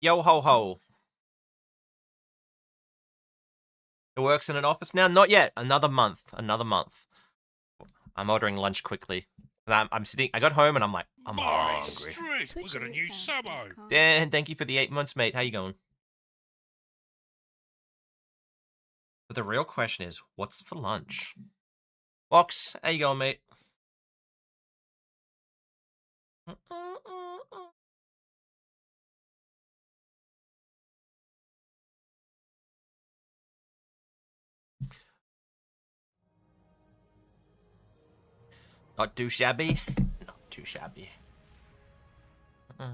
Yo ho ho. It works in an office now? Not yet. Another month. Another month. I'm ordering lunch quickly. I'm sitting. I got home and I'm like, I'm hungry. Street, we got a new sabo. Dan, thank you for the 8 months, mate. How you going? But the real question is, what's for lunch? Ox, how you going, mate? Not too shabby. Not too shabby. You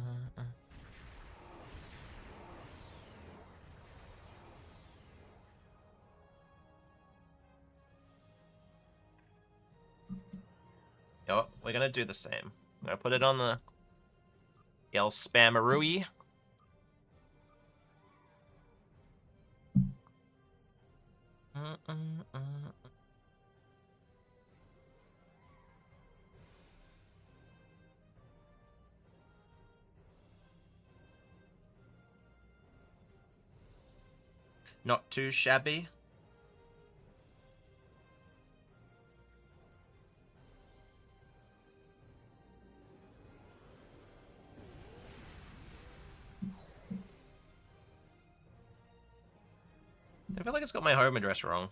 know what? We're gonna do the same. I'm gonna put it on the El Spamarooey. Not too shabby. I feel like it's got my home address wrong.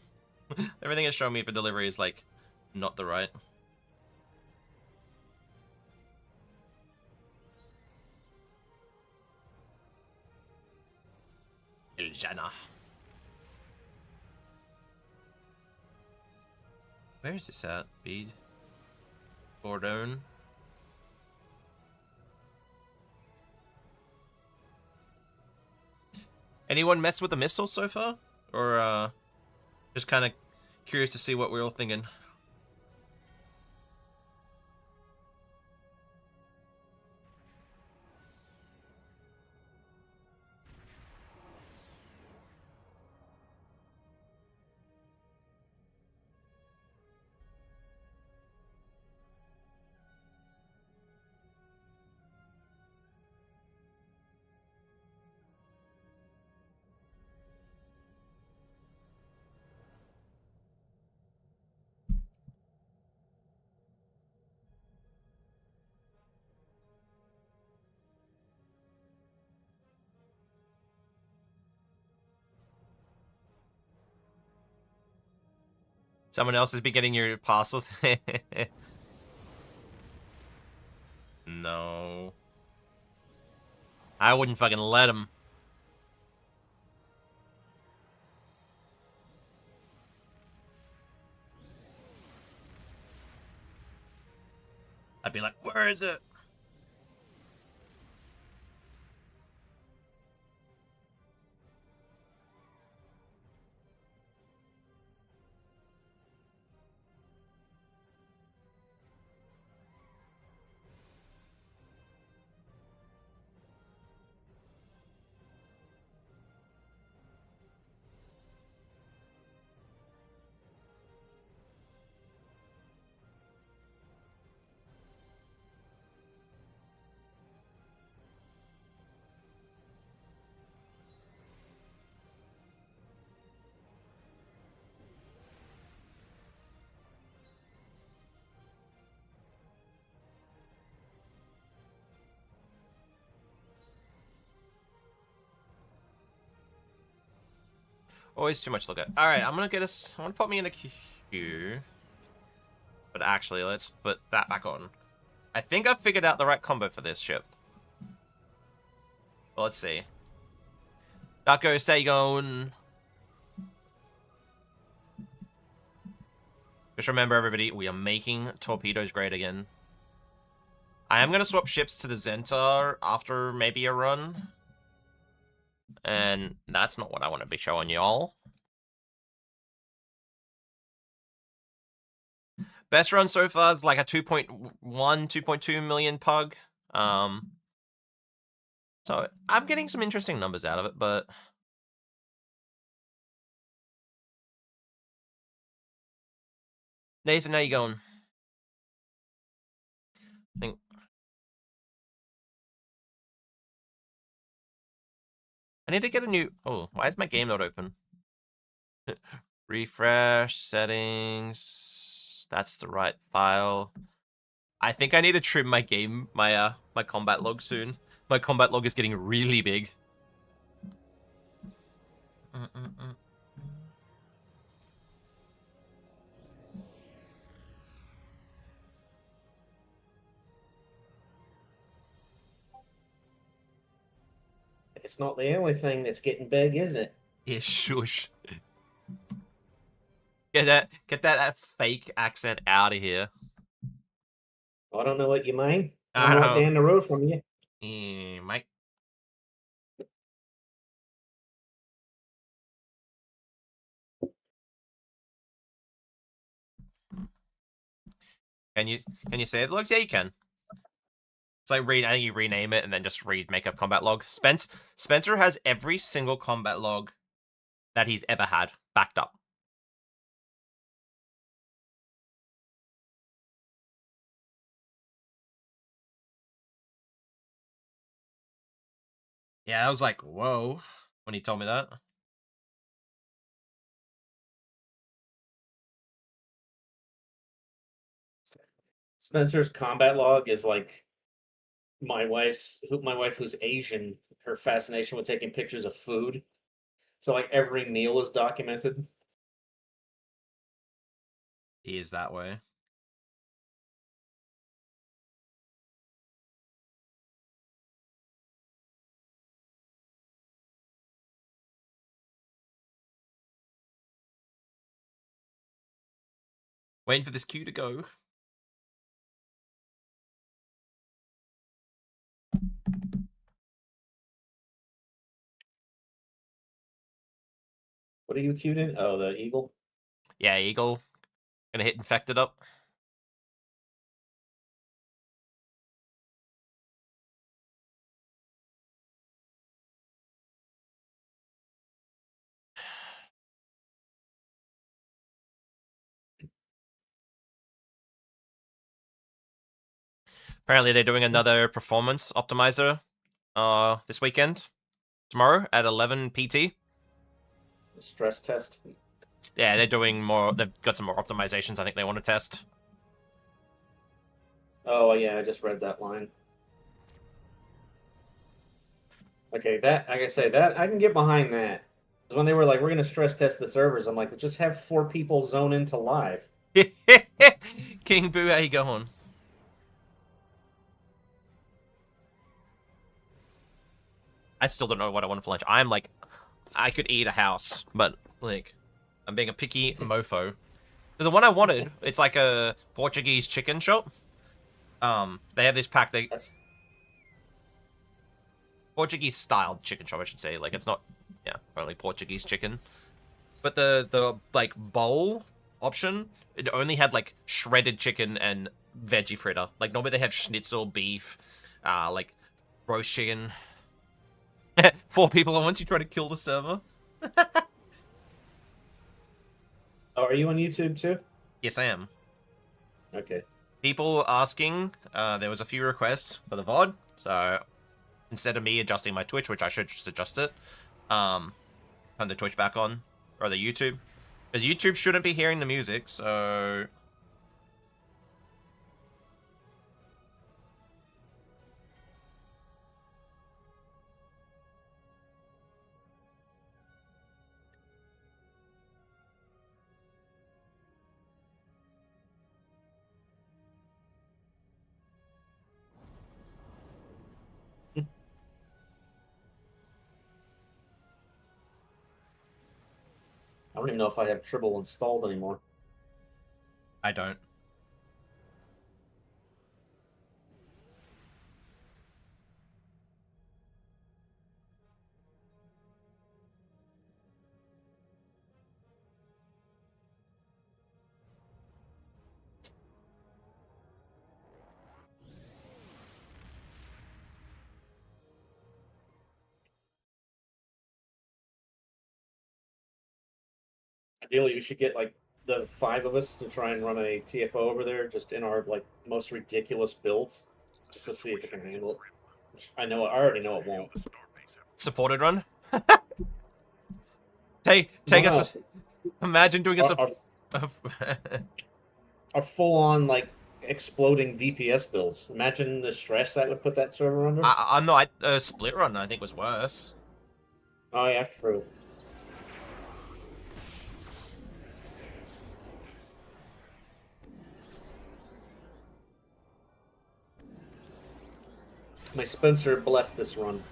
Everything it's showing me for delivery is like not the right. Iljana. Where is this at? Bede? Bordone? Anyone messed with the missile so far? Or, just kind of curious to see what we're all thinking. Someone else has been getting your parcels. No. I wouldn't fucking let him. I'd be like, where is it? Always too much to look at. Alright, I'm gonna put me in a queue. But actually, let's put that back on. I think I've figured out the right combo for this ship. Well, let's see. Darko, stay going. Just remember, everybody, we are making torpedoes great again. I am going to swap ships to the Zenta after maybe a run. And that's not what I want to be showing y'all. Best run so far is like a 2.1, 2.2 million pug. So I'm getting some interesting numbers out of it, but... Nathan, how you going? I need to get a new... Oh, why is my game not open? Refresh, settings... That's the right file. I think I need to trim my game, my combat log soon. My combat log is getting really big. It's not the only thing that's getting big, is it? Yeah, shush. Get that fake accent out of here. I don't know what you mean. I I'm don't right know. down the road from you. Mike. Can you say it? Looks, yeah, you can. It's like I think you rename it and then just make a combat log. Spencer has every single combat log that he's ever had backed up. Yeah, I was like, whoa, when he told me that. Spencer's combat log is like my wife who's Asian, her fascination with taking pictures of food. So like every meal is documented. He is that way. Waiting for this queue to go. What are you queued in? Oh, the Eagle. Yeah, Eagle. Gonna hit Infected up. Apparently they're doing another performance optimizer this weekend. Tomorrow at 11 PT. Stress test. Yeah, they're doing more. They've got some more optimizations I think they want to test. Oh yeah, I just read that line. Okay, that like I say that I can get behind that. when they were like, "We're gonna stress test the servers," I'm like, "Just have 4 people zone into live." King Boo, how you going? I still don't know what I want for lunch. I'm like, I could eat a house, but like, I'm being a picky mofo. The one I wanted, it's like a Portuguese chicken shop. They have this pack. That's Portuguese styled chicken shop, I should say. Like, it's not, yeah, only Portuguese chicken. But the like bowl option, it only had like shredded chicken and veggie fritter. Like normally they have schnitzel, beef, like roast chicken. 4 people at once. You try to kill the server. Oh, are you on YouTube too? Yes, I am. Okay. People were asking. There was a few requests for the VOD, so instead of me adjusting my Twitch, which I should just adjust it, turn the Twitch back on, or the YouTube, because YouTube shouldn't be hearing the music. So I don't even know if I have Tribble installed anymore. I don't. Ideally, we should get like the 5 of us to try and run a TFO over there, just in our like most ridiculous builds, just to see if it can handle it. Which I already know it won't. Supported run. take No, us. Imagine doing a our full-on like exploding DPS builds. Imagine the stress that would put that server under. I'm not. Split run, I think, was worse. Oh yeah, true. My Spencer blessed this run.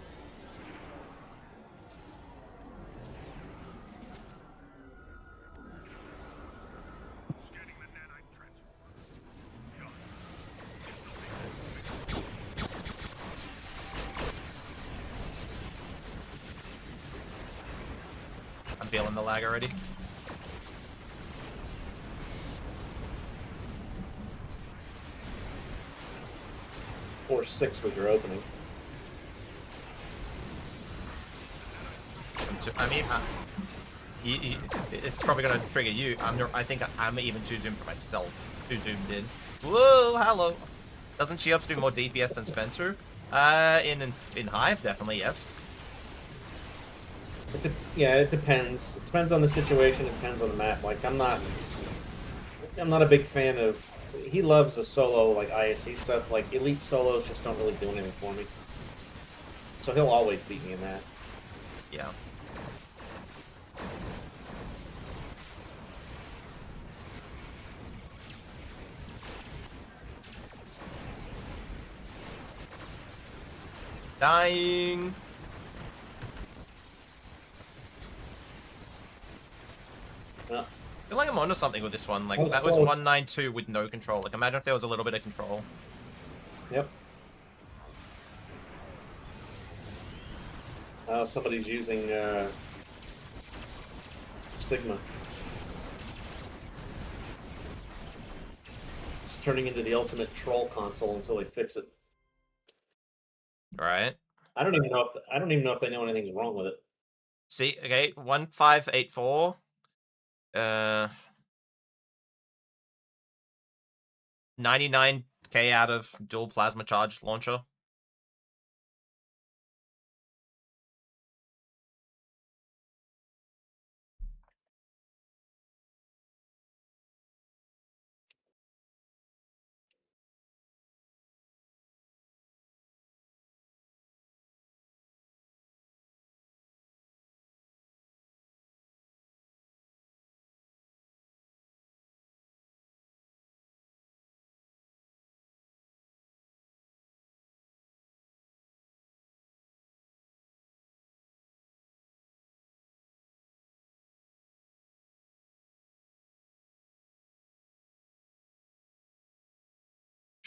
I'm feeling the lag already. Or 6 was your opening. I mean, it's probably gonna trigger you. I think I'm even too zoomed for myself. Too zoomed in. Whoa, hello. Doesn't Cheops do more DPS than Spencer? In Hive, definitely yes. Yeah, it depends. It depends on the situation. It depends on the map. Like I'm not a big fan of. He loves the solo like ISC stuff. Like elite solos just don't really do anything for me. So he'll always beat me in that. Yeah. Dying. Yeah. I feel like I'm onto something with this one. Like, Oh, that was close. 192 with no control. Like, imagine if there was a little bit of control. Yep. Somebody's using Sigma. It's turning into the ultimate troll console until they fix it. Right? I don't even know if they know anything's wrong with it. See, okay, 1584. 99k out of dual plasma charge launcher.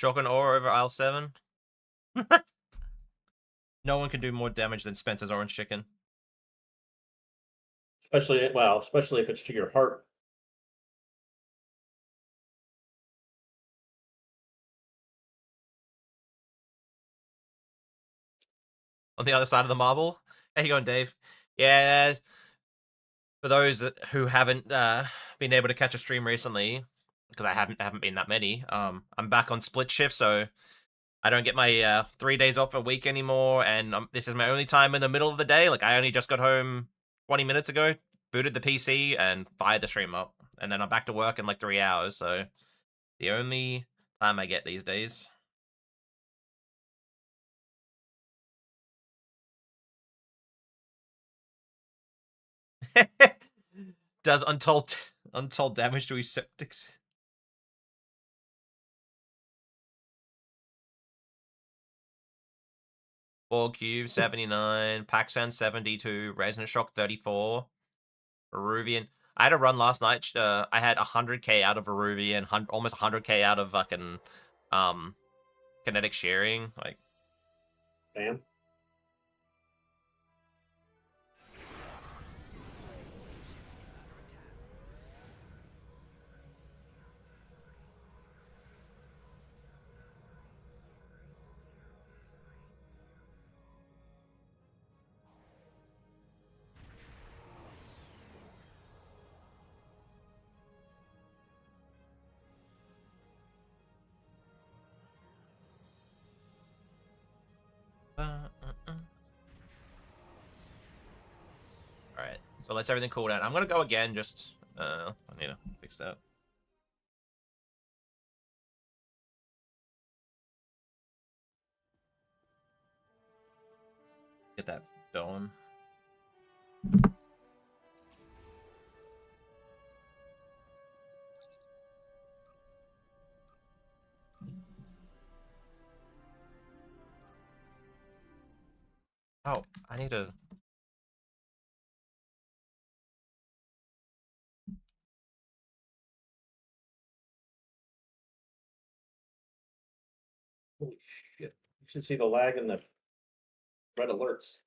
Shotgun ore over aisle 7. No one can do more damage than Spencer's orange chicken. Especially if it's to your heart. On the other side of the marble. How you going, Dave? Yeah. For those who haven't been able to catch a stream recently, because I haven't been that many, I'm back on split shift, so I don't get my 3 days off a week anymore, and this is my only time in the middle of the day. Like, I only just got home 20 minutes ago, booted the PC, and fired the stream up. And then I'm back to work in like 3 hours, so the only time I get these days. Does untold damage to his septics. Ball Cube 79, Paxan 72, Resonant Shock 34, Veruvian. I had a run last night. I had 100k out of Veruvian, almost 100k out of fucking kinetic shearing. Like, Damn. Alright, so let's everything cool down. I'm gonna go again, just, I need to fix that. Get that going. Oh, I need to... Holy shit. You should see the lag in the red alerts.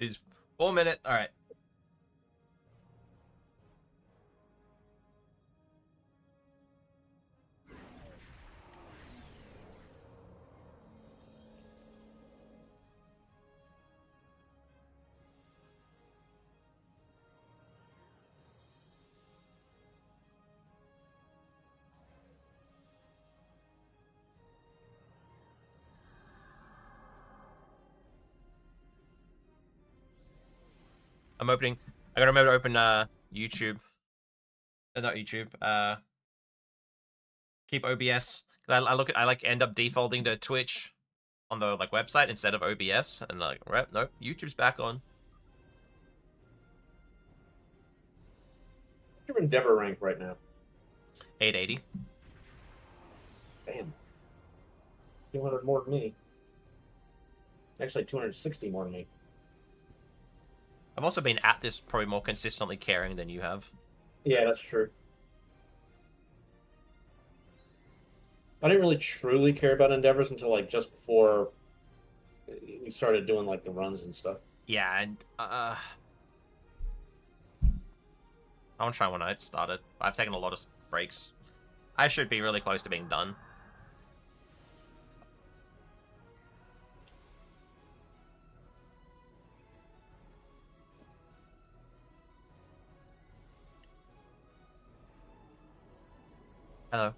Is 4 minute. Alright. I'm opening... I gotta remember to open, YouTube. Not YouTube. Keep OBS. I like end up defaulting to Twitch on the like website instead of OBS, and like, nope, YouTube's back on. What's your Endeavor rank right now? 880. Damn. 200 more than me. Actually, 260 more than me. I've also been at this probably more consistently caring than you have. Yeah, that's true. I didn't really truly care about Endeavors until like just before we started doing like the runs and stuff. Yeah, and I want to try when I started. I've taken a lot of breaks. I should be really close to being done. Hello.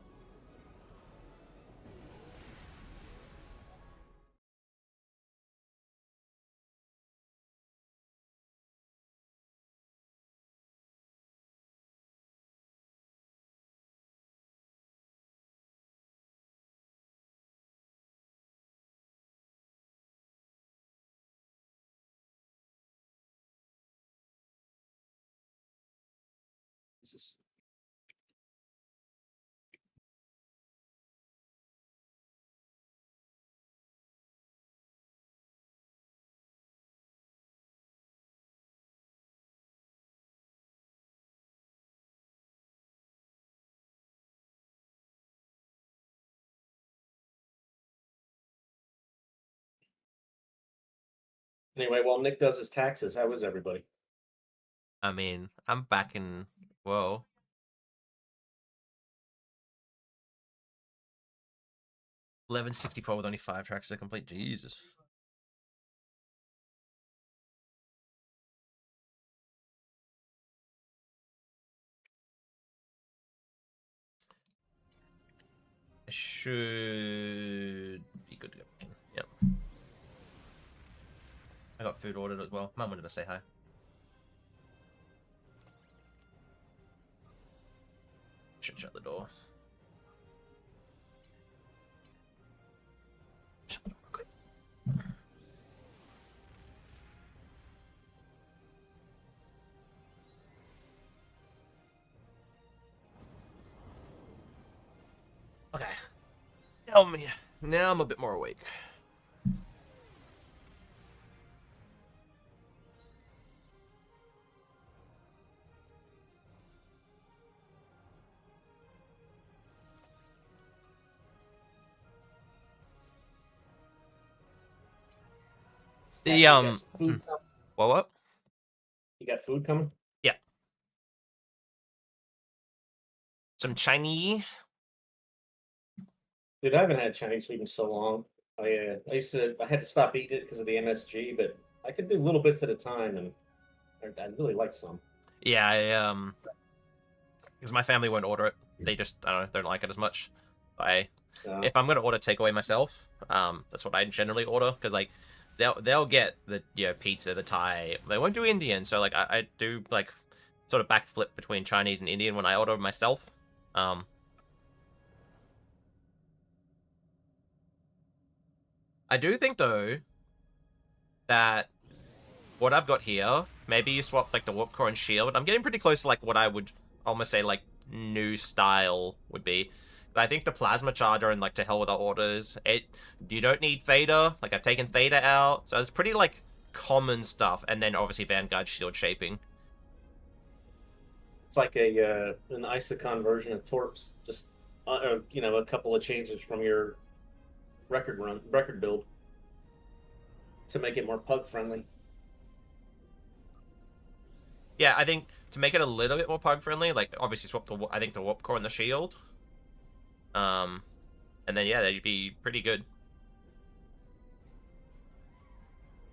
Jesus. Anyway, while Nick does his taxes, how is everybody? I mean, I'm back in. Whoa. $11.64 with only 5 tracks to complete. Jesus. I should be good to go. Yep. I got food ordered as well. Mum wanted to say hi. Should shut the door. Shut the door real quick. Okay. Now I'm a bit more awake. The You got food coming? what? You got food coming? Yeah. Some Chinese. Dude, I haven't had Chinese food in so long. I had to stop eating it because of the MSG, but I could do little bits at a time, and I really like some. Yeah, because my family won't order it. They just I don't like it as much. If I'm gonna order takeaway myself, that's what I generally order because like they'll get the pizza, the Thai. They won't do Indian, so like I do like sort of backflip between Chinese and Indian when I order myself. I do think though that what I've got here, maybe you swap like the warp core and shield. I'm getting pretty close to like what I would almost say like new style would be. I think the plasma charger and like to hell with the orders. You don't need theta. Like I've taken theta out, so it's pretty like common stuff. And then obviously Vanguard shield shaping. It's like an Isocon version of Torps, just a couple of changes from your record build to make it more pug friendly. Yeah, I think to make it a little bit more pug friendly, like obviously swap the warp core and the shield. And then yeah, that'd be pretty good.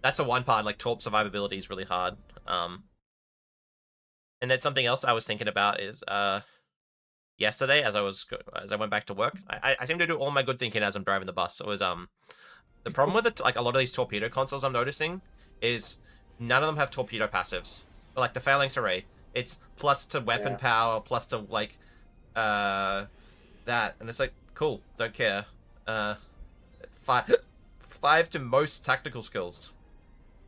That's the one part, like Torp survivability is really hard. And then something else I was thinking about is yesterday as I went back to work, I seem to do all my good thinking as I'm driving the bus. It was the problem with like a lot of these torpedo consoles I'm noticing is none of them have torpedo passives. But, like the Phalanx Array, it's plus to weapon power, plus to like that, and it's like cool, don't care. 5 to most tactical skills.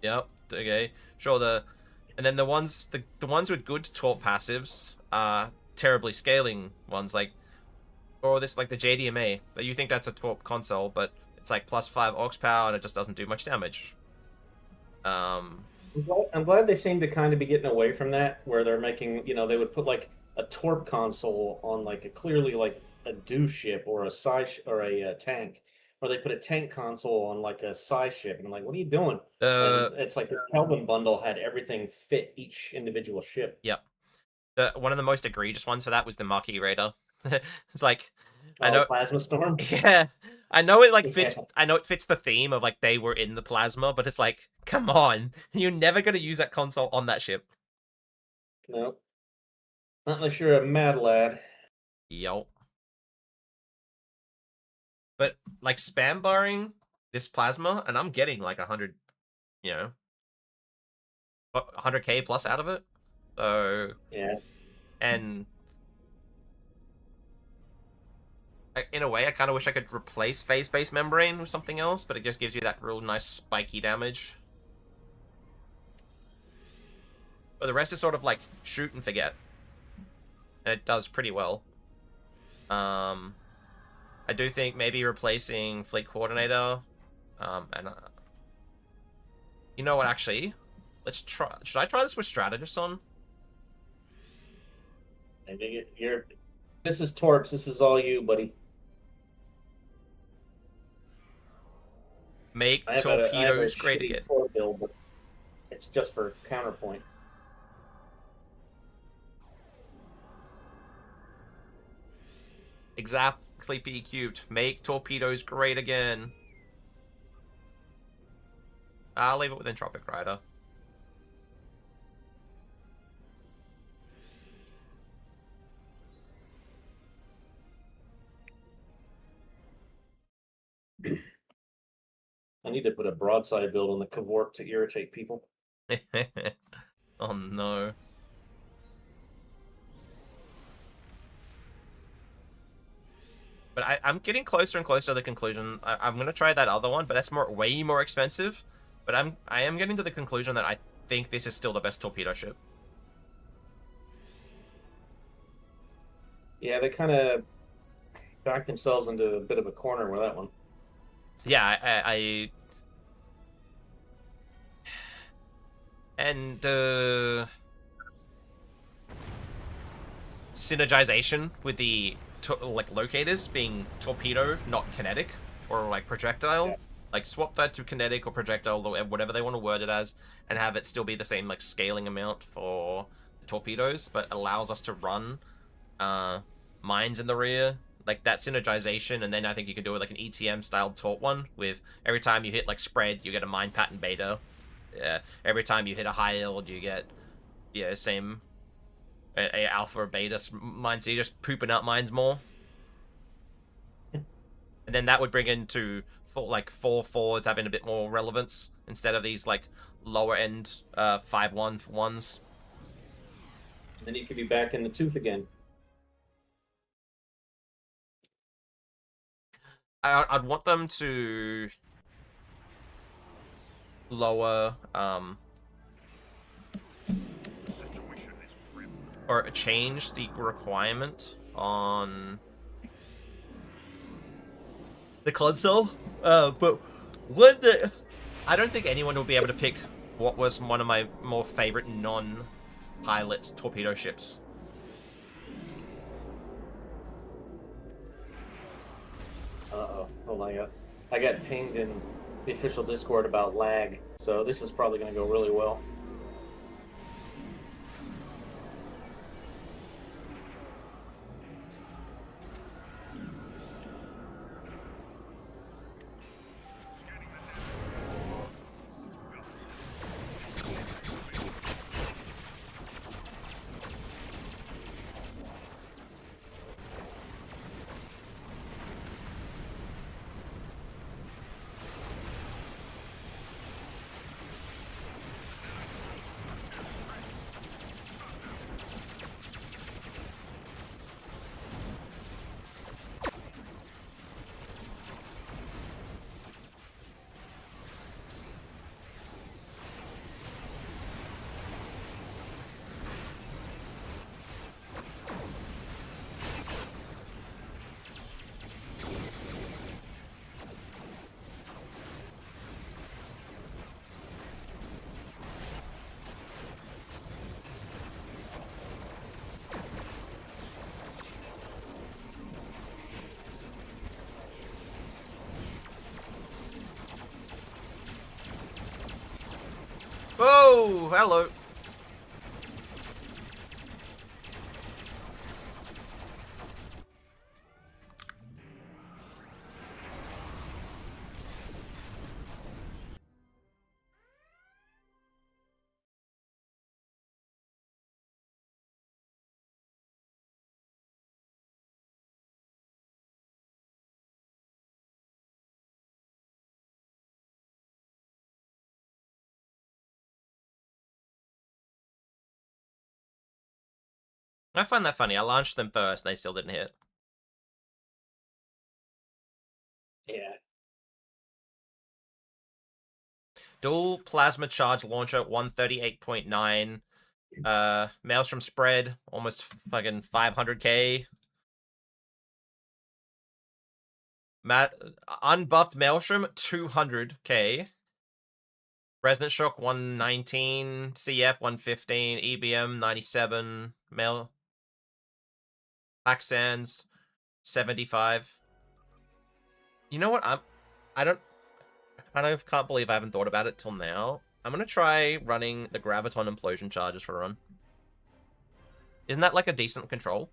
Yep. Okay. Sure. And then the ones with good torp passives are terribly scaling ones, like or this like the JDMA. That you think that's a torp console, but it's like +5 aux power and it just doesn't do much damage. I'm glad they seem to kind of be getting away from that, where they're making they would put like a torp console on like a clearly like a DO ship or a psi or a tank, or they put a tank console on like a psi ship, and I'm like, what are you doing? And it's like this Kelvin bundle had everything fit each individual ship. Yep. One of the most egregious ones for that was the Marquis Raider. It's like I know Plasma Storm. Yeah, I know it like fits. I know it fits the theme of like they were in the plasma, but it's like, come on, you're never gonna use that console on that ship. No, not unless you're a mad lad. Yo. But like spam barring this plasma, and I'm getting like 100, 100k plus out of it. So yeah, and in a way, I kind of wish I could replace phase-based membrane with something else, but it just gives you that real nice spiky damage. But the rest is sort of like shoot and forget. And it does pretty well. I do think maybe replacing Fleet Coordinator, and you know what, actually, let's try. Should I try this with Strategist on? This is Torps. This is all you, buddy. Make torpedoes great again. Build, but It's just for counterpoint. Exactly P cubed. Make torpedoes great again. I'll leave it with Entropic Rider. I need to put a broadside build on the Cavort to irritate people. Oh no. But I'm getting closer and closer to the conclusion. I'm gonna try that other one, but that's way more expensive. But I am getting to the conclusion that I think this is still the best torpedo ship. Yeah, they kind of backed themselves into a bit of a corner with that one. Yeah, and the synergization with the like locators being torpedo, not kinetic or like projectile. Yeah. Like swap that to kinetic or projectile, whatever they want to word it as, and have it still be the same like scaling amount for the torpedoes, but allows us to run mines in the rear. Like that synergization, and then I think you can do it like an ETM style tort one with every time you hit like spread, you get a mine pattern beta. Yeah, every time you hit a high yield, you get same a alpha or beta mine, so you're just pooping out mines more. And then that would bring into like 4-4s having a bit more relevance instead of these like lower end 5-1 ones. And then you could be back in the tooth again. I'd want them to lower or change the requirement on the console. But when I don't think anyone will be able to pick what was one of my more favorite non-pilot torpedo ships. Uh-oh. Oh my god. I got pinged in the official Discord about lag, so this is probably going to go really well. Oh, hello. I find that funny. I launched them first, and they still didn't hit. Yeah. Dual plasma charge launcher, 138.9. Maelstrom spread, almost fucking 500k. Unbuffed Maelstrom, 200k. Resonance Shock, 119. CF, 115. EBM, 97. Black Sands, 75. You know what? I kind of can't believe I haven't thought about it till now. I'm gonna try running the Graviton Implosion Charges for a run. Isn't that like a decent control?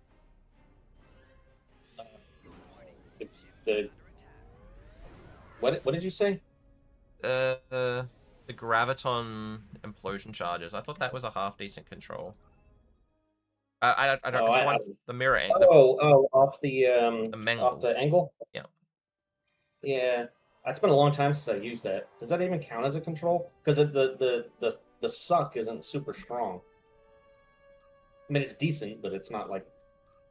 The what did you say? The Graviton Implosion Charges. I thought that was a half decent control. I don't. Oh, It's the one, the mirror, the off the off mangle. the angle. Yeah. Yeah, it's been a long time since I used that. Does that even count as a control? Because the suck isn't super strong. I mean, it's decent, but it's not like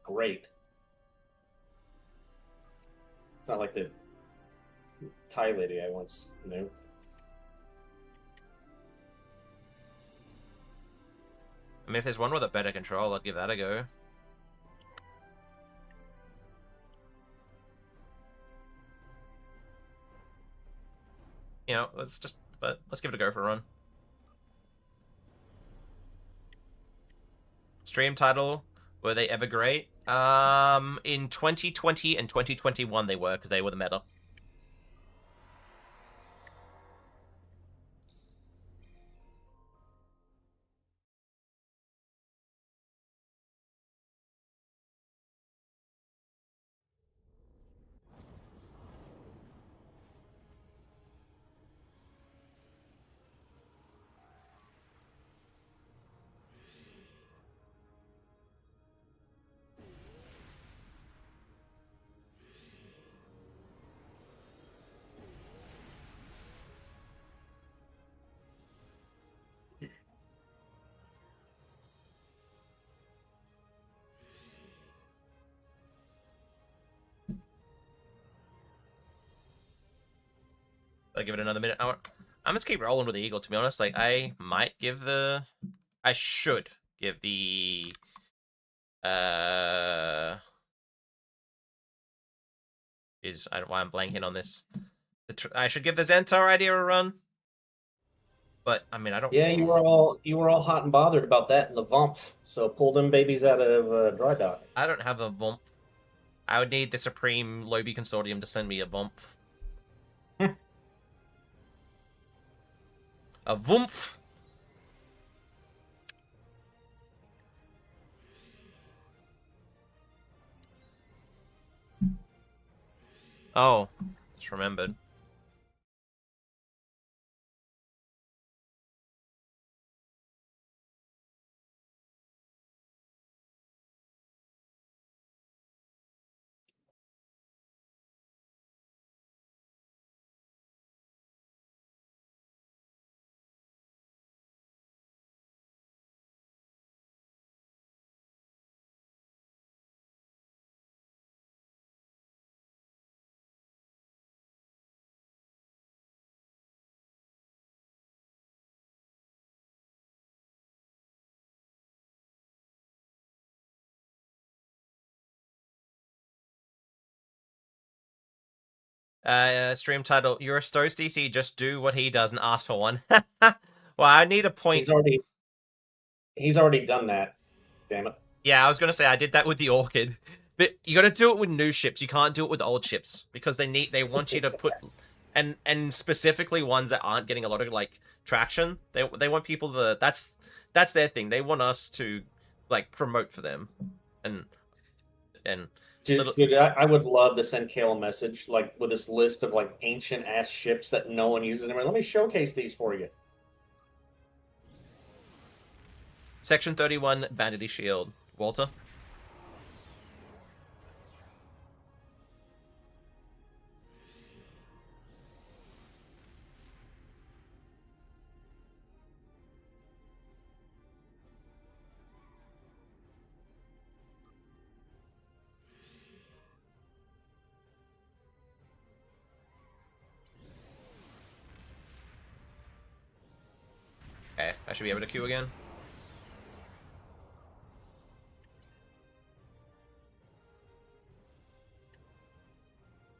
great. It's not like the Thai lady I once knew. I mean, if there's one with a better control, I'd give that a go. You know, let's give it a go for a run. Stream title, were they ever great? In 2020 and 2021 they were, because they were the meta. I'll give it another minute. I'm just keep rolling with the Eagle, to be honest. Like, I might give the... I should give the... I don't know why I'm blanking on this. I should give the Xantar idea a run. But, I mean, I don't... Yeah, you were all hot and bothered about that in the VUMF. So pull them babies out of dry dock. I don't have a VUMF. I would need the Supreme Lobby Consortium to send me a VUMF. A VUMF! Oh, just remembered. Stream title, you're a Stows DC, just do what he does and ask for one. Well, I need a point. He's already done that. Damn it. Yeah, I was gonna say I did that with the Orchid. But you gotta do it with new ships. You can't do it with old ships. Because they want you to put and specifically ones that aren't getting a lot of like traction. They want people to that's their thing. They want us to like promote for them. And Dude, I would love to send Kale a message like with this list of like ancient ass ships that no one uses anymore. Let me showcase these for you. Section 31, Vanity Shield. Walter? Okay, I should be able to queue again.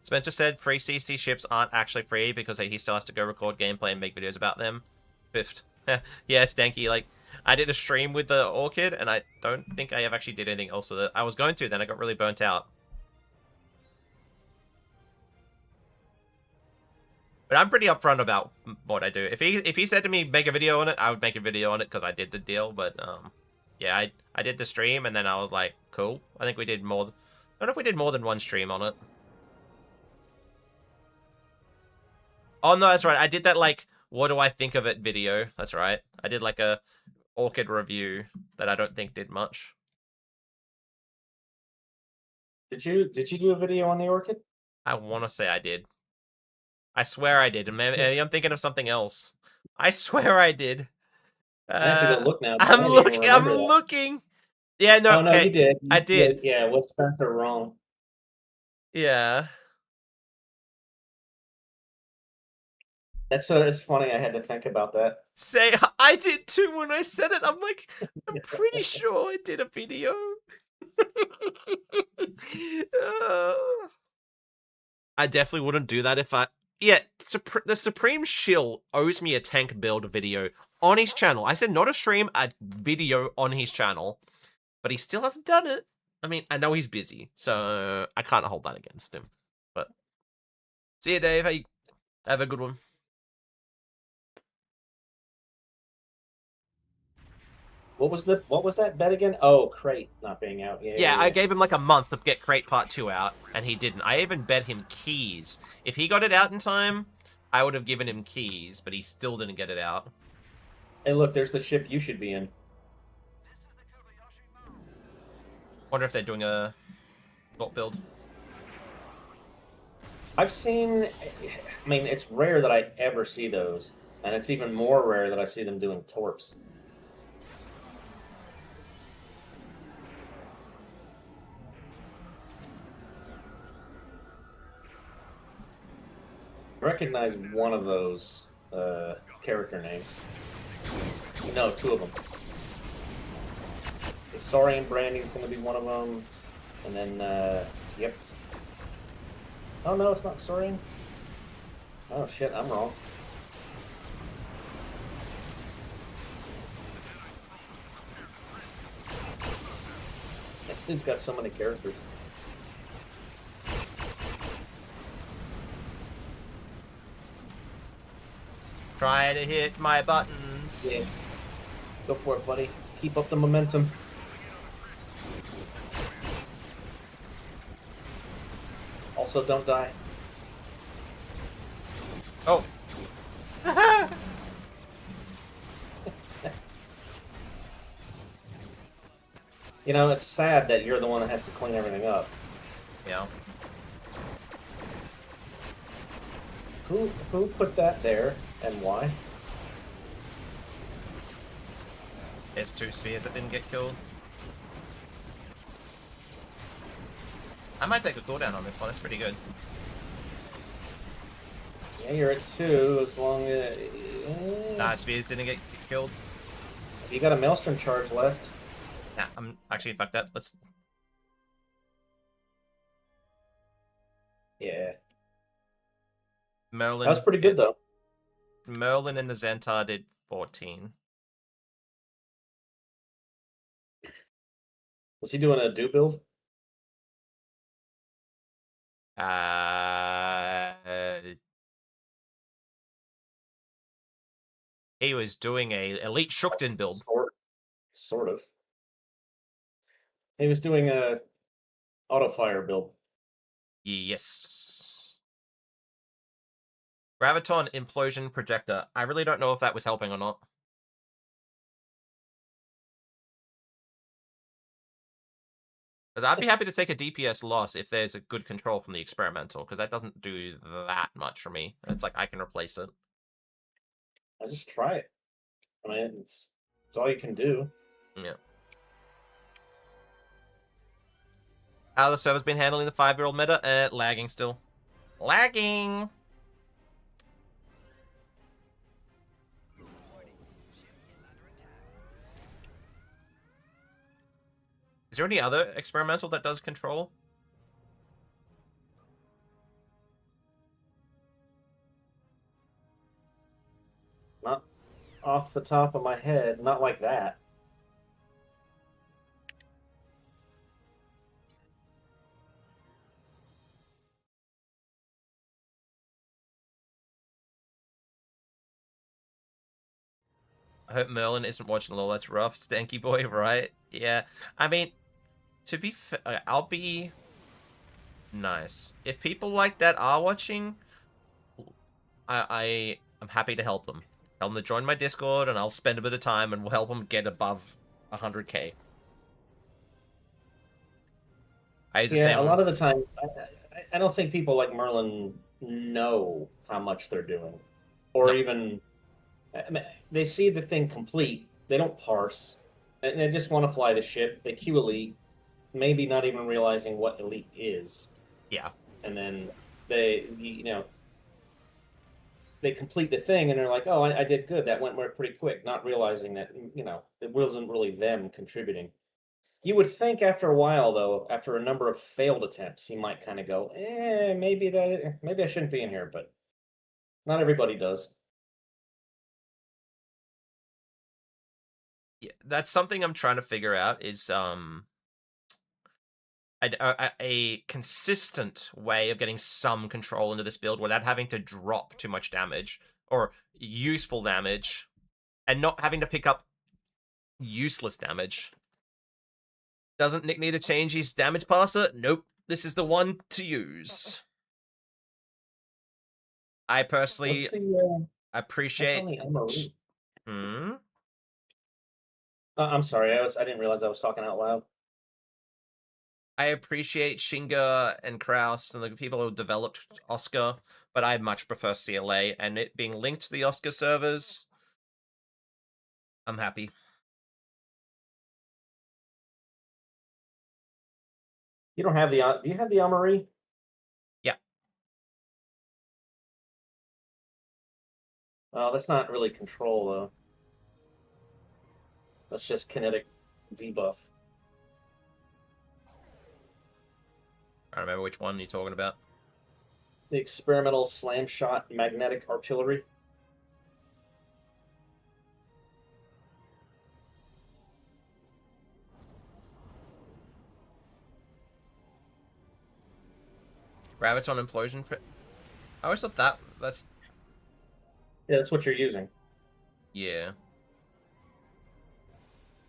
Spencer said free CC ships aren't actually free because he still has to go record gameplay and make videos about them. Biffed. Yeah, Stanky, like, I did a stream with the Orchid, and I don't think I ever actually did anything else with it. I was going to, then I got really burnt out. But I'm pretty upfront about what I do. If he said to me make a video on it, I would make a video on it because I did the deal. But yeah, I did the stream and then I was like, cool. I think we did more. I don't know if we did more than one stream on it. Oh no, that's right. I did that like, what do I think of it video. That's right. I did like a Orchid review that I don't think did much. Did you do a video on the Orchid? I want to say I did. I swear I did. Maybe I'm thinking of something else. I swear I did. I have to go look now. 'cause I I'm don't even looking. I'm remember that. looking. Yeah, no, Oh no, you did. I did. Yeah, with Spencer wrong. Yeah. That's it's funny. I had to think about that. Say, I did too when I said it. I'm like, I'm pretty sure I did a video. I definitely wouldn't do that if I... Yeah, the Supreme Shill owes me a tank build video on his channel. I said not a stream, a video on his channel. But he still hasn't done it. I mean, I know he's busy, so I can't hold that against him. But see you, Dave. Hey, have a good one. What was that bet again? Oh, Crate not being out. Yeah, I gave him like a month to get Crate Part 2 out, and he didn't. I even bet him keys. If he got it out in time, I would have given him keys, but he still didn't get it out. Hey, look, there's the ship you should be in. Wonder if they're doing a bot build. I've seen... I mean, it's rare that I ever see those. And it's even more rare that I see them doing torps. Recognize one of those character names. No, two of them. So Saurian Branding's going to be one of them, and then yep. Oh no, it's not Saurian. Oh shit, I'm wrong. This dude's got so many characters. Try to hit my buttons. Yeah. Go for it, buddy. Keep up the momentum. Also, don't die. Oh. You know, it's sad that you're the one that has to clean everything up. Yeah. Who put that there and why? There's 2 spheres that didn't get killed. I might take a cooldown on this one. It's pretty good. Yeah, you're at 2 as long as... Nah, spheres didn't get killed. You got a Maelstrom charge left. Nah, I'm actually fuck that. Let's... Yeah. Merlin... That was pretty good, though. Merlin and the Xantar did 14. Was he doing a do build? He was doing a Elite Shukden build. Sort of. He was doing a auto fire build. Yes. Graviton Implosion Projector. I really don't know if that was helping or not. Because I'd be happy to take a DPS loss if there's a good control from the experimental, because that doesn't do that much for me. It's like I can replace it. I just try it. I mean, it's all you can do. Yeah. How the server's been handling the 5-year-old meta? Lagging still. Lagging! Is there any other experimental that does control? Not off the top of my head. Not like that. I hope Merlin isn't watching LOL. That's rough. Stanky boy, right? Yeah. I mean, to be fair, I'll be nice. If people like that are watching, I'm happy to help them. Tell them to join my Discord, and I'll spend a bit of time, and we'll help them get above 100k. Yeah, a lot of the time, I don't think people like Merlin know how much they're doing, or No. even I mean, they see the thing complete. They don't parse, and they just want to fly the ship. They queue elite, maybe not even realizing what elite is, Yeah. and then they complete the thing, and they're like, "Oh, I did good. That went pretty quick," not realizing that it wasn't really them contributing. You would think after a while, though, after a number of failed attempts, he might kind of go, maybe I shouldn't be in here," but not everybody does. Yeah, that's something I'm trying to figure out is a consistent way of getting some control into this build without having to drop too much damage or useful damage and not having to pick up useless damage. Doesn't Nick need to change his damage passer? Nope. This is the one to use. I personally What's on appreciate. the MRE? Hmm? I'm sorry, I didn't realize I was talking out loud. I appreciate Shinga and Kraus and the people who developed Oscar, but I much prefer CLA, and it being linked to the Oscar servers, I'm happy. You don't have the do you have the MRE? Yeah. Oh, that's not really control though. That's just kinetic debuff. I don't remember which one you're talking about. The experimental slam shot magnetic artillery. Graviton Implosion. I always thought that's. Yeah, that's what you're using. Yeah.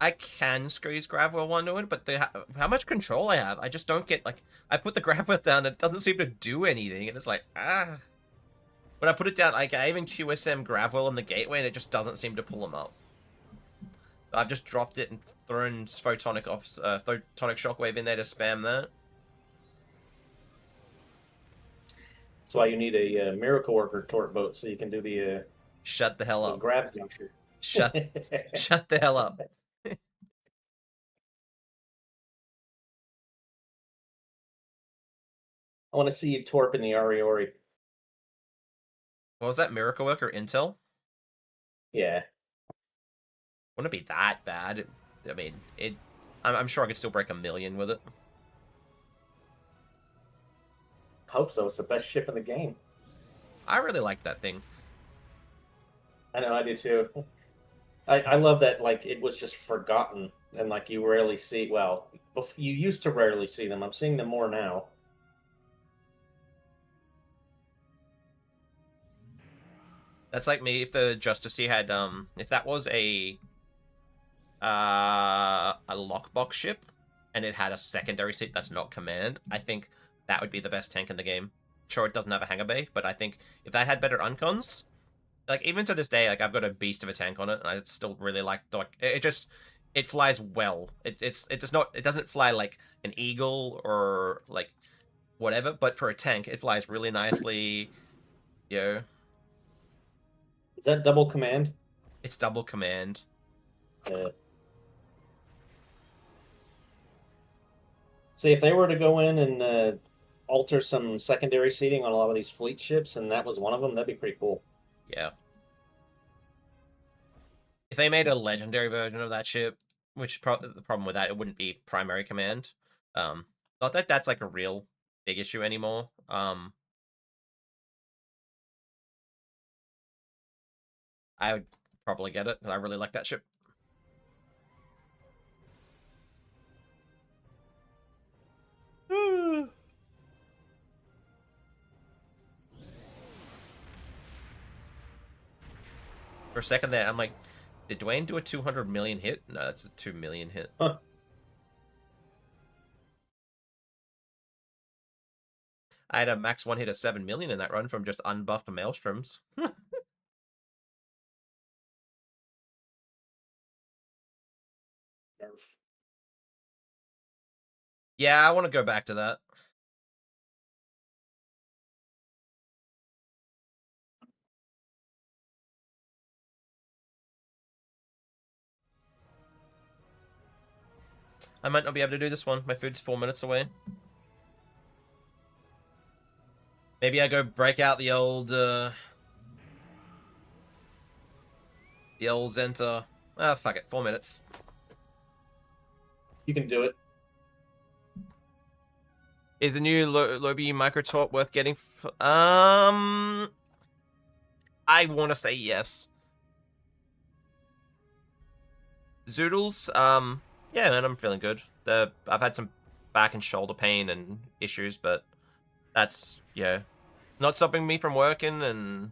I can squeeze Gravwell onto it, but how much control I have, I just don't get, like, I put the Gravwell down, and it doesn't seem to do anything, and it's like, ah. When I put it down, like, I even QSM Gravwell in the gateway, and it just doesn't seem to pull them up. I've just dropped it and thrown Photonic Shockwave in there to spam that. That's why you need a Miracle Worker torque boat so you can do the Shut the hell up. grab juncture. Shut the hell up. I want to see you torp in the Ariori. What was that, Miracle Worker Intel? Yeah. Wouldn't it be that bad? I mean, I'm sure I could still break 1 million with it. Hope so. It's the best ship in the game. I really like that thing. I know, I do too. I love that, like, it was just forgotten, and, like, you rarely see, well, you used to rarely see them. I'm seeing them more now. That's like me if the Justice had, if that was a lockbox ship, and it had a secondary seat that's not command, I think that would be the best tank in the game. Sure, it doesn't have a hangar bay, but I think if that had better uncons, like, even to this day, like, I've got a beast of a tank on it, and I still really like it flies well. It doesn't fly like an eagle or like whatever, but for a tank, it flies really nicely. Yo, Is that double command? it's double command. See, if they were to go in and alter some secondary seating on a lot of these fleet ships, and that was one of them, that'd be pretty cool. Yeah. If they made a legendary version of that ship, which the problem with that, it wouldn't be primary command. Not that that's like a real big issue anymore. I would probably get it because I really like that ship. For a second there, I'm like, Did Dwayne do a 200 million hit? No, that's a 2 million hit. Huh. I had a max one hit of 7 million in that run from just unbuffed Maelstroms. Nerf. Yeah, I want to go back to that. I might not be able to do this one. My food's 4 minutes away. Maybe I go break out the old Zenta. Ah, fuck it. 4 minutes. You can do it. Is the new Lobby microtort worth getting? I want to say yes. Zoodles, yeah, man, I'm feeling good. I've had some back and shoulder pain and issues, but that's, yeah, not stopping me from working and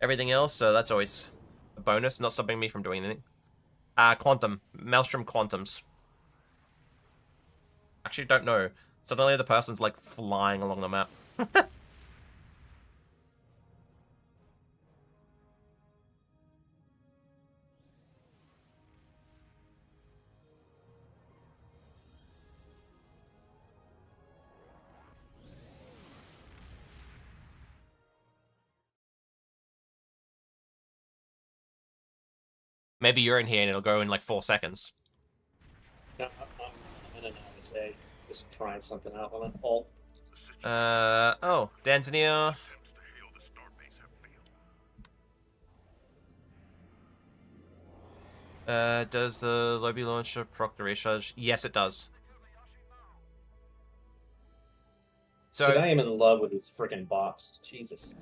everything else, so that's always a bonus, not stopping me from doing anything. Quantum. Maelstrom Quantums. Actually, don't know. Suddenly the person's, like, flying along the map. Maybe you're in here and it'll go in, like, 4 seconds. No, I'm in an ISA. Just trying something out on an alt. Oh, Danzania. Does the Lobby launcher proc the recharge? Yes, it does. So Dude, I am in love with these freaking bots. Jesus.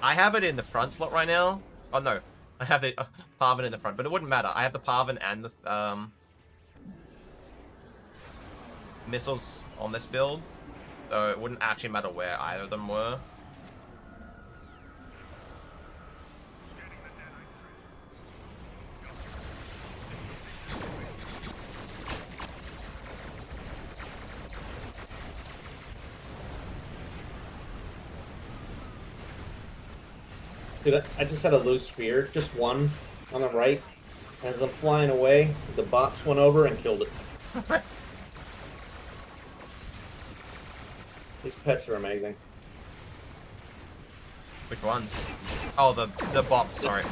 I have it in the front slot right now. Oh no, I have the Parvin in the front, but it wouldn't matter. I have the Parvin and the missiles on this build, so it wouldn't actually matter where either of them were. Dude, I just had a loose sphere, just one on the right. As I'm flying away, the bots went over and killed it. These pets are amazing. Which ones? Oh, the bops. Sorry.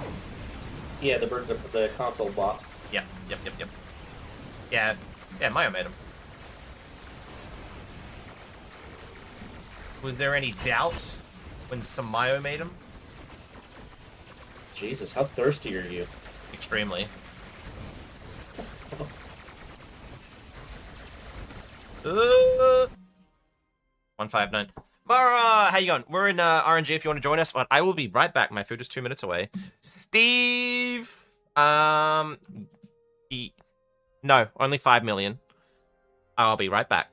Yeah, the birds are the console bots. Yep. Yeah, Mayo made them. Was there any doubt when Samayo made them? Jesus, how thirsty are you? Extremely. 159. Mara, how you going? We're in RNG if you want to join us, but I will be right back. My food is 2 minutes away. Steve, no, only 5 million. I'll be right back.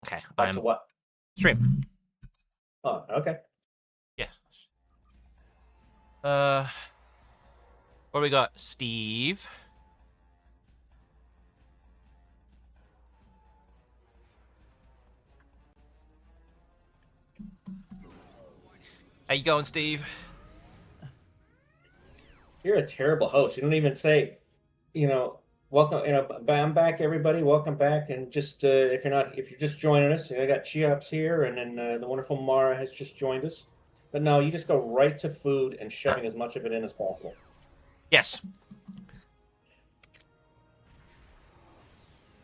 Okay, Back to what? stream. Oh, okay. Yeah. What do we got? Steve. How you going, Steve? You're a terrible host. You don't even say, welcome. I'm back, everybody. Welcome back. And just if you're just joining us, I got Cheops here, and then the wonderful Mara has just joined us. But no, you just go right to food and shoving as much of it in as possible. Yes.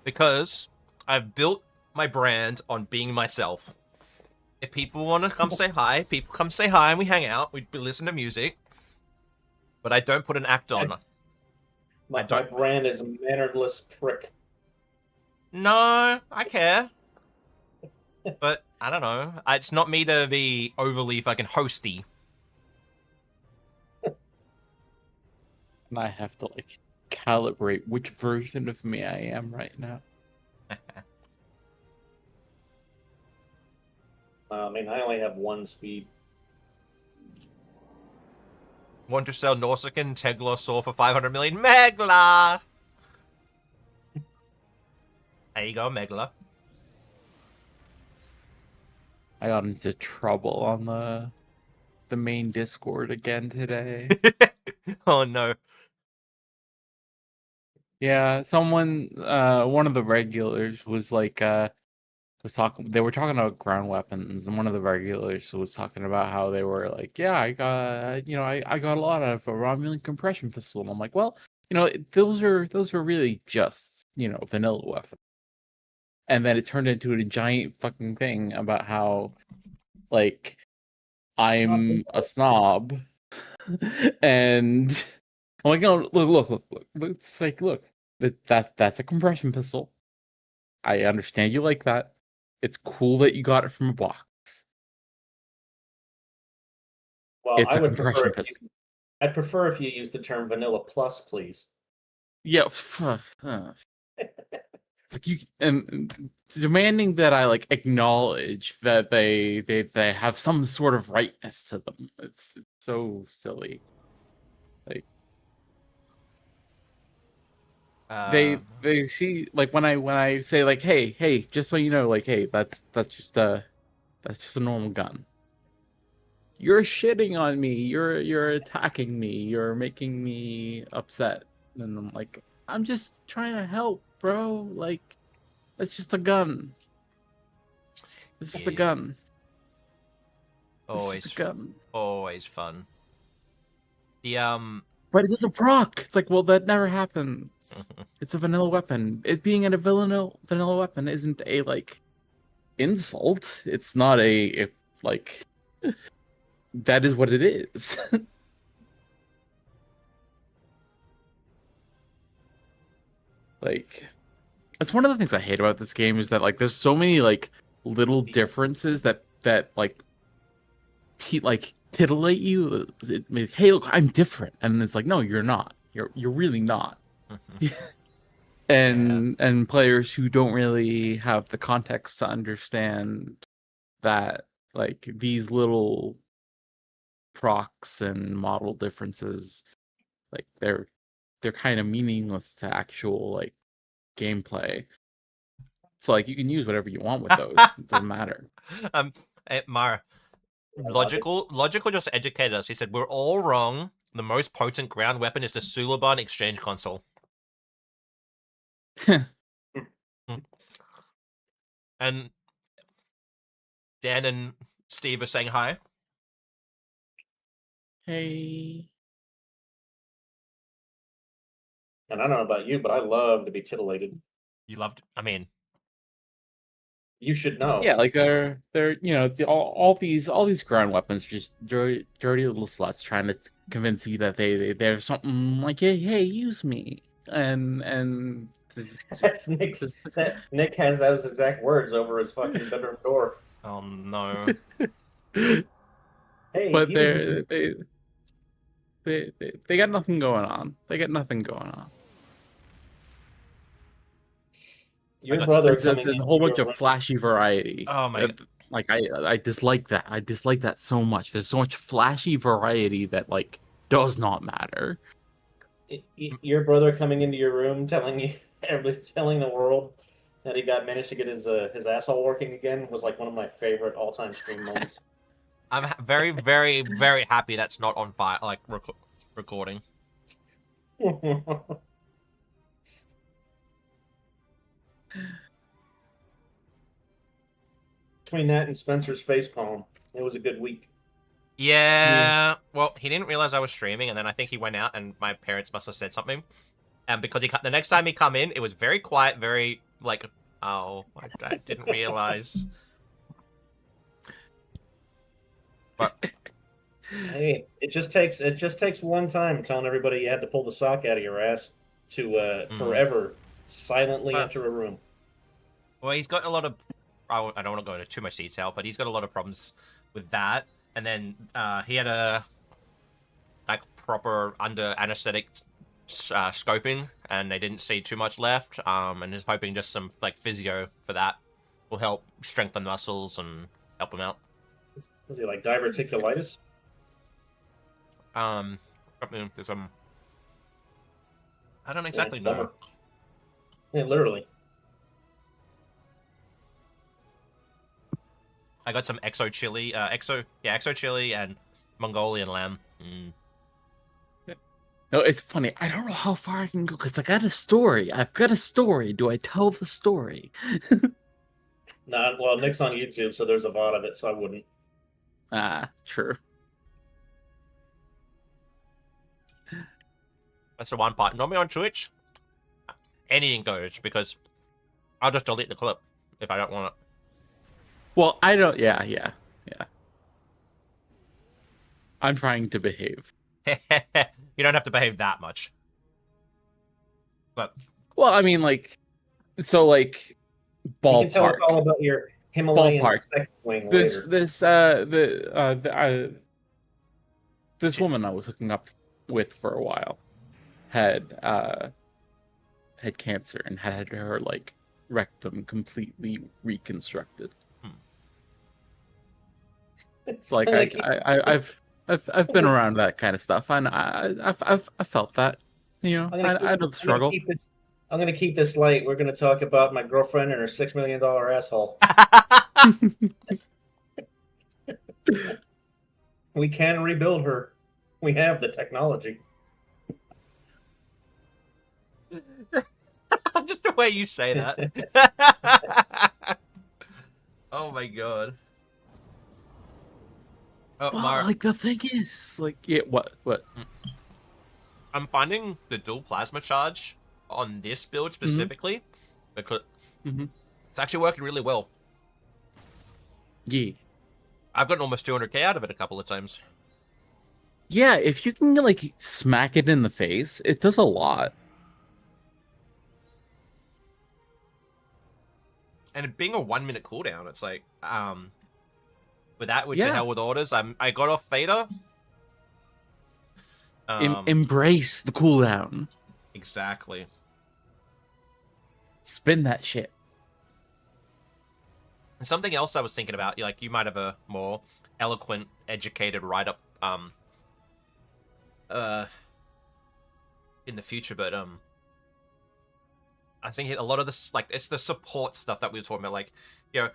Because I've built my brand on being myself. If people want to come say hi, people come say hi and we hang out. We listen to music. But I don't put an act on. My brand is a mannerless prick. No, I care. But I don't know. It's not me to be overly fucking hosty. And I have to like calibrate which version of me I am right now. I mean, I only have one speed. Want to sell Norsican Tegla saw for 500 million? Megla! There you go, Megla. I got into trouble on the main Discord again today. Oh no. Yeah, someone one of the regulars was like they were talking about ground weapons, and one of the regulars was talking about how they were like, yeah, I got a lot out of a Romulan compression pistol, and I'm like, well, those are really just vanilla weapons. And then it turned into a giant fucking thing about how like I'm a snob and I'm like, no, look. It's like, look, that's a compression pistol. I understand you like that. It's cool that you got it from a box. Well, It's I a would compression prefer. pistol. I'd prefer if you use the term vanilla plus, please. Yeah, it's like you and demanding that I like acknowledge that they have some sort of rightness to them. It's so silly. Like they see like when I say like hey just so you know like hey that's just a normal gun. You're shitting on me. You're attacking me. You're making me upset. And I'm like, I'm just trying to help, bro. Like, it's just a gun. It's just a gun. Always, it's just a gun. Always fun. The But it doesn't proc. It's like, well, that never happens. It's a vanilla weapon. It being a vanilla weapon isn't a like insult. It's not a like. That is what it is. Like, that's one of the things I hate about this game is that like there's so many like little differences that like titillate you. Hey, look, I'm different, and it's like, no, you're not. You're really not. And players who don't really have the context to understand that like these little procs and model differences, like they're kind of meaningless to actual like gameplay. So like you can use whatever you want with those. It doesn't matter. Mara, Logical just educated us. He said we're all wrong. The most potent ground weapon is the Suliban exchange console. And Dan and Steve are saying hi. Hey. And I don't know about you, but I love to be titillated. You loved. I mean, you should know. Yeah, like they're all these ground weapons are just dirty little sluts trying to convince you that they're something like hey use me and That's Nick has those exact words over his fucking bedroom door. Oh no. Hey, but they got nothing going on. They got nothing going on. Your got brother There's a, coming there's a into whole bunch your of flashy variety. Oh my god. Like I dislike that. I dislike that so much. There's so much flashy variety that like does not matter. your brother coming into your room, telling you, telling the world that he managed to get his asshole working again was like one of my favorite all time stream moments. I'm very, very, very happy that's not on fire, like recording. Between that and Spencer's facepalm, it was a good week. Yeah. Well, he didn't realize I was streaming, and then I think he went out, and my parents must have said something. And because the next time he come in, it was very quiet, very like, oh, I didn't realize. But Hey, it just takes one time telling everybody you had to pull the sock out of your ass to forever silently enter a room. well, he's got a lot of. I don't want to go into too much detail, but he's got a lot of problems with that. And then he had a like proper under anesthetic scoping, and they didn't see too much left. And is hoping just some like physio for that will help strengthen muscles and help him out. Was he like diverticulitis? There's I don't exactly know. Yeah, literally. I got some exo chili, exo chili and Mongolian lamb. No, it's funny. I don't know how far I can go because I got a story. I've got a story. Do I tell the story? Well, Nick's on YouTube, so there's a VOD of it, so I wouldn't. True. That's the one part. Normally on Twitch, anything goes because I'll just delete the clip if I don't want it. Well, I don't. Yeah. I'm trying to behave. You don't have to behave that much. But Well, I mean, like, so like, You can tell us ballpark. all about your Himalayan Ballpark. sex swing later. This woman I was hooking up with for a while had cancer and had her like rectum completely reconstructed. It's like I've been around that kind of stuff, and I've felt that. You know, I know the struggle. I'm gonna keep this light. We're gonna talk about my girlfriend and her $6 million asshole. We can rebuild her. We have the technology. just the way you say that. Oh my god. Oh, Well, like the thing is, like, yeah, what? I'm finding the dual plasma charge on this build specifically because it's actually working really well. Yeah. I've gotten almost 200k out of it a couple of times. Yeah, if you can like smack it in the face, it does a lot. And it being a 1 minute cooldown, it's like, with that, which the Yeah. hell with orders, I got off Theta. Embrace the cooldown. Exactly. Spin that shit. And something else I was thinking about, like, you might have a more eloquent, educated write-up, in the future, but, I think a lot of this, like, it's the support stuff that we were talking about, like, you know,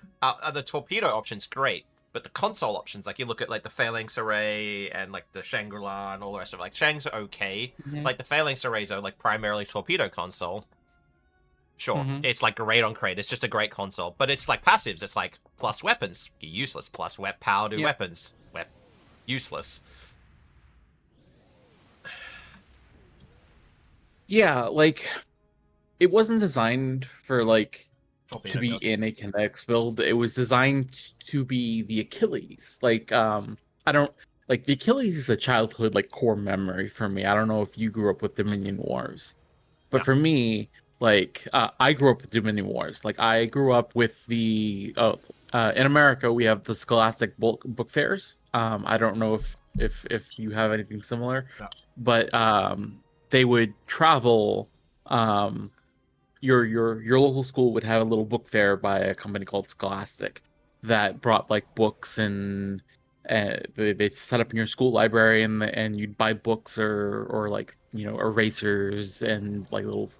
the torpedo options, great, but the console options, like, you look at, like, the Phalanx Array and, like, the Shangri-La and all the rest of it, like, Shang's are okay, like, the Phalanx Arrays are, like, primarily torpedo console. Sure, it's, like, great on crate, it's just a great console, but it's, like, passives, it's, like, plus weapons, useless, plus power to weapons, useless. Yeah, like, it wasn't designed for, like, Torpedo to be guns. in a Kinex build. It was designed to be the Achilles. Like, I don't, like, the Achilles is a childhood, like, core memory for me. I don't know if you grew up with Dominion Wars, but for me, like, I grew up with Dominion Wars. Like, I grew up with the, in America, we have the Scholastic book fairs. I don't know if you have anything similar, but, they would travel, your local school would have a little book fair by a company called Scholastic that brought like books and they set up in your school library and you'd buy books or like erasers and like little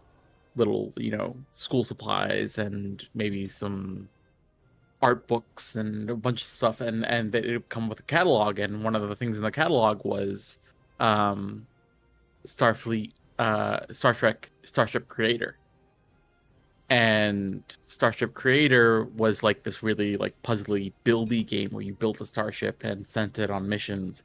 school supplies and maybe some art books and a bunch of stuff and it would come with a catalog, and one of the things in the catalog was Starfleet Starship Creator. And Starship Creator was like this really like puzzly buildy game where you built a starship and sent it on missions,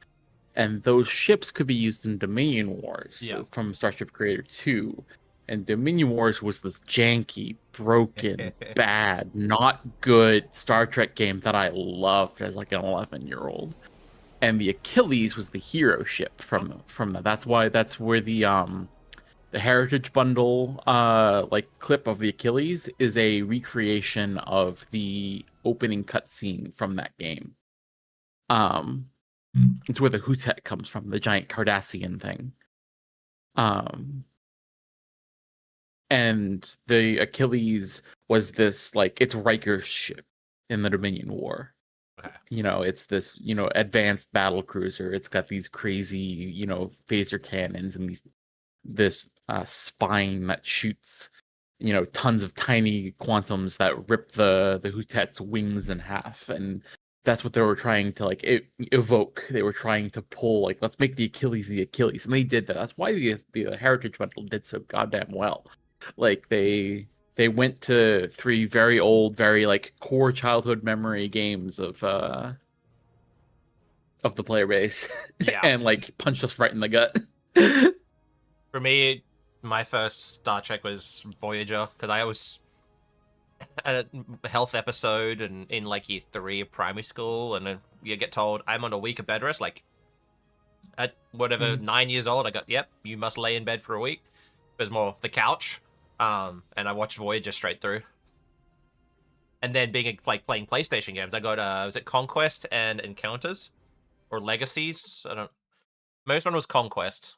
and those ships could be used in Dominion Wars from Starship Creator 2. And Dominion Wars was this janky, broken, bad, not good Star Trek game that I loved as like an 11-year-old. And the Achilles was the hero ship from that. That's where the Heritage Bundle like clip of the Achilles is a recreation of the opening cutscene from that game. It's where the Hootet comes from, the giant Cardassian thing. And the Achilles was this like it's Riker's ship in the Dominion War. Okay. It's this advanced battle cruiser. It's got these crazy phaser cannons and this spine that shoots tons of tiny quantums that rip the Hootet's wings in half, and that's what they were trying to like evoke. They were trying to pull like, let's make the Achilles, and they did that. That's why the Heritage Bundle did so goddamn well. Like they went to 3 very old, very like core childhood memory games of the player base, and like punched us right in the gut. For me, my first Star Trek was Voyager, because I was at a health episode and in like year 3 of primary school, and then you get told I'm on a week of bed rest. Like at whatever 9 years old, I got you must lay in bed for a week. It was more the couch, and I watched Voyager straight through. And then being like playing PlayStation games, I got was it Conquest and Encounters or Legacies? Most one was Conquest.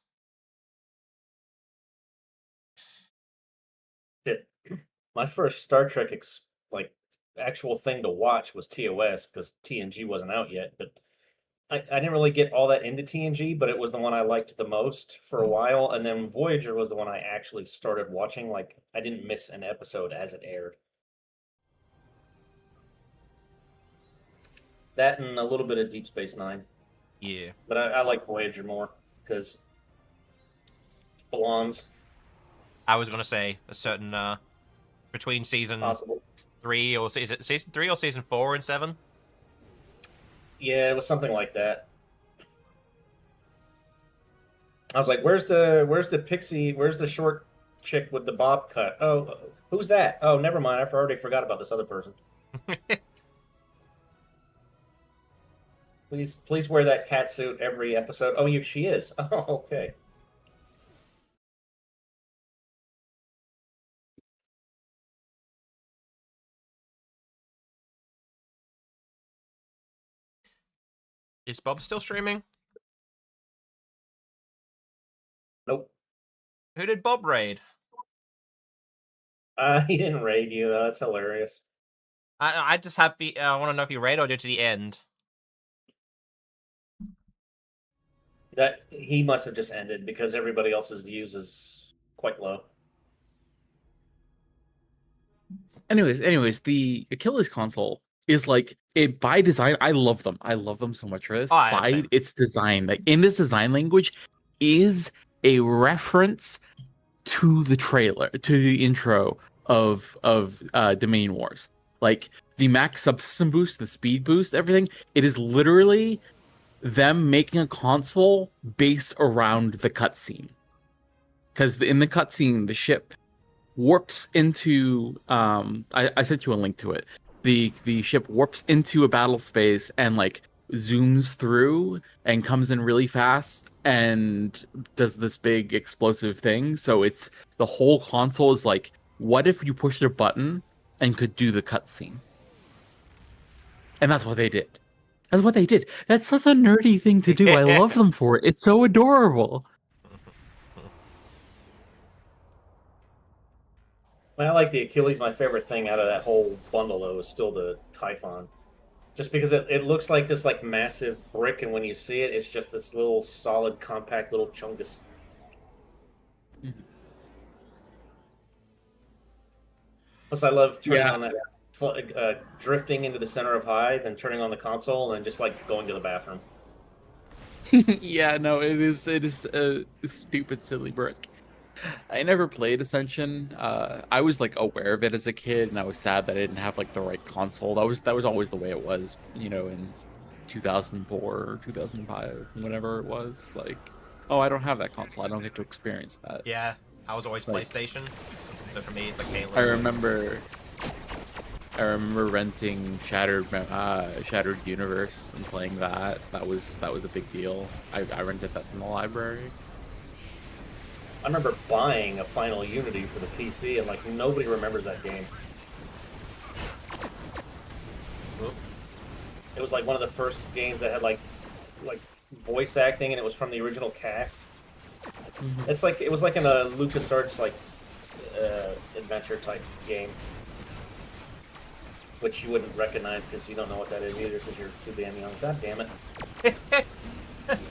My first Star Trek actual thing to watch was TOS because TNG wasn't out yet. But I didn't really get all that into TNG, but it was the one I liked the most for a while. And then Voyager was the one I actually started watching. Like I didn't miss an episode as it aired. That and a little bit of Deep Space Nine. Yeah. But I like Voyager more because blondes. I was gonna say a certain between season 3 or is it season 3 or season 4 and 7? Yeah, it was something like that. I was like, "Where's the pixie? Where's the short chick with the bob cut? Oh, who's that? Oh, never mind. I already forgot about this other person." Please wear that cat suit every episode. Oh, she is. Oh, okay. Is Bob still streaming? Nope. Who did Bob raid? He didn't raid you though. That's hilarious. I just have I want to know if you raid or did to the end. That he must have just ended because everybody else's views is quite low. Anyways, the Achilles console is like it by design. I love them. I love them so much for this. By its design, like in this design language, is a reference to the trailer, to the intro of Dominion Wars. Like the max subsystem boost, the speed boost, everything. It is literally them making a console based around the cutscene. Because in the cutscene, the ship warps into I sent you a link to it. The ship warps into a battle space and like zooms through and comes in really fast and does this big explosive thing. So it's the whole console is like, what if you pushed a button and could do the cutscene? And that's what they did. That's such a nerdy thing to do. I love them for it. It's so adorable. I like the Achilles. My favorite thing out of that whole bundle, though, is still the Typhon. Just because it looks like this like massive brick, and when you see it, it's just this little solid, compact little chungus. Plus, I love turning Yeah. on that, drifting into the center of Hive and turning on the console, and then just like going to the bathroom. Yeah, no, it is a stupid silly brick. I never played Ascension. I was like aware of it as a kid, and I was sad that I didn't have like the right console. That was always the way it was, in 2004 or 2005, whenever it was. Like, oh, I don't have that console. I don't get to experience that. Yeah, I was always Like- PlayStation. So for me, it's like Halo. I remember renting Shattered Universe and playing that. That was a big deal. I rented that from the library. I remember buying a Final Unity for the PC, and like nobody remembers that game. It was like one of the first games that had like voice acting, and it was from the original cast. It was like in a LucasArts adventure type game, which you wouldn't recognize because you don't know what that is either because you're too damn young. God damn it!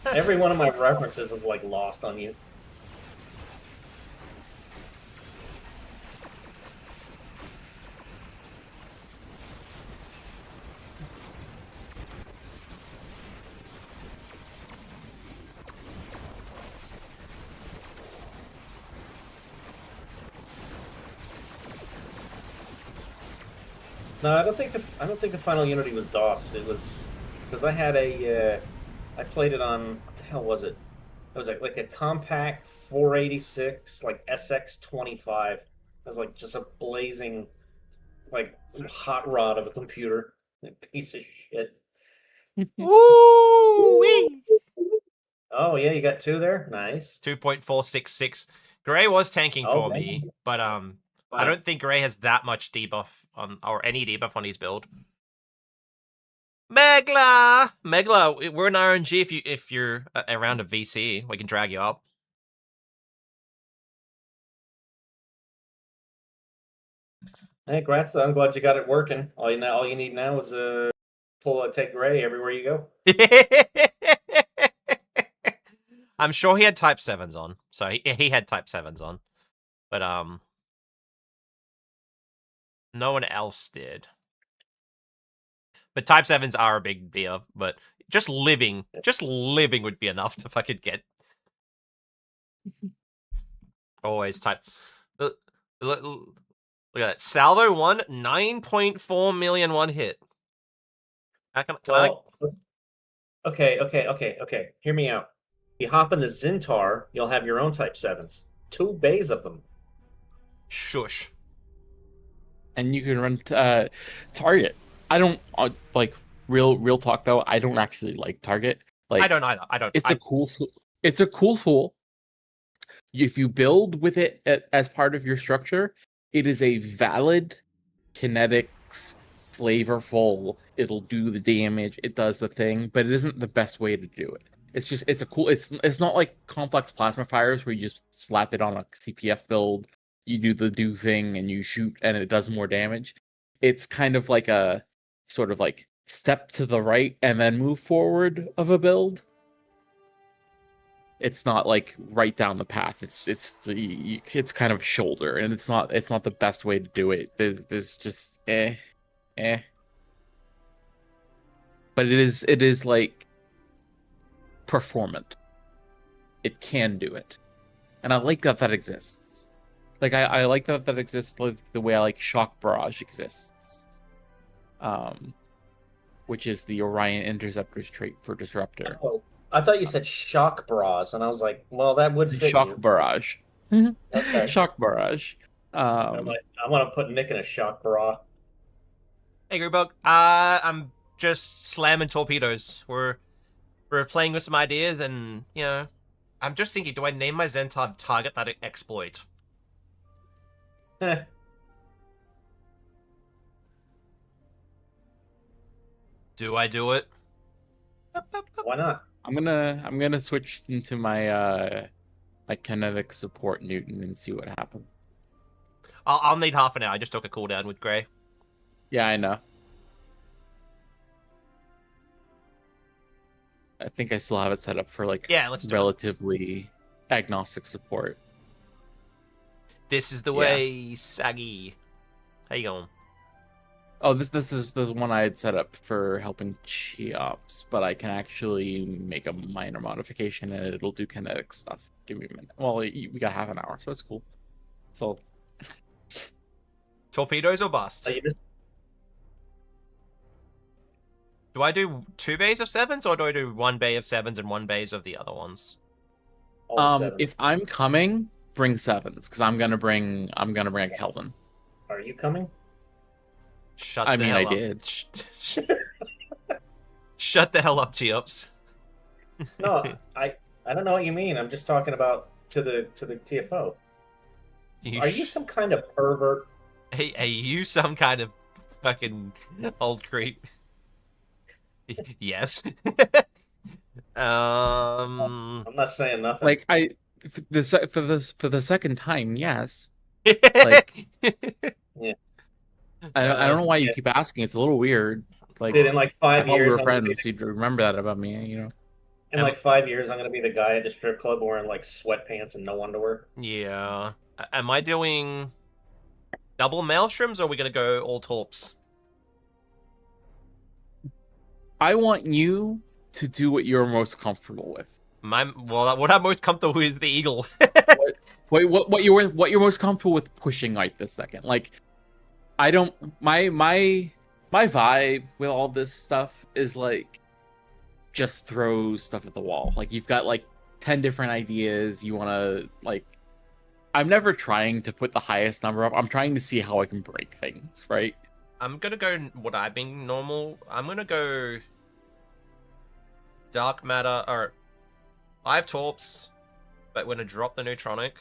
Every one of my references is like lost on you. No, I don't think the Final Unity was DOS. It was because I had I played it on what the hell was it? It was like a compact 486 like SX25. It was like just a blazing like hot rod of a computer. Piece of shit. Woo! Oh yeah, you got two there. Nice. 2.466. Gray was tanking Oh, for man. me, but I don't think Gray has that much debuff on, or any debuff on his build. Megla, we're an RNG. If you're around a VC, we can drag you up. Hey, Grats, I'm glad you got it working. All you need now is pull a take Gray everywhere you go. I'm sure he had Type 7s on. So he had Type 7s on. But no one else did. But Type 7s are a big deal, but just living would be enough to fucking get. Always type. Look at that. Salvo 1, 9.4 million one hit. Okay. Hear me out. You hop into Zintar, you'll have your own Type 7s. 2 bays of them. Shush. And you can run Target. I don't like real talk though. I don't actually like Target. Like I don't either. I don't. It's a cool tool. If you build with it as part of your structure, it is a valid kinetics, flavorful. It'll do the damage. It does the thing, but it isn't the best way to do it. It's a cool. It's not like complex plasma fires where you just slap it on a CPF build. You do the do thing and you shoot and it does more damage. It's kind of like a sort of like step to the right and then move forward of a build. It's not like right down the path. It's kind of shoulder, and it's not the best way to do it. There's just but it is like performant. It can do it, and I like that exists. Like I like that exists like the way I like Shock Barrage exists, which is the Orion Interceptor's trait for Disruptor. Oh, I thought you said Shock Bras, and I was like, well, that would fit Shock you. Barrage. Okay. Shock Barrage. I want to put Nick in a shock bra. Hey, Grubug. I'm just slamming torpedoes. We're playing with some ideas, and I'm just thinking, do I name my Zentar target that exploit? Do I do it? Why not? I'm gonna switch into my my kinetic support Newton and see what happens. I'll need half an hour. I just took a cooldown with Grey. Yeah, I know. I think I still have it set up for like Yeah, let's do it. relatively agnostic support. This is the Yeah. way, Saggy. How you going? Oh, this is the one I had set up for helping Cheops, but I can actually make a minor modification and it'll do kinetic stuff. Give me a minute. Well, we got half an hour, so it's cool. So Torpedoes or bust? Oh, you missed Do I do 2 bays of 7s, or do I do 1 bay of 7s and 1 bays of the other ones? all the sevens. if I'm coming, bring 7s because I'm gonna bring a Kelvin. Are you coming? Shut I the mean, hell I up. did. Shut the hell up, Cheops. No, I don't know what you mean. I'm just talking about to the TFO. Are you some kind of pervert? Hey, are you some kind of fucking old creep? Yes. I'm not saying nothing. Like for the second time, yes. Like Yeah. I don't know why you yeah. keep asking. It's a little weird. Like Dude, in like I 5 thought we years, were I'm gonna be friends. You'd remember that about me, you know. in like 5 years, I'm gonna be the guy at the strip club wearing like sweatpants and no underwear. Yeah. Am I doing double maelstroms, or are we gonna go all torps? I want you to do what you're most comfortable with. What I'm most comfortable with is the eagle. Wait, what you're most comfortable with pushing right this second? Like, I don't my vibe with all this stuff is like just throw stuff at the wall. Like you've got like 10 different ideas. You want to like. I'm never trying to put the highest number up. I'm trying to see how I can break things, right? I'm gonna go what I've been normal. I'm gonna go dark matter, or 5 torps, but we're gonna drop the neutronic.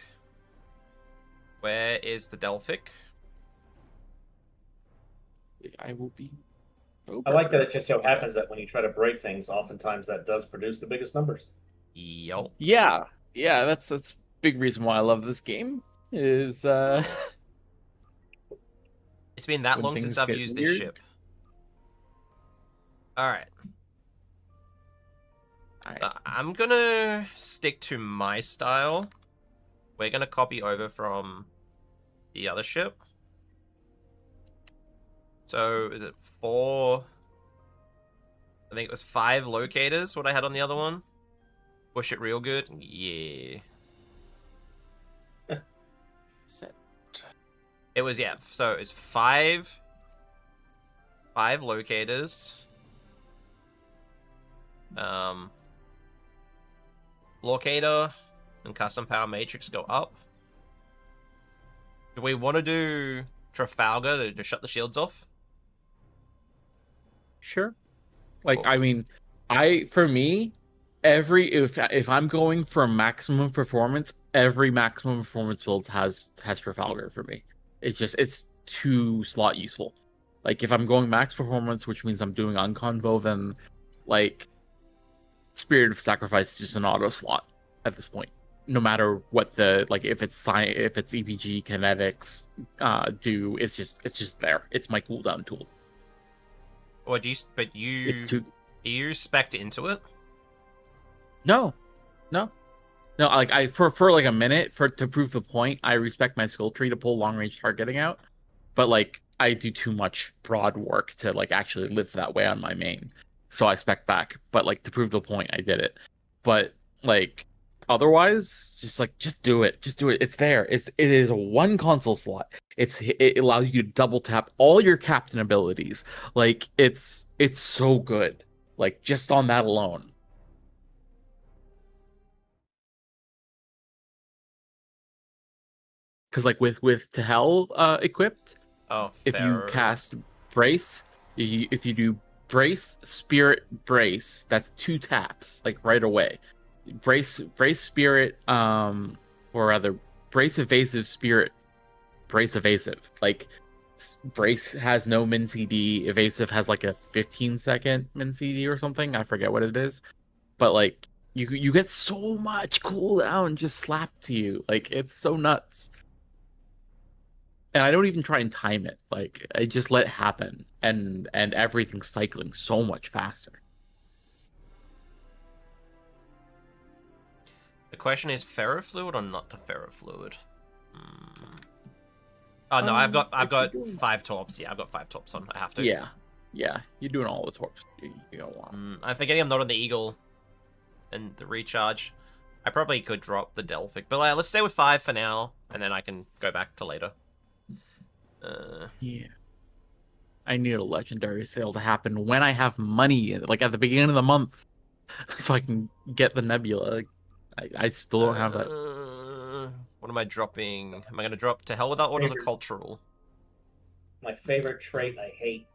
Where is the Delphic? I will be. I like that it just so happens that when you try to break things, oftentimes that does produce the biggest numbers. Yo. Yeah, that's a big reason why I love this game. Is It's been that when long since things I've get used weird. this ship. Alright. I'm gonna stick to my style. We're gonna copy over from the other ship. So, is it 4? I think it was 5 locators, what I had on the other one. Push it real good. Yeah. Set. It was, yeah, so it's 5 locators. Locator and custom power matrix go up. Do we want to do Trafalgar to shut the shields off? Sure. Like Cool. I mean, for me, if I'm going for maximum performance, every maximum performance build has Trafalgar for me. It's too slot useful. Like if I'm going max performance, which means I'm doing Unconvo, then like Spirit of Sacrifice is just an auto slot at this point. No matter what the like, if it's EPG kinetics do, it's just there. It's my cooldown tool. Or do you? But you, It's too are you spec'd into it? no. Like for like a minute to prove the point, I respect my skill tree to pull long range targeting out, but like I do too much broad work to like actually live that way on my main, so I spec back. But like to prove the point, I did it. But like otherwise, just do it. It's there. It is a one console slot. It allows you to double tap all your captain abilities. Like it's so good. Like just on that alone. Because like with to hell equipped, Oh, if you Pharaoh. cast brace, if you do brace spirit brace, that's 2 taps like right away. Brace spirit or rather brace evasive spirit, brace evasive. Like brace has no min CD, evasive has like a 15-second min CD or something. I forget what it is, but like you get so much cooldown just slapped to you. Like it's so nuts. and I don't even try and time it. Like I just let it happen, and everything's cycling so much faster. The question is ferrofluid or not to ferrofluid? Oh no, I've got If you're doing- 5 torps. Yeah, I've got 5 torps on. I have to. Yeah, you're doing all the torps you don't want. I'm forgetting I'm not on the Eagle and the recharge. I probably could drop the Delphic, but let's stay with 5 for now, and then I can go back to later. Yeah. I need a legendary sale to happen when I have money, like at the beginning of the month, so I can get the Nebula. I still don't have that. What am I dropping? Am I going to drop to hell with that orders or Favorite. cultural? My favorite trait I hate.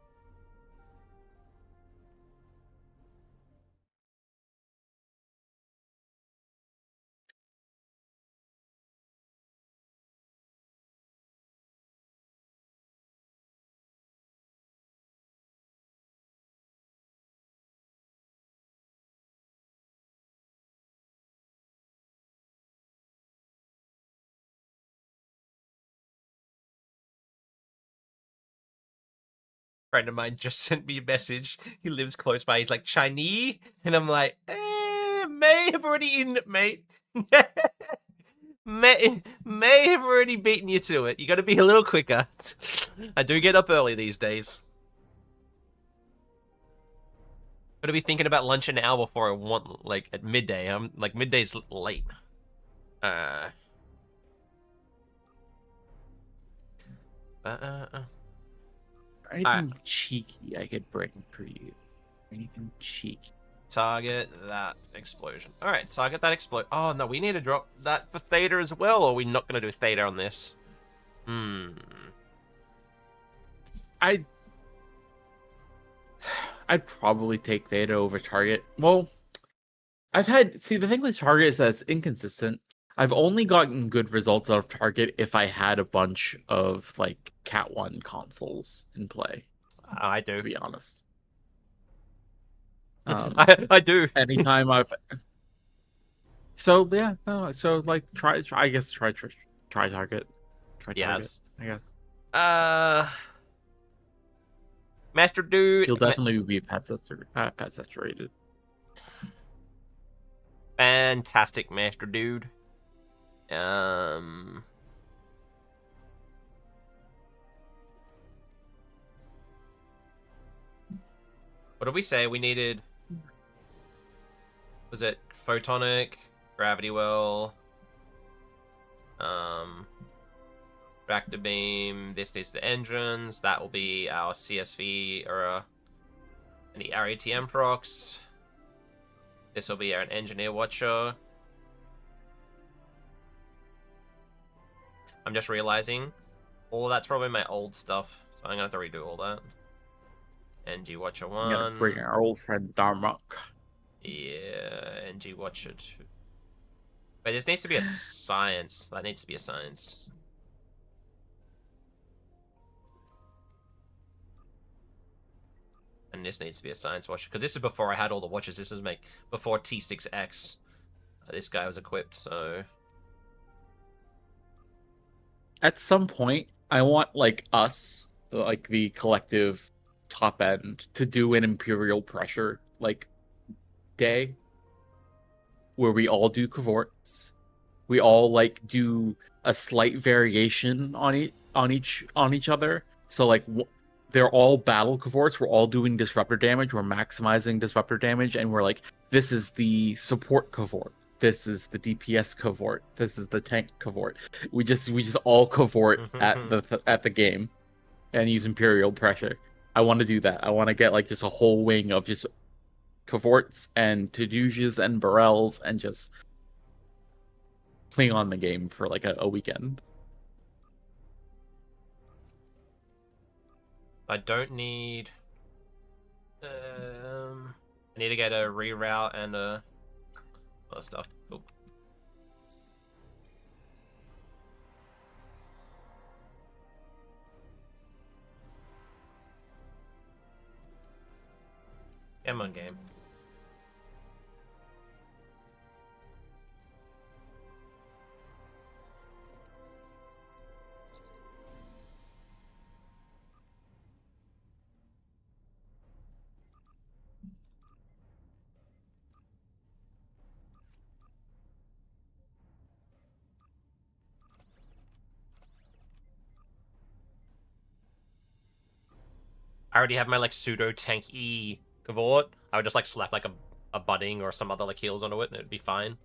Friend of mine just sent me a message. He lives close by. He's like, Chinese? And I'm like, may have already eaten it, mate. may have already beaten you to it. You gotta be a little quicker. I do get up early these days. Gotta be thinking about lunch an hour before I want, like, at midday. I'm, like, midday's late. Anything cheeky I could bring for you? Anything cheeky? Target that explosion. Alright, target that explode. Oh, no, we need to drop that for Theta as well, or are we not going to do Theta on this? I'd probably take Theta over Target. Well, see, the thing with Target is that it's inconsistent. I've only gotten good results out of Target if I had a bunch of, like, Cat 1 consoles in play, I do. to be honest. I do. Anytime I've... So, yeah, no, so, like, try Target. Try Target, Yes. I guess. Master Dude. He'll definitely be pet saturated. Fantastic, Master Dude. What did we say? We needed... Was it Photonic, Gravity Well, Tractor Beam, this is the engines, that will be our CSV, or any RATM procs. This will be an Engineer Watcher. I'm just realizing, all of that's probably my old stuff, so I'm gonna have to redo all that. NG Watcher 1. We gotta bring our old friend Darmok. Yeah, NG Watcher 2. But this needs to be a science. That needs to be a science. And this needs to be a science watcher. Because this is before I had all the watches. This is before T6X. This guy was equipped, so... At some point, I want, like, us, like, the collective top end, to do an Imperial Pressure, like, day where we all do cavorts. We all, like, do a slight variation on each other. So, like, they're all battle cavorts. We're all doing disruptor damage. We're maximizing disruptor damage, and we're like, this is the support cavort. This is the DPS cavort. This is the tank cavort. We just all cavort at the game, and use Imperial Pressure. I want to do that. I want to get, like, just a whole wing of just cavorts and Tadujas and Barrels, and just playing on the game for, like, a weekend. I don't need... I need to get a reroute and a... other stuff. Cool. Come on, game. already have my like pseudo tanky Cavort. I would just like slap like a budding or some other like heals onto it, and it'd be fine.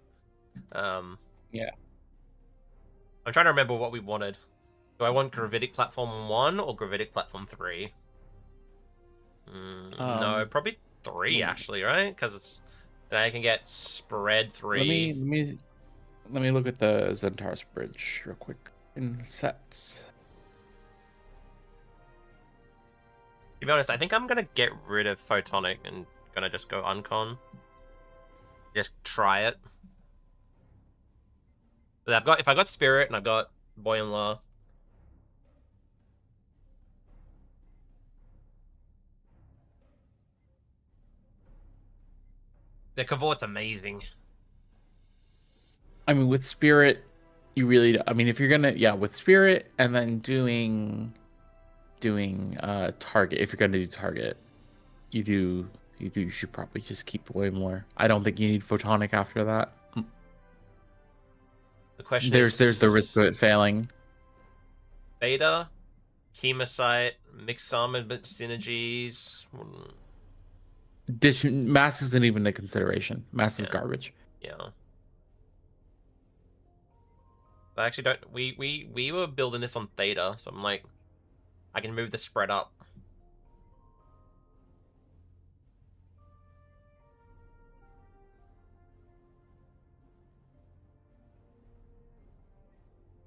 Yeah. I'm trying to remember what we wanted. Do I want Gravitic Platform 1 or Gravitic Platform 3? No, probably 3 actually, right? Because it's I can get spread 3. Let me look at the Zentaur's bridge real quick in sets. To be honest, I think I'm gonna get rid of Photonic and gonna just go Uncon. Just try it. But if I got Spirit and I've got Boy and La. The Cavort's amazing. I mean, with Spirit, you really. I mean, if you're gonna, with Spirit, and then doing Target. If you're gonna do Target, you should probably just keep way more. I don't think you need Photonic after that. The question there's the risk of it failing. Beta, Chemosite, mixed armament synergies. Mass isn't even a consideration. Mass is garbage. Yeah. I actually don't. We were building this on Theta, so I'm like, I can move the spread up.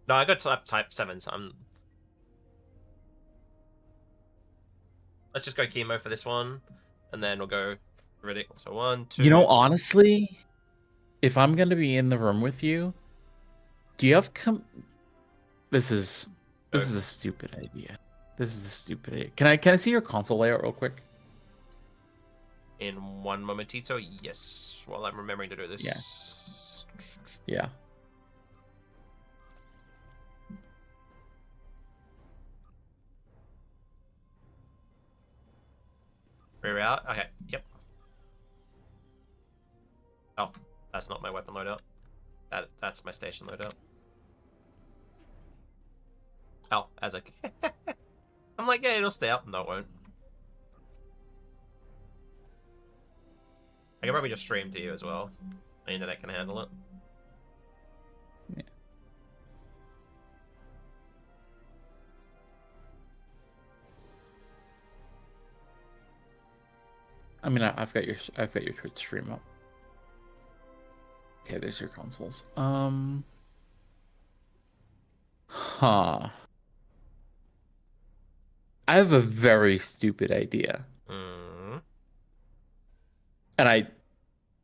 No, I got type 7, so I'm... Let's just go chemo for this one, and then we'll go Riddick. So 1, 2... You know, honestly, if I'm going to be in the room with you, do you have... This is a stupid idea. This is a stupid idea. Can I see your console layout real quick? In one momentito, yes. While I'm remembering to do this. Yeah. Rear out. Okay. Yep. Oh, that's not my weapon loadout. That's my station loadout. Oh, as I... I'm like, yeah, it'll stay up. No, it won't. I can probably just stream to you as well. My internet can handle it. Yeah. I mean, I've got your Twitch stream up. Okay, there's your consoles. Huh. I have a very stupid idea. And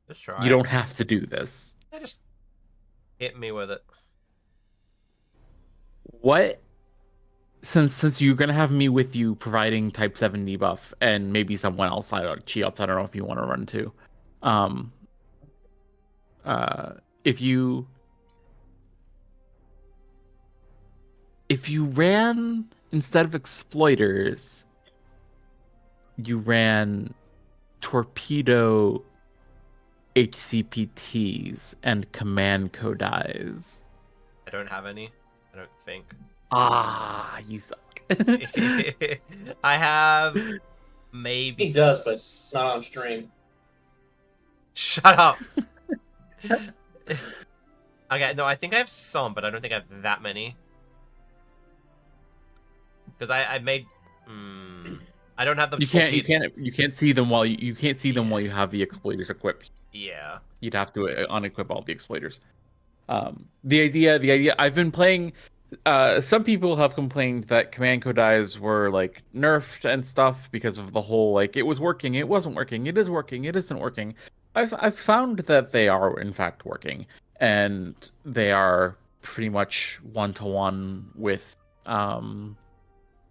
just try. You don't have to do this. Yeah, just hit me with it. What? Since you're gonna have me with you providing type 7 debuff and maybe someone else, I don't know if you want to run too. If you ran, instead of exploiters, you ran torpedo HCPTs and command codis. I don't have any. I don't think. Ah, you suck. I have maybe... He does, but not on stream. Shut up. Okay, no, I think I have some, but I don't think I have that many. Because I made... I don't have them. You can't see them while you can't see them while you have the exploiters equipped. Yeah. You'd have to unequip all the exploiters. The idea I've been playing. Some people have complained that command codis were like nerfed and stuff because of the whole like it was working, it wasn't working, it is working, it isn't working. I've found that they are in fact working, and they are pretty much 1-to-1 with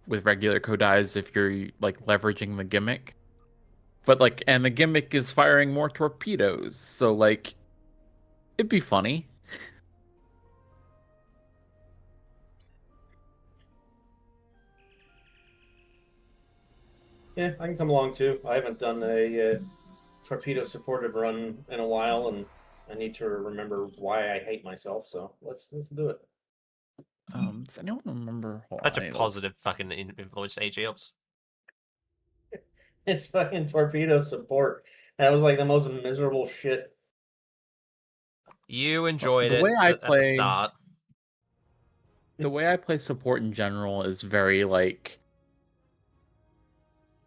regular codis if you're like leveraging the gimmick. But like, and the gimmick is firing more torpedoes, so like, it'd be funny. Yeah, I can come along too. I haven't done a torpedo supported run in a while, and I need to remember why I hate myself. So let's do it. Does anyone remember? Such a positive fucking influence to AG Ops. It's fucking torpedo support. That was like the most miserable shit. You enjoyed The it way I at the play- start. The way I play support in general is very like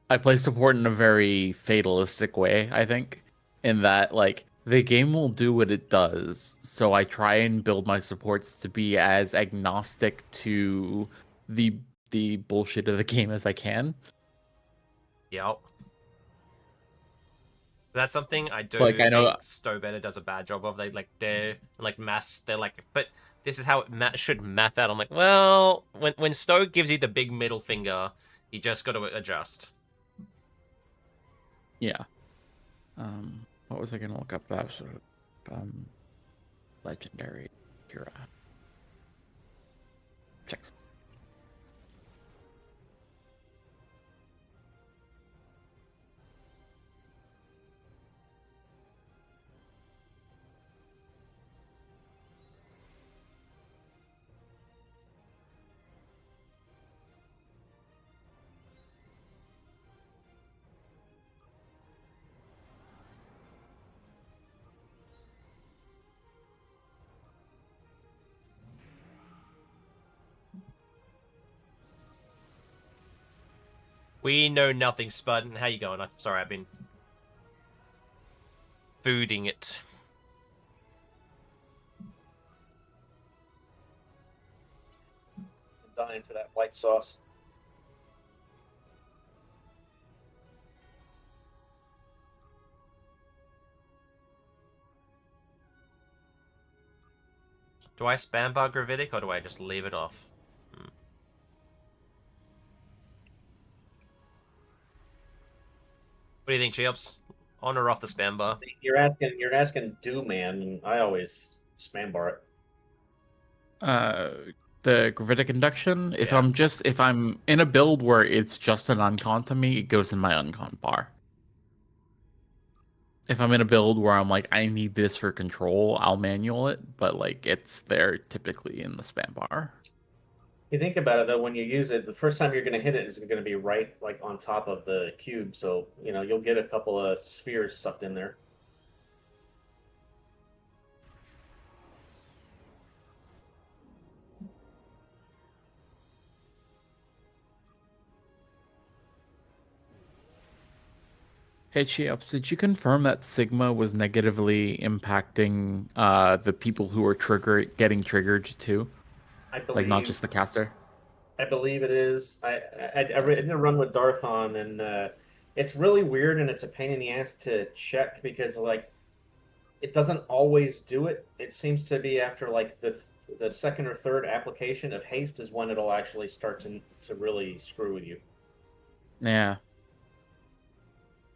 I play support in a very fatalistic way, I think, in that like the game will do what it does, so I try and build my supports to be as agnostic to the the bullshit of the game as I can. Yep. That's something I It's like do I know think Stowbetter does a bad job of. They're like mass. They're like, but this is how it should math out. I'm like, well, when Stowe gives you the big middle finger, you just got to adjust. yeah. What was I gonna look up? That was legendary hero. Check. We know nothing, Spud. How you going? I'm sorry, I've been fooding it. I'm dying for that white sauce. Do I spam bar Gravitic or do I just leave it off? What do you think, Cheops? On or off the spam bar? You're asking do man, and I always spam bar it. The gravitic induction. If Yeah. if I'm in a build where it's just an uncon to me, it goes in my uncon bar. If I'm in a build where I'm like, I need this for control, I'll manual it, but like it's there typically in the spam bar. You think about it though, when you use it, the first time you're going to hit it is going to be right like on top of the cube, so you'll get a couple of spheres sucked in there. Hey Cheops, did you confirm that Sigma was negatively impacting the people who were getting triggered too? I believe, Like not just the caster? I believe it is. I did a run with Darthon, and it's really weird, and it's a pain in the ass to check because like it doesn't always do it. It seems to be after like the second or third application of haste is when it'll actually start to really screw with you. Yeah.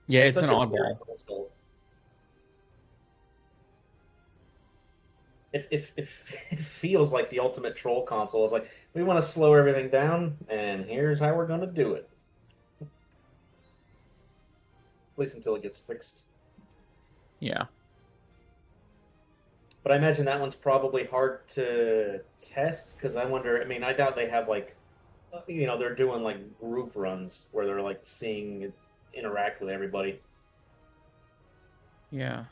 Yeah, it's an such a weird oddball. console. It feels like the ultimate troll console. It's like, we want to slow everything down, and here's how we're going to do it. At least until it gets fixed. Yeah. But I imagine that one's probably hard to test, because I wonder, I mean, I doubt they have, like, they're doing, like, group runs where they're, like, seeing it interact with everybody. Yeah.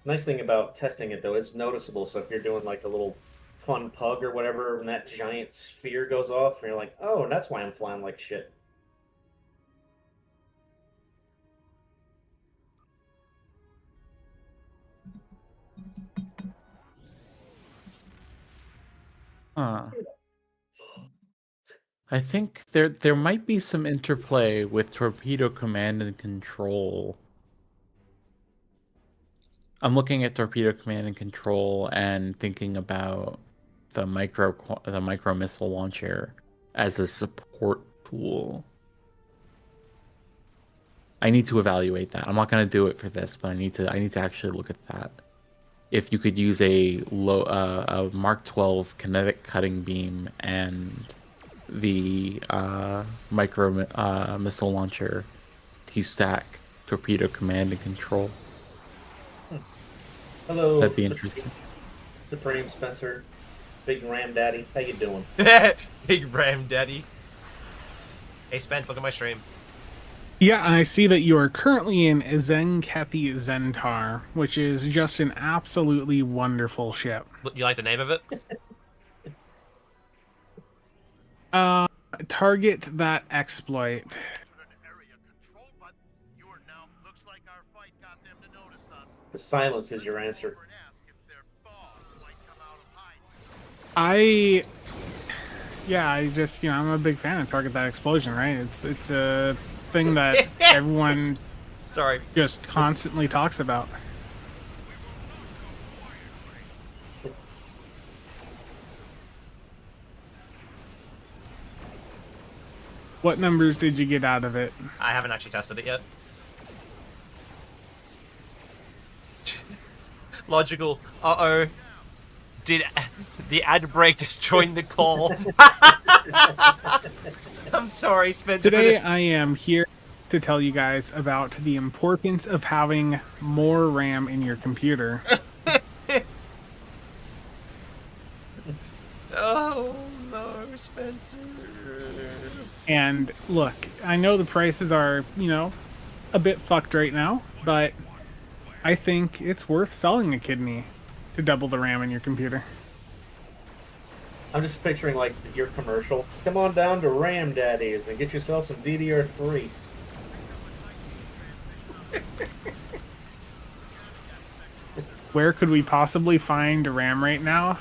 Nice thing about testing it, though, it's noticeable. So if you're doing, like, a little fun pug or whatever, and that giant sphere goes off, and you're like, oh, that's why I'm flying like shit. Huh. I think there might be some interplay with torpedo command and control. I'm looking at torpedo command and control and thinking about the micro missile launcher as a support tool. I need to evaluate that. I'm not going to do it for this, but I need to actually look at that. If you could use a Mark 12 kinetic cutting beam and the micro missile launcher to stack torpedo command and control. Hello, That'd be interesting. Supreme Spencer, Big Ram Daddy. How you doing? Big Ram Daddy. Hey Spence, look at my stream. Yeah, and I see that you are currently in Zenkethi Zentar, which is just an absolutely wonderful ship. You like the name of it? Target that exploit. The silence is your answer. I just, I'm a big fan of Target That Explosion, right? It's a thing that everyone Sorry. just constantly talks about. What numbers did you get out of it? I haven't actually tested it yet. Logical. Uh-oh. Did the ad break just join the call? I'm sorry, Spencer. Today I am here to tell you guys about the importance of having more RAM in your computer. Oh no, Spencer. And look, I know the prices are, a bit fucked right now, but I think it's worth selling a kidney to double the RAM in your computer. I'm just picturing like your commercial. Come on down to Ram Daddies and get yourself some DDR3. Where could we possibly find RAM right now?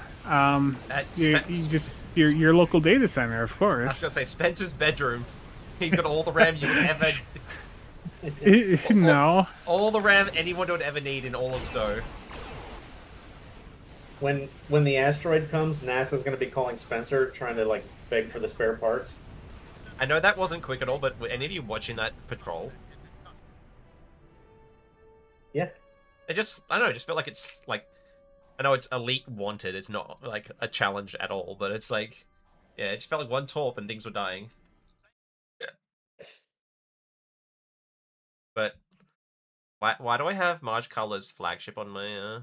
Your local data center, of I was course. gonna say Spencer's bedroom. He's got all the RAM you would ever. No. All the RAM anyone would ever need in all of Stowe. When the asteroid comes, NASA's going to be calling Spencer, trying to like beg for the spare parts. I know that wasn't quick at all, but were any of you watching that patrol? Yeah. I don't know, it just felt like it's like, I know it's elite wanted, it's not like a challenge at all, but it's like, yeah, it just felt like one torp and things were dying. But why do I have Marge Color's flagship on my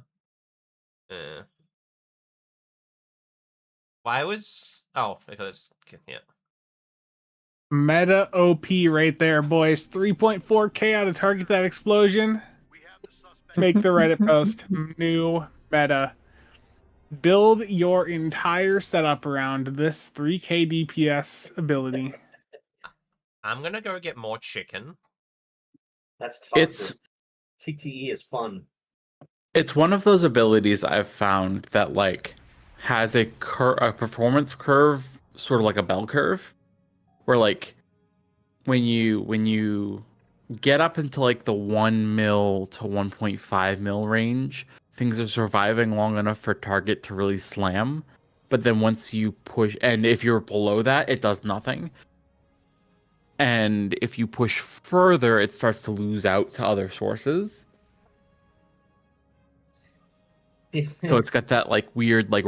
why was because yeah. Meta OP right there, boys. 3.4K out of Target That Explosion. Make the Reddit post. New meta. Build your entire setup around this 3K DPS ability. I'm gonna go get more chicken. That's toxic. It's TTE is fun. It's one of those abilities I've found that like has a performance curve, sort of like a bell curve, where like when you get up into like the 1 mil to 1.5 mil range, things are surviving long enough for target to really slam. But then once you push, and if you're below that, it does nothing. And if you push further, it starts to lose out to other sources. So it's got that like weird like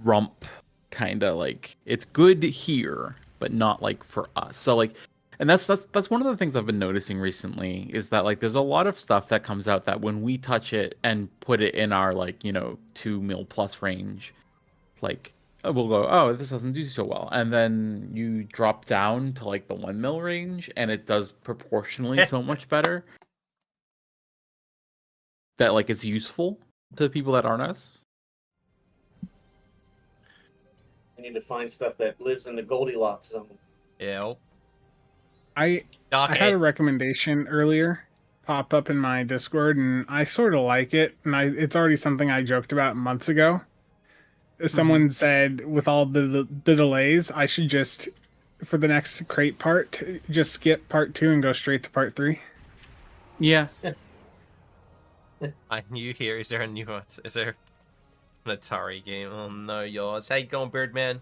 rump kind of like, it's good here, but not like for us. So like, and that's one of the things I've been noticing recently is that like there's a lot of stuff that comes out that when we touch it and put it in our like 2 mil plus range, like we'll go, oh, this doesn't do so well, and then you drop down to like the 1 mil range and it does proportionally so much better that like it's useful to the people that aren't us. I need to find stuff that lives in the Goldilocks zone. Yeah. I had a recommendation earlier pop up in my Discord, and I sort of like it, and it's already something I joked about months ago. Someone said with all the delays, I should just, for the next crate part, just skip part 2 and go straight to part 3. Yeah. I knew here. Is there an Atari game? Oh no, yours. How you going, Birdman?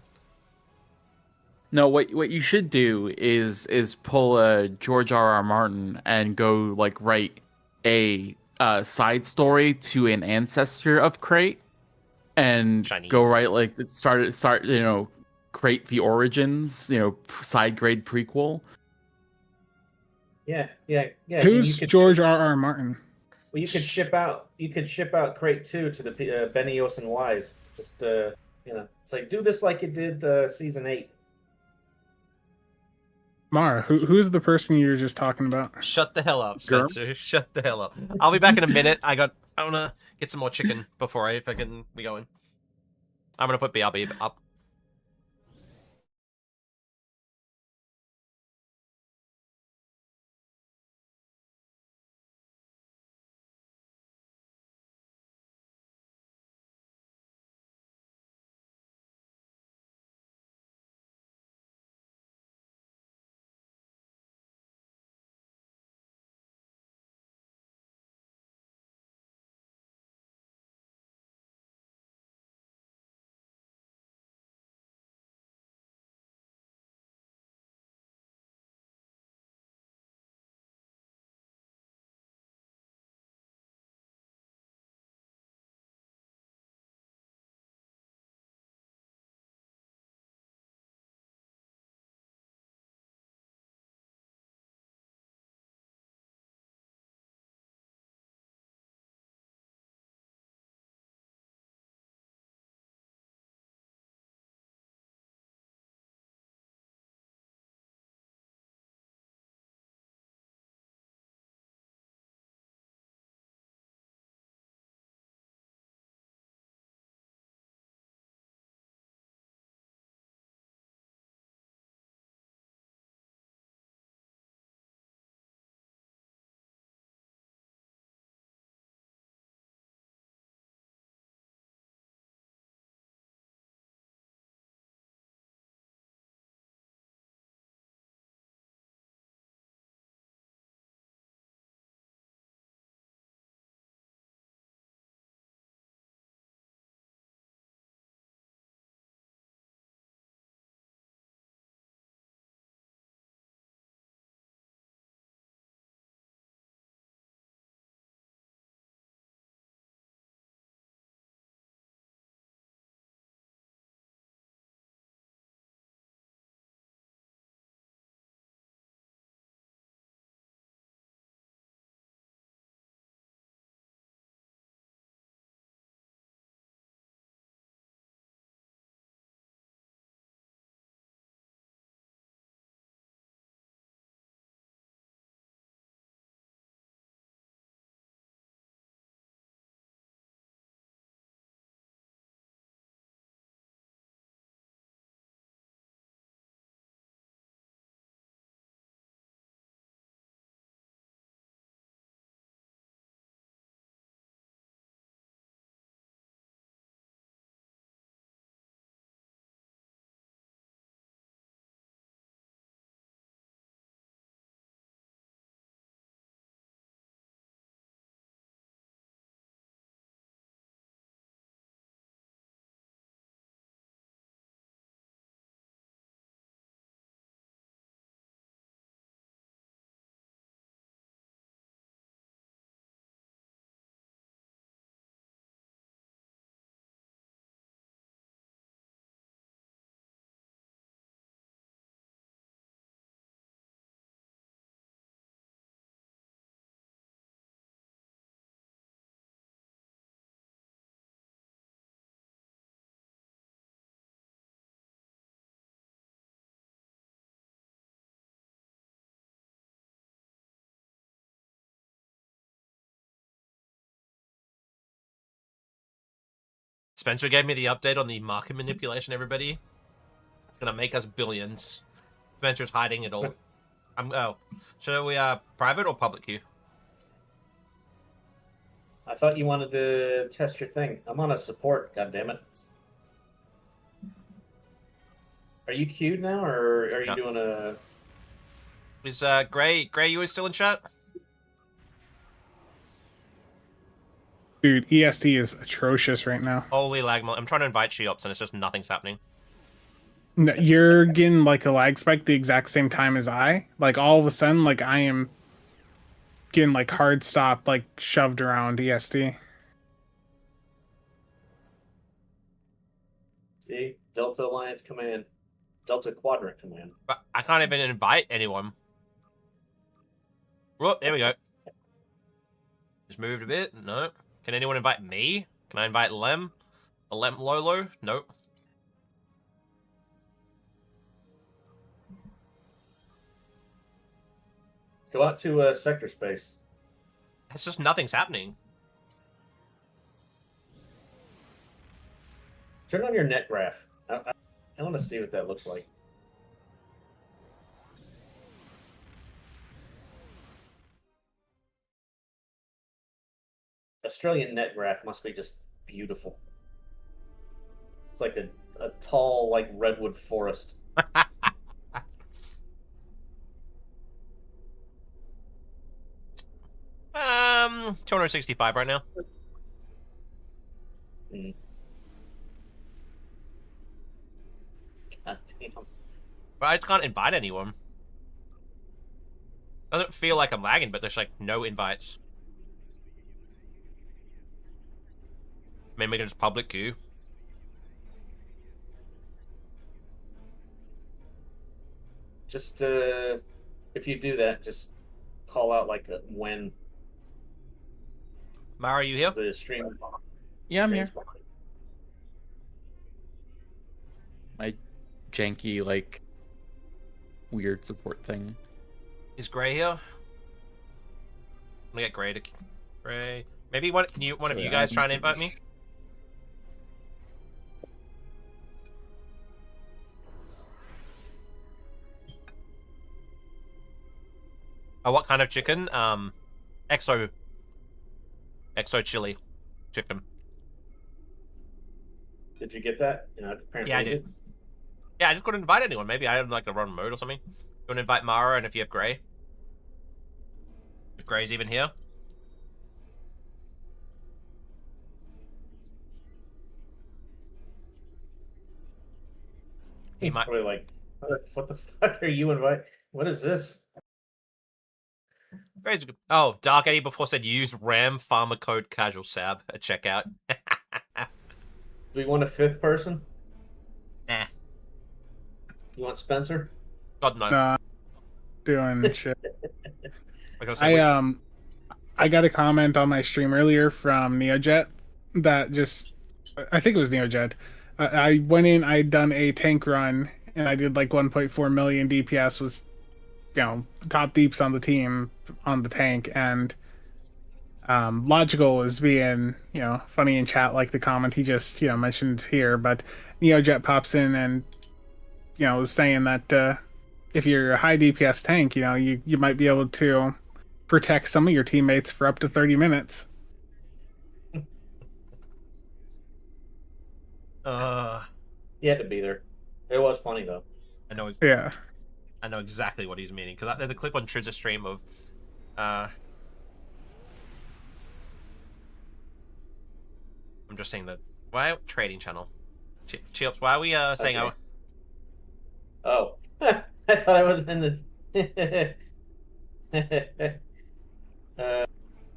No, what you should do is pull a George R.R. Martin and go like write a side story to an ancestor of Crate, and Shiny. go write like start Crate the Origins, side grade prequel. Yeah. Who's George R.R. Martin? Well, you could ship out. You could ship out crate 2 to the Benios and Wise. Just it's like do this like you did season 8. Mara, who's the person you were just talking about? Shut the hell up, Girl? Spencer. Shut the hell up. I'll be back in a minute. I wanna get some more chicken before I fucking be going. I'm gonna put BRB up. Spencer gave me the update on the market manipulation, everybody. It's gonna make us billions. Spencer's hiding it all. Should we private or public queue? I thought you wanted to test your thing. I'm on a support, goddammit. Are you queued now, or are you doing a... Is Gray, you still in chat? Dude, ESD is atrocious right now. Holy lag. I'm trying to invite Sheops and it's just nothing's happening. No, you're getting like a lag spike the exact same time as I. Like all of a sudden, like I am getting like hard stop, like shoved around ESD. See? Delta Alliance Command. Delta Quadrant Command. But I can't even invite anyone. Well, there we go. Just moved a bit. No. Can anyone invite me? Can I invite Lem? A Lem Lolo? Nope. Go out to sector space. It's just nothing's happening. Turn on your net graph. I want to see what that looks like. Australian net graph must be just beautiful. It's like a tall, like redwood forest. 265 right now. God damn. But I just can't invite anyone. Doesn't feel like I'm lagging, but there's like no invites. Maybe we can just public queue. Just if you do that, just call out like when. Mara, are you here? The stream. Yeah, I'm here. My janky, like, weird support thing. Is Gray here? I'm gonna get Gray to Gray. Maybe one of you guys try and invite me? Oh, what kind of chicken? Exo chili chicken. Did you get that? Apparently Yeah, I did. Yeah, I just couldn't invite anyone. Maybe I had like the wrong mode or something. You want to invite Mara, and if you have Gray? If Gray's even here? He's probably like, what the fuck are you inviting? What is this? Gray's good. Oh, Dark Eddie before said use RAM farmer code casual sab at checkout. Do we want a fifth person? Nah. You want Spencer? God no. Nah, doing shit. I I got a comment on my stream earlier from Neojet that just, I think it was Neojet. I went in, I'd done a tank run, and I did like 1.4 million DPS, was, top deeps on the team, on the tank, and Logical was being, funny in chat, like the comment he just, mentioned here, but Neojet pops in and, was saying that if you're a high DPS tank, you might be able to protect some of your teammates for up to 30 minutes. He had to be there. It was funny though. I know. Yeah. I know exactly what he's meaning because there's a clip on Triz's stream of, I'm just saying that. Why trading channel? Chips. Why are we saying Okay. our? Oh, I thought I was in the. I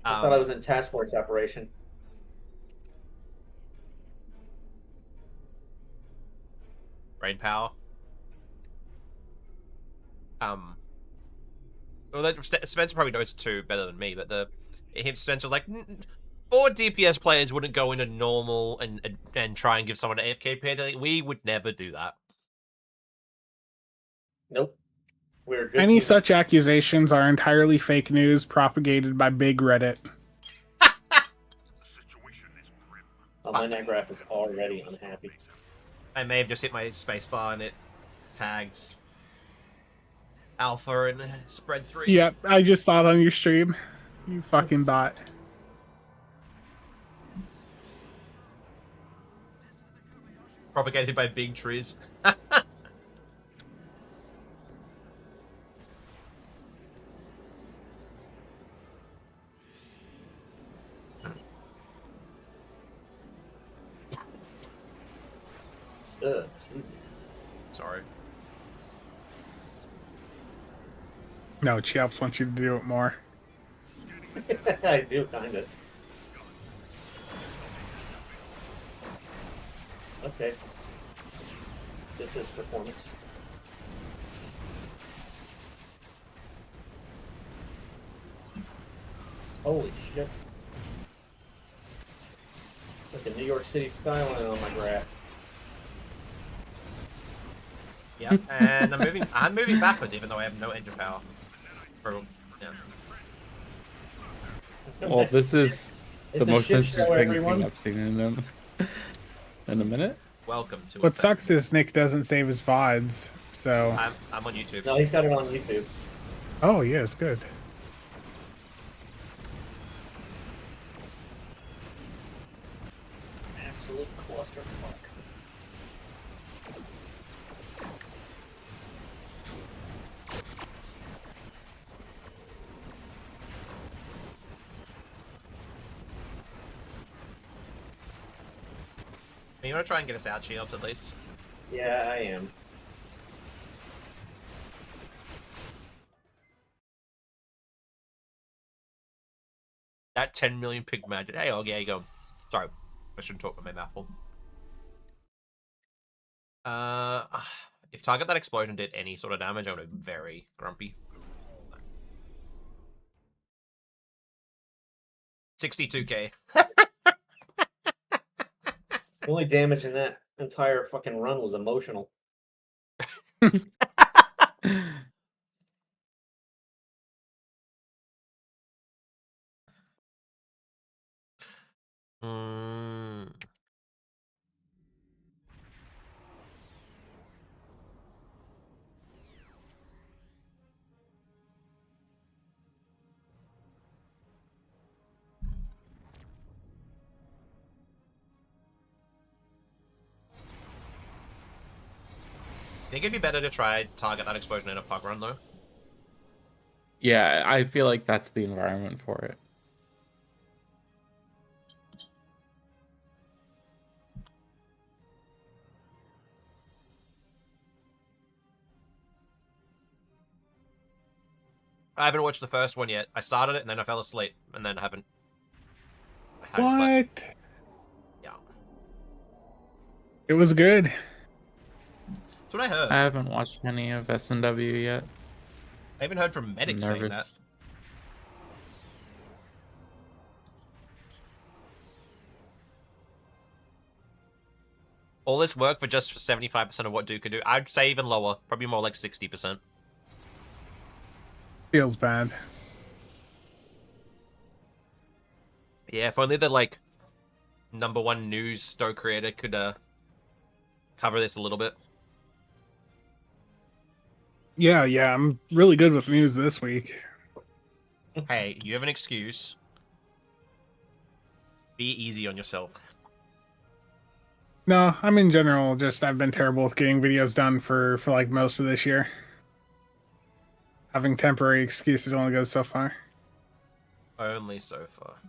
thought I was in task force operation. Brain power. Well, Spencer probably knows it too better than me, but Spencer was like, 4 DPS players wouldn't go into normal and try and give someone an AFK penalty. We would never do that. Nope. We're good. Any people. such accusations are entirely fake news propagated by Big Reddit. Oh, my net graph is already unhappy. I may have just hit my spacebar and it tagged Alpha and Spread 3. Yep, I just saw it on your stream. You fucking bot. Propagated by big trees. Ugh, Jesus. Sorry. No, Chiaps wants you to do it more. I do, kind of. Okay. This is performance. Holy shit. Like a New York City skyline on my graph. Yeah, and I'm moving backwards even though I have no engine power. Yeah. Well, this is the It's a most shit interesting show, thing everyone. I've seen in a minute. Welcome to What it. sucks is Nick doesn't save his VODs, so. I'm on YouTube. No, he's got it on YouTube. Oh, yes, good. Absolute clusterfuck. You want to try and get us out shields at least? Yeah, I am. That 10 million pig magic. Hey, oh yeah, you go. Sorry, I shouldn't talk with my mouth full. If target that explosion did any sort of damage, I would be very grumpy. 62k. The only damage in that entire fucking run was emotional. Mm. Think it'd be better to try target that explosion in a pug run though. Yeah, I feel like that's the environment for it. I haven't watched the first one yet. I started it and then I fell asleep and then I haven't. What? Yeah. It was good. That's what I heard. I haven't watched any of S&W yet. I even heard from medics saying that. Nervous. All this work for just 75% of what Duke could do. I'd say even lower. Probably more like 60%. Feels bad. Yeah, if only the, like, #1 news stow creator could, cover this a little bit. Yeah, I'm really good with news this week. Hey, you have an excuse. Be easy on yourself. No, I'm in general just I've been terrible with getting videos done for like most of this year. Having temporary excuses only goes so far. Only so far. Are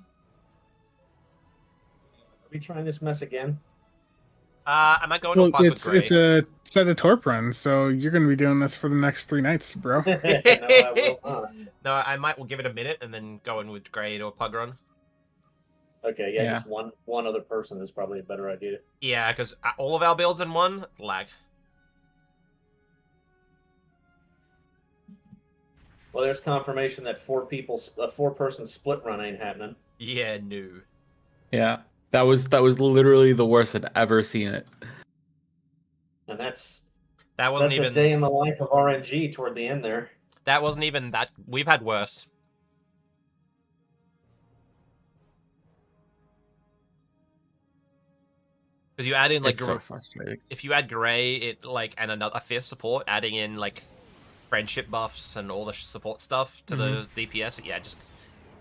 we trying this mess again? I might go into Well, a park with Gray. it's a set of torp runs, so you're going to be doing this for the next 3 nights, bro. No, I will not. No, I might give it a minute and then go in with Gray to a pug run. Okay, yeah, Yeah. just one other person is probably a better idea. Yeah, because all of our builds in one, lag. Well, there's confirmation that 4-person split run ain't happening. Yeah, no. Yeah, that was literally the worst I'd ever seen it. And that's That a day in the life of RNG toward the end there. That wasn't even that. We've had worse. Because you add in like It's so frustrating. if you add Gray, it like and a fifth support, adding in like friendship buffs and all the support stuff to the DPS, yeah, just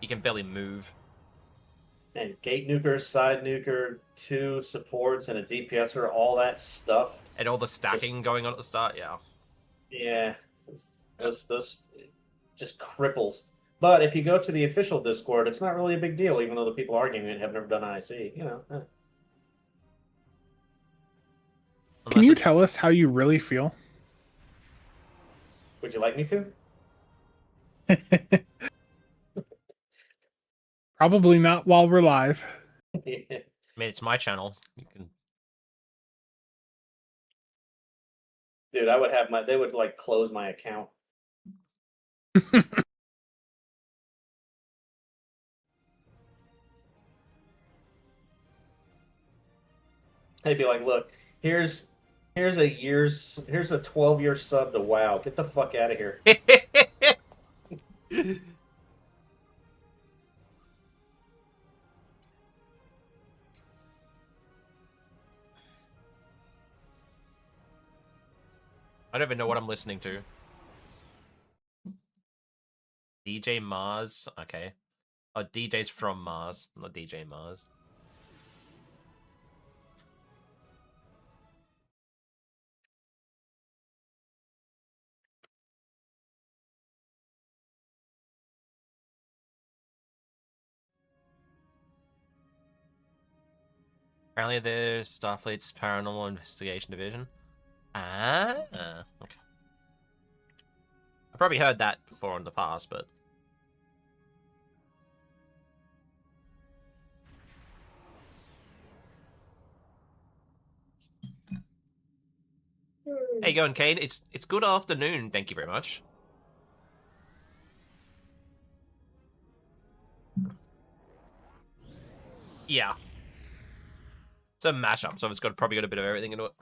you can barely move. And gate nuker, side nuker, 2 supports, and a DPSer, all that stuff. And all the stacking going on at the start, yeah. Yeah, those just cripples. But if you go to the official Discord, it's not really a big deal, even though the people arguing it have never done IC. You know. Can you tell us how you really feel? Would you like me to? Probably not while we're live. Yeah. I mean, it's my channel. You can. Dude, I would have they would like close my account. They'd be like, look, here's a 12-year sub to WoW. Get the fuck out of here. I don't even know what I'm listening to. DJ Mars? Okay. Oh, DJ's from Mars, not DJ Mars. Apparently there's Starfleet's Paranormal Investigation Division. Ah, okay. I've probably heard that before in the past, but... Hey, going, Kane? It's good afternoon. Thank you very much. Yeah. It's a mashup, so it's probably got a bit of everything into it.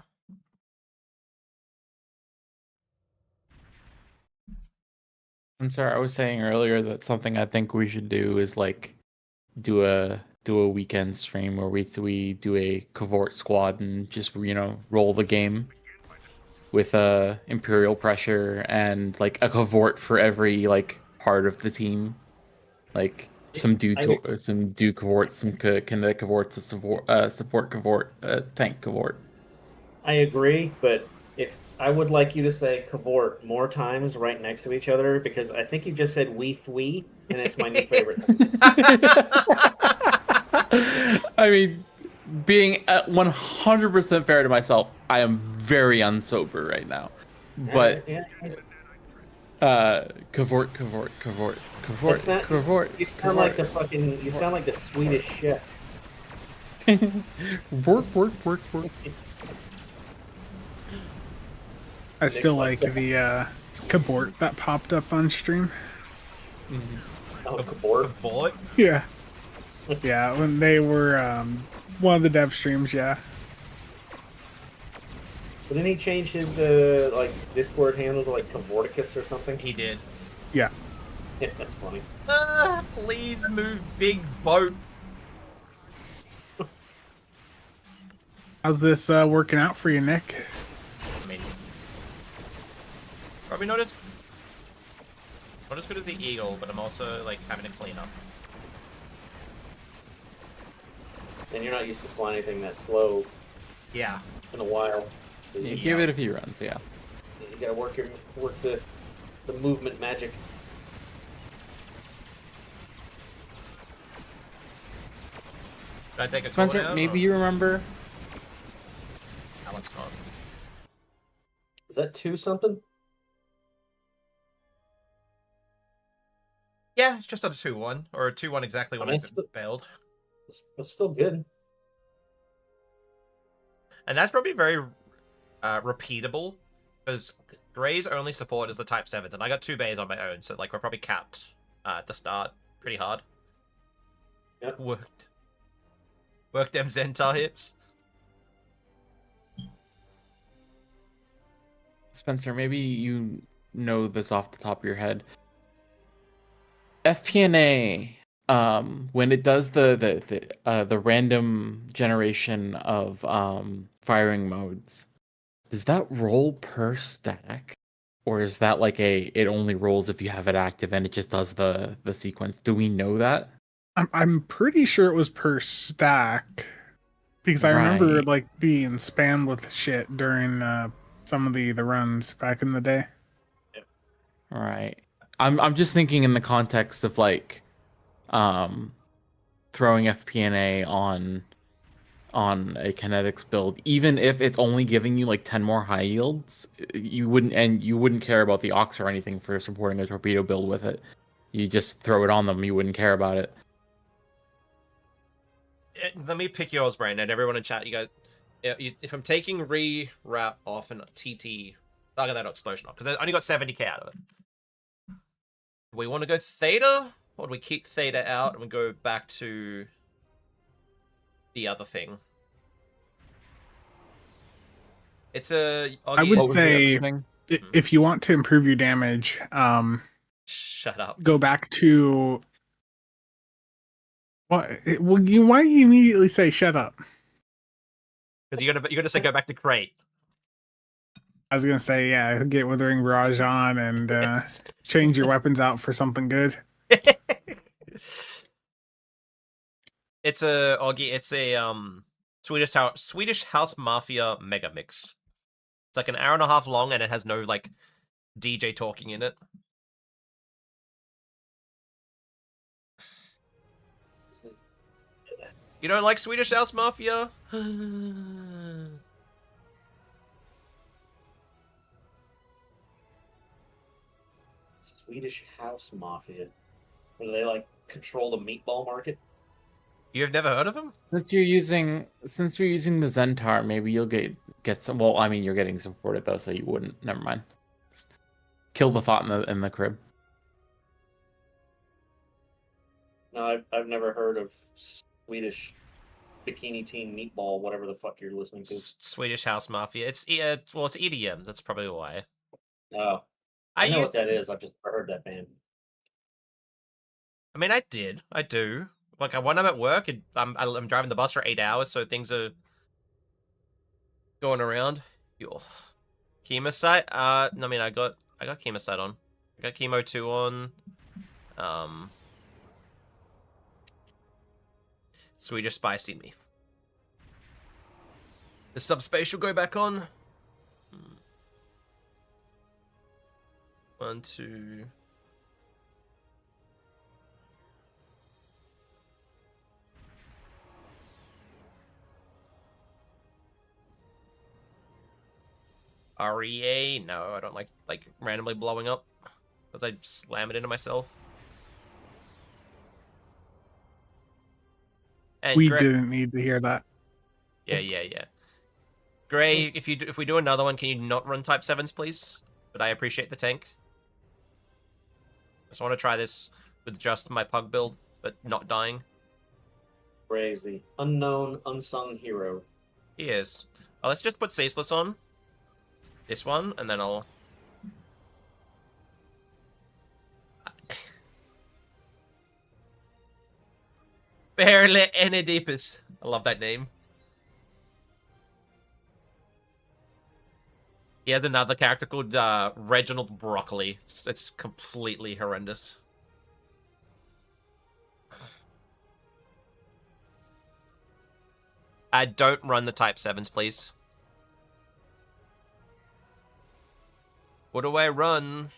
And sir, I was saying earlier that something I think we should do is like do a weekend stream where we do a covert squad and just roll the game with Imperial pressure and like a covert for every like part of the team, like some covert, some kinetic covert, to support covert, tank covert. I agree, but if I would like you to say cavort more times right next to each other, because I think you just said we thwee, and it's my new favorite thing. I mean, being 100% fair to myself, I am very unsober right now. But cavort. You sound like the Swedish chef. Work. I still like the cavort that popped up on stream. Oh, cavort? Yeah. Yeah, when they were one of the dev streams, yeah. But then he changed his like Discord handle to like Cavorticus or something. He did. Yeah. Yeah, that's funny. Please move, big boat. How's this working out for you, Nick? I mean, probably not as good as the Eagle, but I'm also like having to clean up. And you're not used to flying anything that slow. Yeah. In a while. So you give it a few runs, yeah. You gotta work the movement magic. Should I take a Spencer, call now, maybe or? you remember. That one's not. Is that 2 something? Yeah, it's just on a 2-1 or a 2-1 exactly when I failed. That's still good. And that's probably very repeatable because Grey's only support is the Type 7s, and I got 2 bays on my own, so like we're probably capped at the start pretty hard. Yep. Worked them Zentar hips. Spencer, maybe you know this off the top of your head. FP&A, when it does the random generation of firing modes, does that roll per stack, or is that like it only rolls if you have it active and it just does the sequence? Do we know that? I'm pretty sure it was per stack, because I remember like being spammed with shit during some of the runs back in the day. All right. I'm just thinking in the context of like throwing FP&A on a kinetics build, even if it's only giving you like 10 more high yields, you wouldn't care about the Ox or anything for supporting a torpedo build with it. You just throw it on them, you wouldn't care about it. Let me pick yours, Brian, and everyone in chat. You guys, if I'm taking re-wrap off and TT, I'll get that explosion off because I only got 70k out of it. Do we want to go Theta, or do we keep Theta out and we go back to the other thing? It's a. I Augie, would What was the say other thing? if you want to improve your damage, Shut up. go back to what? Well, why do you immediately say shut up? Because you're gonna say go back to crate. I was gonna say, yeah, get Withering Barrage on and change your weapons out for something good. It's a Augie. It's a Swedish House Mafia mega mix. It's like an hour and a half long, and it has no like DJ talking in it. You don't like Swedish House Mafia? Swedish House Mafia. Where they like control the meatball market? You've never heard of him? Since you're using the Zentar, maybe you'll get some. Well, I mean, you're getting supported though, so you wouldn't. Never mind. Kill the thought in the crib. No, I've never heard of Swedish Bikini Team Meatball, whatever the fuck you're listening to. Swedish House Mafia. It's well, it's EDM. That's probably why. Oh, I know what that is. I've just never heard that band. I mean, I do. Like, when I'm at work, I'm driving the bus for 8 hours, so things are going around. Yo, Chemosite. I mean, I got Chemosite on. I got Chemo 2 on. Swedish Spicy Me. The subspatial go back on. 1, 2. REA? No, I don't like randomly blowing up. Because I slam it into myself. And We didn't need to hear that. Yeah. Gray, if we do another one, can you not run Type 7s, please? But I appreciate the tank. I just want to try this with just my pug build, but not dying. Gray is the unknown, unsung hero. He is. Oh, let's just put Ceaseless on. This one, and then I'll... Barely Enedipus. I love that name. He has another character called Reginald Broccoli. It's completely horrendous. Don't run the Type 7s, please. What do I run?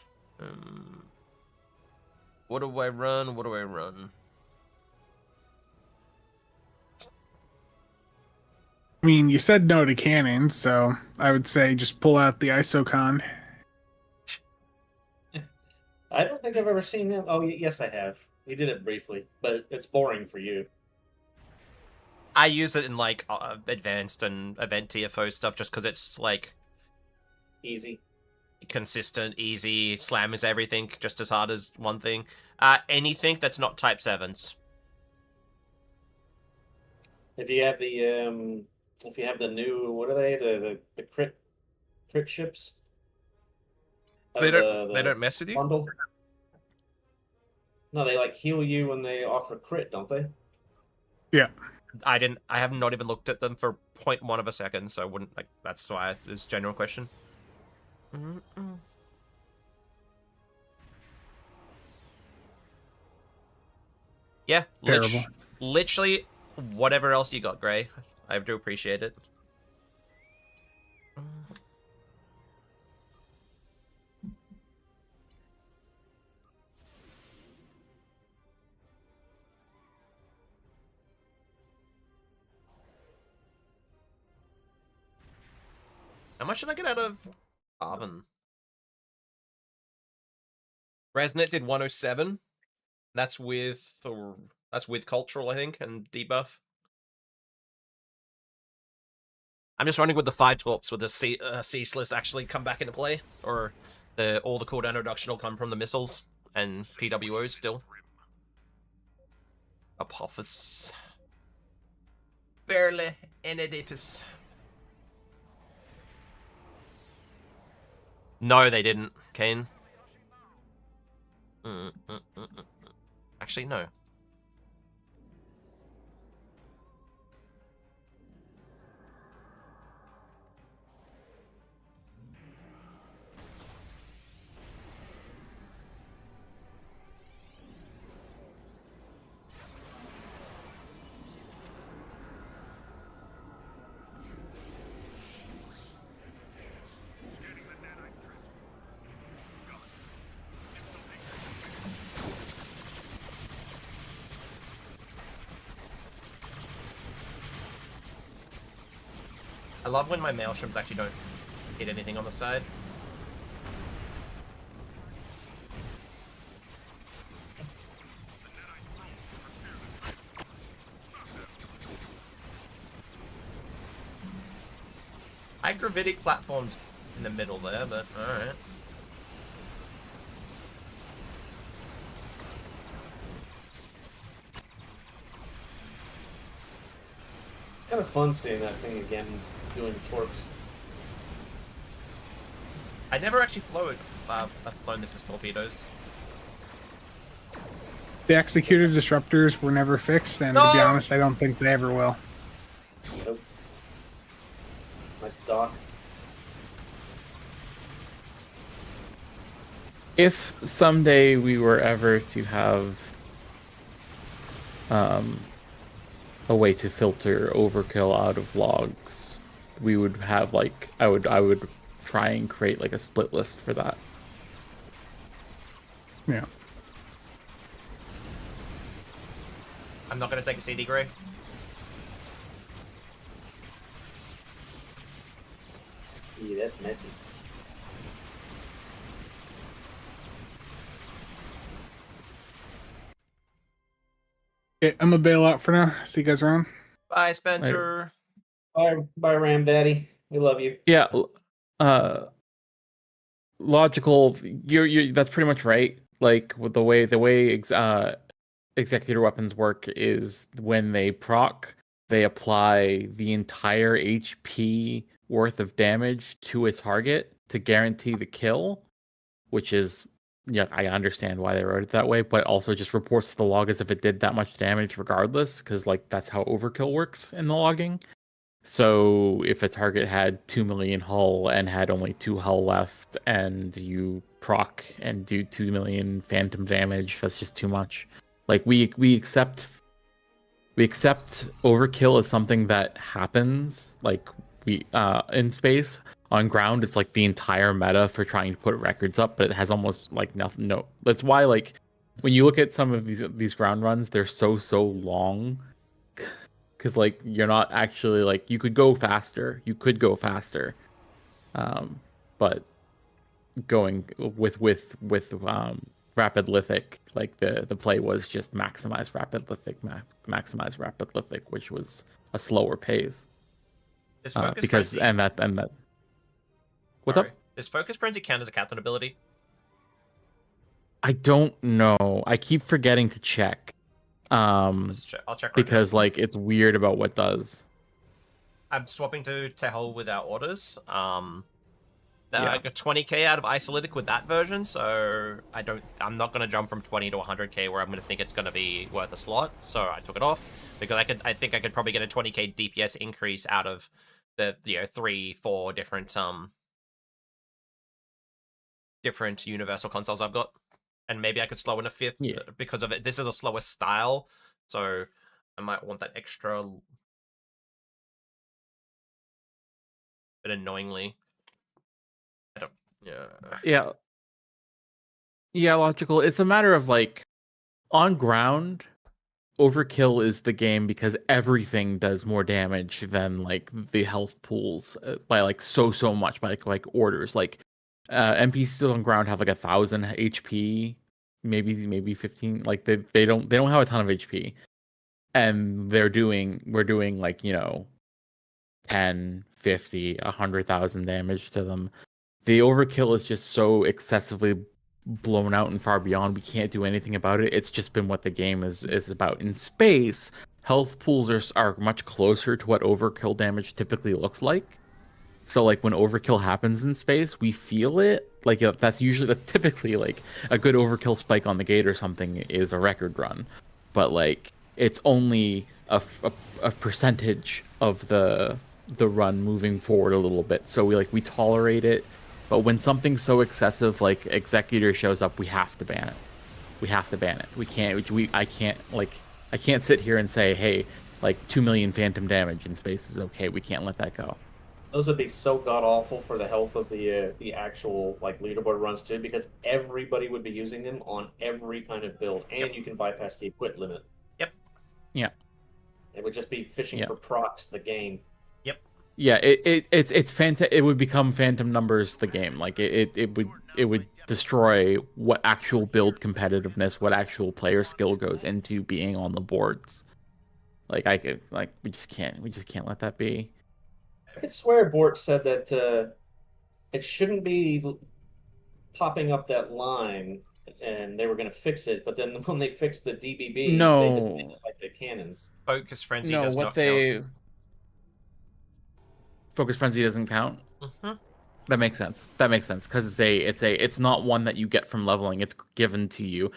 What do I run? I mean, you said no to cannons, so I would say just pull out the ISOCon. I don't think I've ever seen him. Oh, yes, I have. We did it briefly, but it's boring for you. I use it in like advanced and event TFO stuff just because it's like easy, consistent, easy. Slam is everything, just as hard as one thing. Anything that's not Type 7s. If you have the new, what are they? The crit ships. They don't mess with you. Bundle. No, they like heal you when they offer crit, don't they? Yeah. I have not even looked at them for 0.1 of a second, so I wouldn't like. That's why it's a general question. Yeah, Terrible. Literally, whatever else you got, Gray. I do appreciate it. How much did I get out of Arvin? Resnet did 107. That's with cultural, I think, and debuff. I'm just wondering would the 5 torps with the ceaseless actually come back into play, or all the cooldown reduction will come from the missiles and PWOs still. Apophis. Barely Enedipus. No, they didn't, Kane. Actually, no. I love when my maelstroms actually don't hit anything on the side. Gravitic platforms in the middle there, but alright. Kind of fun seeing that thing again, doing torps. I never actually flown this as torpedoes. The executed disruptors were never fixed, and to be honest, I don't think they ever will. Nope. Nice dock. If someday we were ever to have a way to filter overkill out of logs, we would have like I would try and create like a split list for that. Yeah. I'm not gonna take a CD Gray. Yeah, that's messy. Okay, I'm gonna bail out for now. See you guys around. Bye, Spencer. Bye, Ram Daddy. We love you. Yeah. Logical. You're that's pretty much right. Like with the way executor weapons work is when they proc, they apply the entire HP worth of damage to a target to guarantee the kill, which is, yeah, I understand why they wrote it that way, but also just reports to the log as if it did that much damage regardless, because like that's how overkill works in the logging. So if a target had 2 million hull and had only 2 hull left, and you proc and do 2 million phantom damage, that's just too much. Like we accept overkill as something that happens. Like we in space. On ground, it's like the entire meta for trying to put records up, but it has almost like nothing. No, that's why like when you look at some of these ground runs, they're so long. Because like you're not actually like you could go faster, but going with rapid lithic, like the play was just maximize rapid lithic, which was a slower pace. Because frenzy. and that what's up? Does focus frenzy count as a captain ability? I don't know. I keep forgetting to check. I'll check right because now. Like it's weird about what does. I'm swapping to Tehol without orders. I got 20k out of Isolytic with that version, so I'm not gonna jump from 20 to 100k where I'm gonna think it's gonna be worth a slot. So I took it off because I think I could probably get a 20k DPS increase out of the 3-4 different universal consoles I've got. And maybe I could slow in a 5th because of it. This is a slower style, so I might want that extra. But annoyingly, I don't. Yeah, logical. It's a matter of like on ground, overkill is the game because everything does more damage than like the health pools by like so much by like orders. Like NPCs on ground have like 1,000 HP, maybe 15. Like they don't have a ton of HP, and we're doing like 10, 50, 100,000 damage to them. The overkill is just so excessively blown out and far beyond. We can't do anything about it. It's just been what the game is about. In space, health pools are much closer to what overkill damage typically looks like. So like when overkill happens in space, we feel it. Like that's typically like a good overkill spike on the gate or something is a record run, but like it's only a percentage of the run moving forward a little bit. So we tolerate it, but when something's so excessive, like Executor shows up, we have to ban it. We have to ban it. We can't. I can't sit here and say, hey, like 2 million phantom damage in space is okay. We can't let that go. Those would be so god awful for the health of the actual like leaderboard runs too, because everybody would be using them on every kind of build, and you can bypass the equip limit. Yep. Yeah. It would just be fishing for procs the game. Yep. Yeah. It's phantom. It would become phantom numbers the game. Like it would destroy what actual build competitiveness, what actual player skill goes into being on the boards. Like we just can't let that be. I could swear Bort said that it shouldn't be popping up that line, and they were going to fix it. But then when they fixed the DBB, they just made it like the cannons. Focus Frenzy does not count. Focus Frenzy doesn't count. Mm-hmm. That makes sense. Because it's not one that you get from leveling. It's given to you.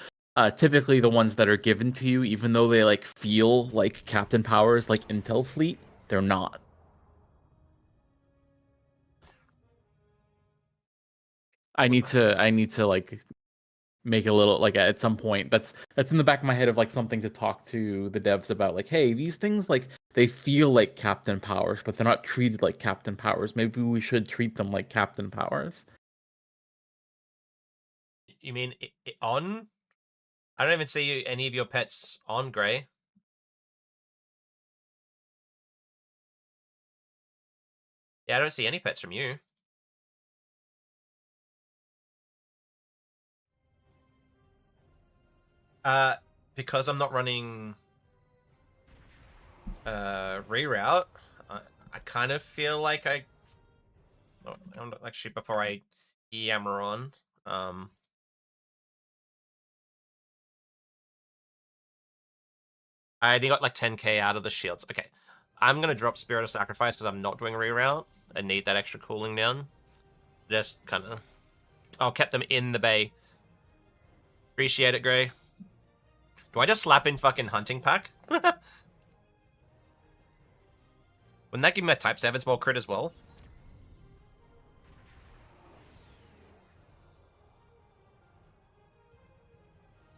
Typically, the ones that are given to you, even though they like feel like Captain Powers, like Intel Fleet, they're not. I need to like make a little like at some point that's in the back of my head of like something to talk to the devs about, like, hey, these things like they feel like Captain Powers, but they're not treated like Captain Powers. Maybe we should treat them like Captain Powers. You mean on? I don't even see any of your pets on, Gray. Yeah, I don't see any pets from you. Because I'm not running reroute, I kind of feel like actually before I yammer on, I only got like 10k out of the shields. Okay, I'm gonna drop Spirit of Sacrifice because I'm not doing reroute. I need that extra cooling down. Just kind of, I'll keep them in the bay. Appreciate it, Gray. Do I just slap in fucking Hunting Pack? Wouldn't that give me a Type 7 small crit as well?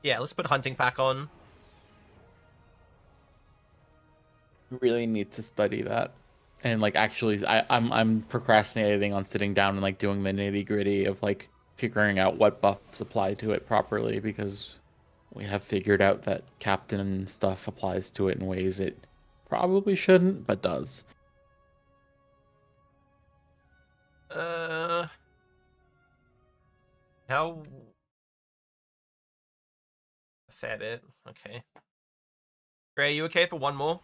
Yeah, let's put Hunting Pack on. Really need to study that. And like actually I'm procrastinating on sitting down and like doing the nitty-gritty of like figuring out what buffs apply to it properly, because we have figured out that Captain stuff applies to it in ways it probably shouldn't, but does. How? A fair bit. Okay. Gray, you okay for one more?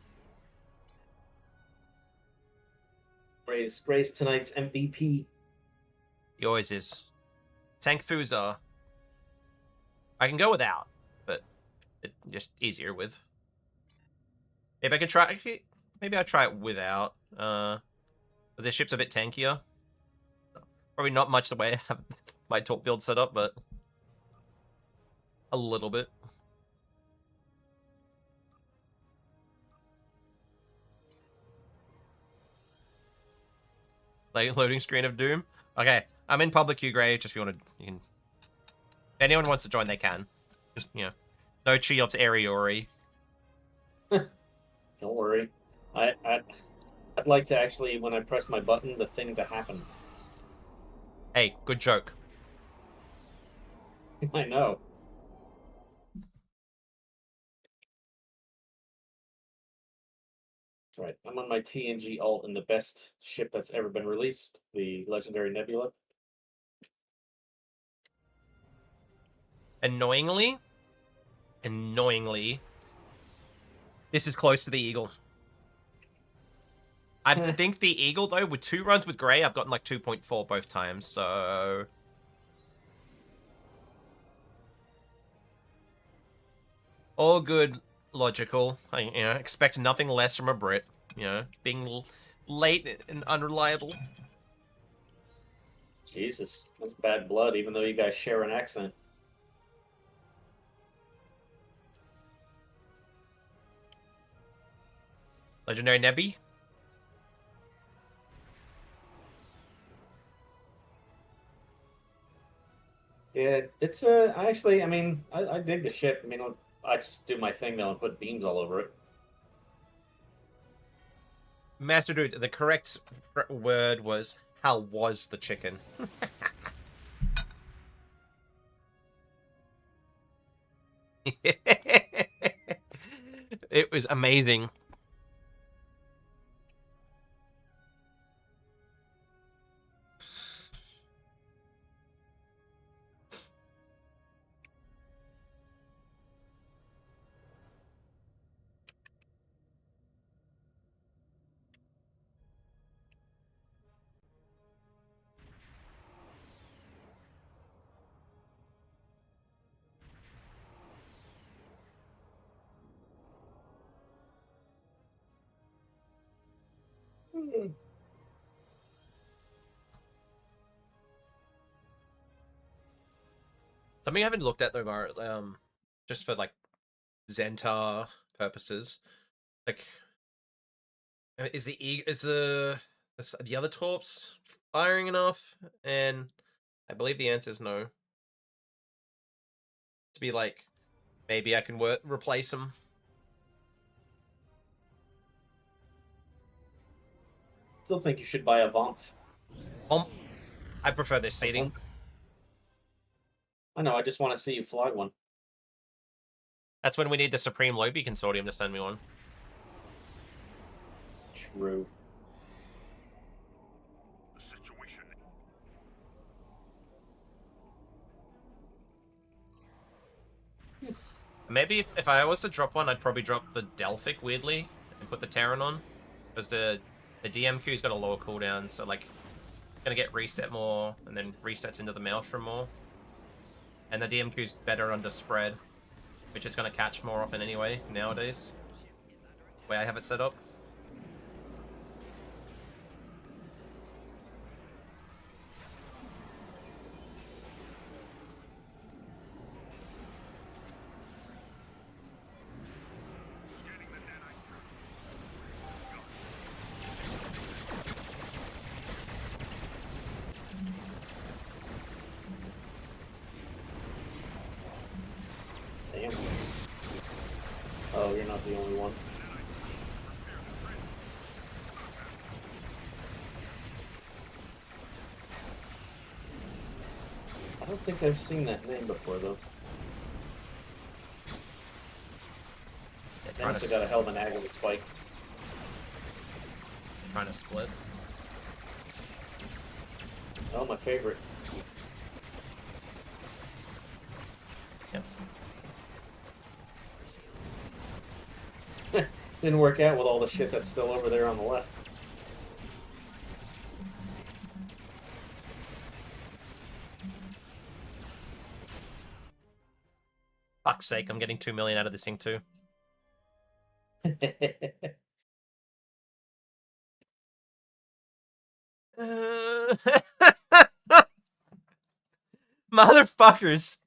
Gray's tonight's MVP. He always is. Tank Fuzar. I can go without, but it's just easier with. If I could try, actually, maybe I'll try it without. But this ship's a bit tankier. Probably not much the way I have my top build set up, but a little bit. Like loading screen of doom. Okay, I'm in public queue, Gray. Just if you want to, you can. If anyone wants to join, they can. Just, you know, no Cheops Ariori. Don't worry. I'd like to actually, when I press my button, the thing to happen. Hey, good joke. I know. That's right. I'm on my TNG alt in the best ship that's ever been released, the Legendary Nebula. Annoyingly, this is close to the Eagle. I think the Eagle, though, with 2 runs with Gray, I've gotten like 2.4 both times, so... all good, logical. I, expect nothing less from a Brit. Being late and unreliable. Jesus, that's bad blood, even though you guys share an accent. Legendary Nebby? Yeah, it's I mean, I dig the ship. I mean, I just do my thing though and put beams all over it. Master Dude, the correct word was, how was the chicken? It was amazing. Something I haven't looked at though, just for like Zenta purposes, like, is the other torps firing enough? And I believe the answer is no. To be like, maybe I can replace them. Still think you should buy a Vomp. I prefer this seating. I know, I just want to see you fly one. That's when we need the Supreme Lobby Consortium to send me one. True. The situation. Maybe if I was to drop one, I'd probably drop the Delphic, weirdly, and put the Terran on. Because the DMQ's got a lower cooldown, so like, gonna get reset more, and then resets into the Maelstrom more. And the DMQ's better under spread, which it's gonna catch more often anyway, nowadays. The way I have it set up. Damn. Oh, you're not the only one. I don't think I've seen that name before, though. They must have got a hell of an agony spike. Trying to split. Oh, my favorite. Yep. Didn't work out with all the shit that's still over there on the left. Fuck's sake, I'm getting 2 million out of this thing too. Motherfuckers.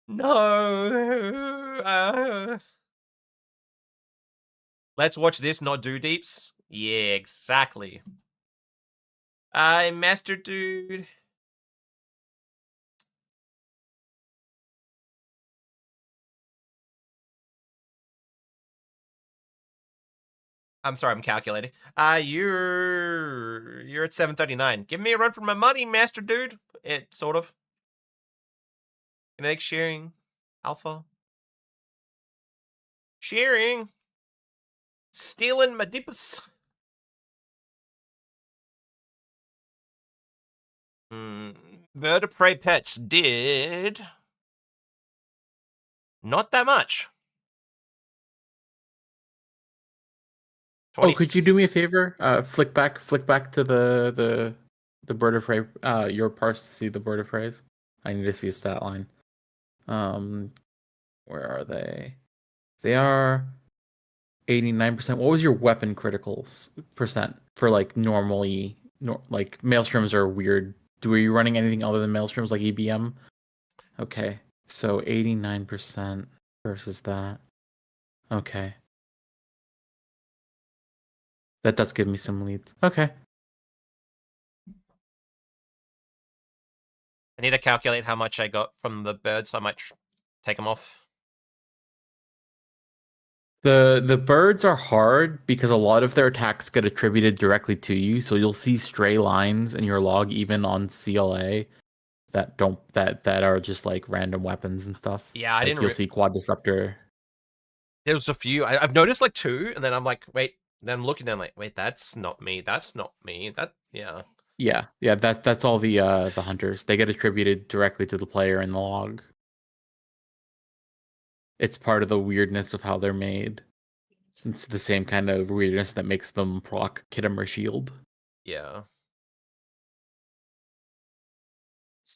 No. Let's watch this, not do deeps. Yeah, exactly. Master Dude. I'm sorry, I'm calculating. You're at 739. Give me a run for my money, Master Dude. It sort of. Kinetic sharing. Alpha. Sharing. Stealing my dippers. Bird of Prey Pets did not that much. 20... Oh, could you do me a favor? Flick back to the Bird of Prey, your parse to see the Bird of Preys. I need to see a stat line. Where are they? They are 89%. What was your weapon criticals percent for like normally, like Maelstroms are weird. Were you running anything other than Maelstroms like EBM? Okay, so 89% versus that. Okay. That does give me some leads. Okay. I need to calculate how much I got from the birds. So I might take them off. The birds are hard because a lot of their attacks get attributed directly to you, so you'll see stray lines in your log even on CLA that are just like random weapons and stuff. Yeah, I didn't. You'll see Quad Disruptor. There was a few. I've noticed like 2, and then I'm like, wait. Then I'm looking down, like, wait, that's not me. That's not me. That, yeah. Yeah. That's all the hunters. They get attributed directly to the player in the log. It's part of the weirdness of how they're made. It's the same kind of weirdness that makes them proc Kittimer Shield. Yeah.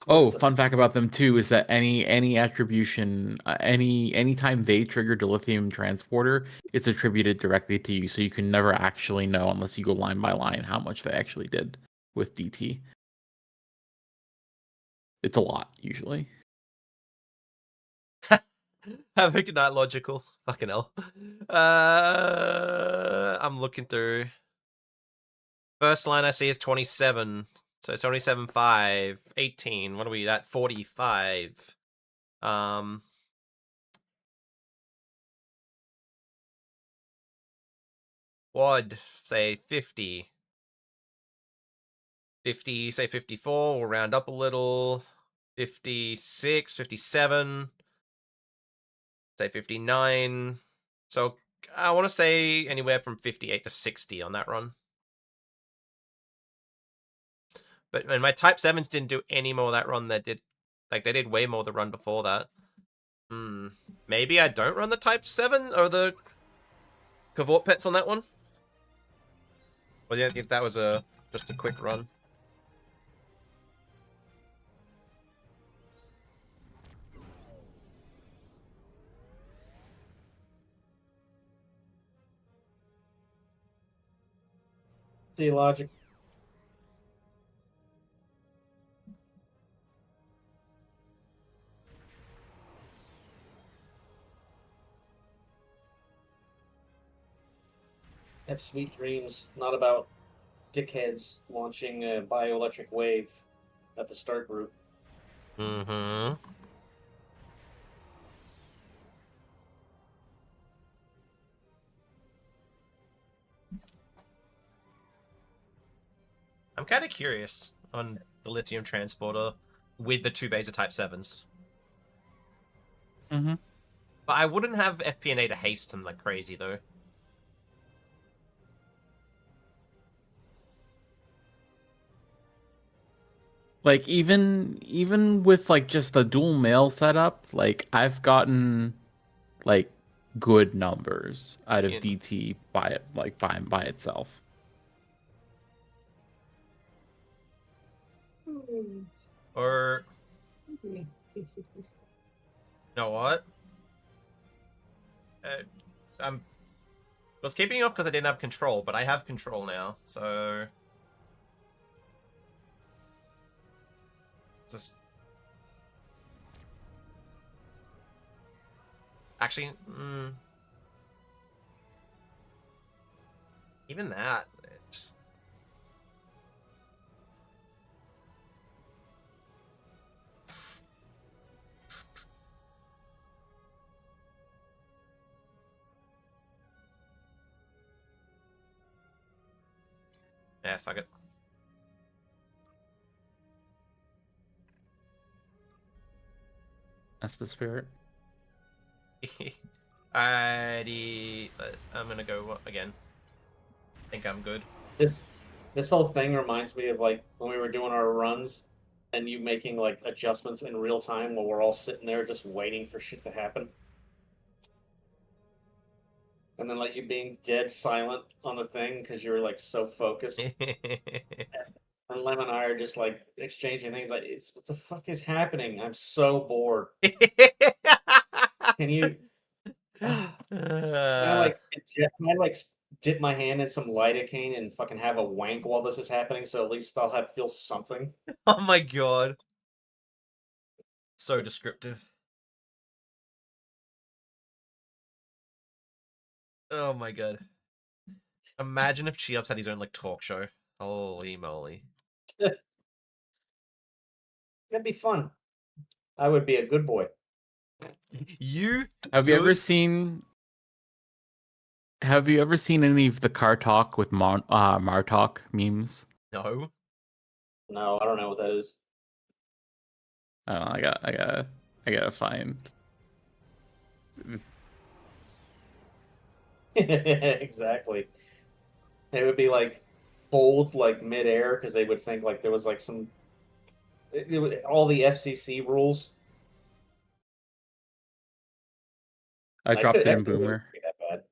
Oh, fun fact about them too is that any attribution, anytime they trigger Dilithium Transporter, it's attributed directly to you, so you can never actually know unless you go line by line how much they actually did with DT. It's a lot usually. Have a good night, logical. Fucking hell. I'm looking through. First line I see is 27. So 77.5, 18. What are we at? 45. Quad, say 50. 50, say 54. We'll round up a little. 56, 57. Say 59. So I want to say anywhere from 58 to 60 on that run. But and my Type 7s didn't do any more that run. They did way more the run before that. Maybe I don't run the Type 7 or the Cavort Pets on that one. Well, yeah, if that was just a quick run. See logic. Have sweet dreams, not about dickheads launching a bioelectric wave at the start group. Mm-hmm. I'm kind of curious on the lithium transporter with the 2 Beta Type 7s. Mm-hmm. But I wouldn't have FP&A to haste them like crazy, though. Like even with like just a dual mail setup, like I've gotten like good numbers out of DT by itself. Or you know what? I was keeping off because I didn't have control, but I have control now, so just actually, even that, just yeah, fuck it. That's the spirit. Alrighty, I'm gonna go again. I think I'm good. This whole thing reminds me of like when we were doing our runs and you making like adjustments in real time while we're all sitting there just waiting for shit to happen. And then like you being dead silent on the thing because you're like so focused. And Lem and I are just like exchanging things like, what the fuck is happening? I'm so bored. Can you Can I like dip my hand in some lidocaine and fucking have a wank while this is happening? So at least I'll feel something. Oh my god. So descriptive. Oh my god. Imagine if Cheops had his own like talk show. Holy moly. That'd be fun. I would be a good boy. Have you ever seen any of the car talk with Martalk memes? No. No, I don't know what that is. I don't know, I gotta find. Exactly. It would be like hold like midair because they would think like there was like some all the FCC rules. I dropped it in Boomer. That bad.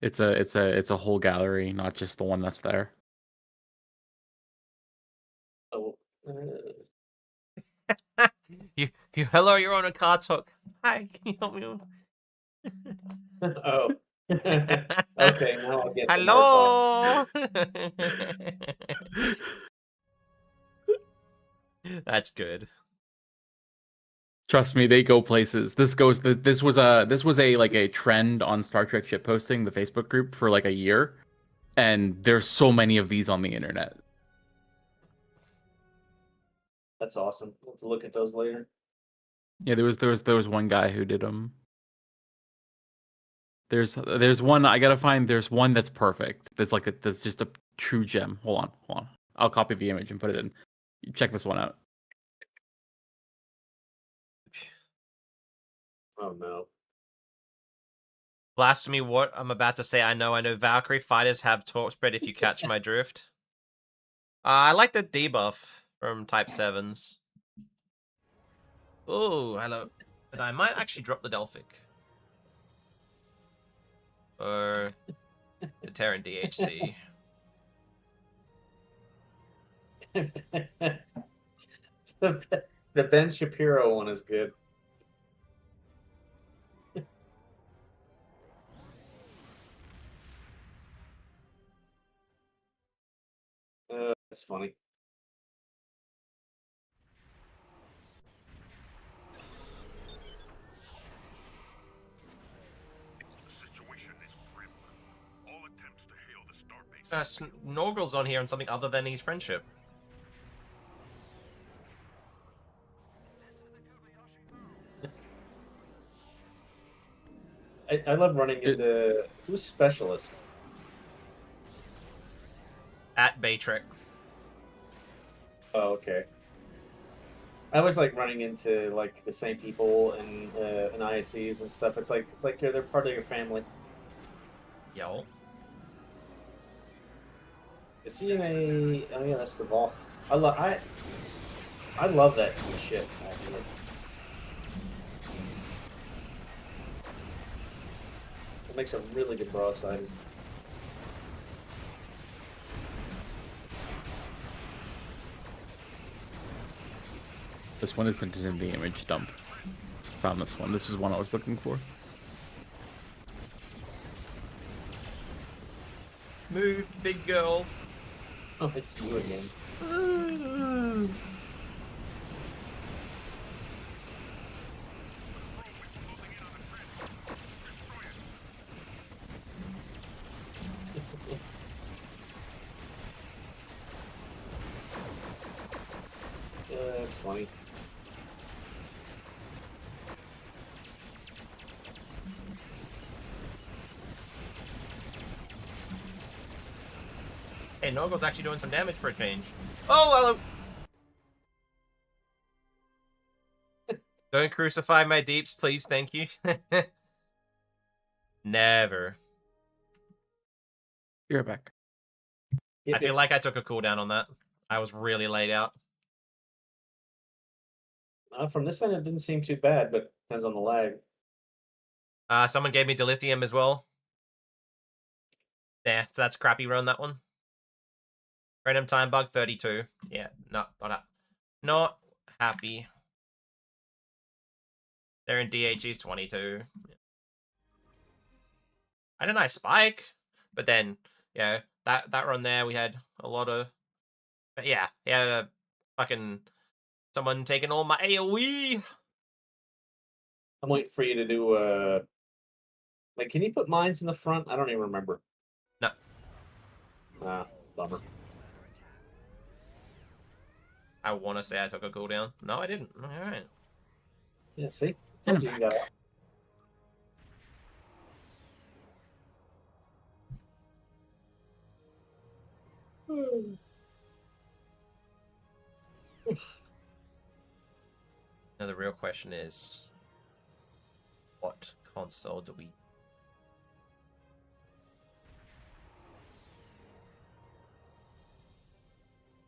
It's a whole gallery, not just the one that's there. Oh, Hello, you're on a car talk. Hi, can you help me on? oh. Okay, now I'll get hello. That's good. Trust me, they go places. This was a like a trend on Star Trek ship posting, the Facebook group, for like a year, and there's so many of these on the internet. That's awesome. We'll have to look at those later. Yeah, there was one guy who did them. There's one I gotta find. There's one that's perfect. That's just a true gem. Hold on. I'll copy the image and put it in. Check this one out. Oh no. Blasphemy, what I'm about to say, I know. Valkyrie fighters have torque spread if you catch my drift. I like the debuff from Type 7s. Oh, hello. And I might actually drop the Delphic. Or the Terran DHC. The Ben Shapiro one is good. That's funny. The situation is grim. All attempts to hail the starbase. Norgal's on here on something other than his friendship. I love running into who's specialist At Baytrek. Oh, okay. I always like running into like the same people in ISCs and stuff. It's like they're part of your family. Yo. Is he in a? Oh yeah, that's the Voth. I love that shit. Actually, it makes a really good broadside. This one isn't in the image dump. Found this one. This is one I was looking for. Move, big girl. Oh, it's you again. That's funny. Hey, Norgal's actually doing some damage for a change. Oh, hello. Don't crucify my deeps, please, thank you. Never. You're back. I feel like I took a cooldown on that. I was really laid out. From this end, it didn't seem too bad, but depends on the lag. Someone gave me dilithium as well. Yeah, so that's a crappy run, that one. Random time bug 32. Yeah, not happy. They're in DHG's 22. I had a nice spike, but then yeah, that run there we had a lot of. But yeah, fucking someone taking all my AOE. I'm waiting for you to do like, can you put mines in the front? I don't even remember. No. Ah, bummer. I want to say I took a cooldown. No, I didn't. All right. Yeah, see? And Told you I'm you got back. Now the real question is, what console do we?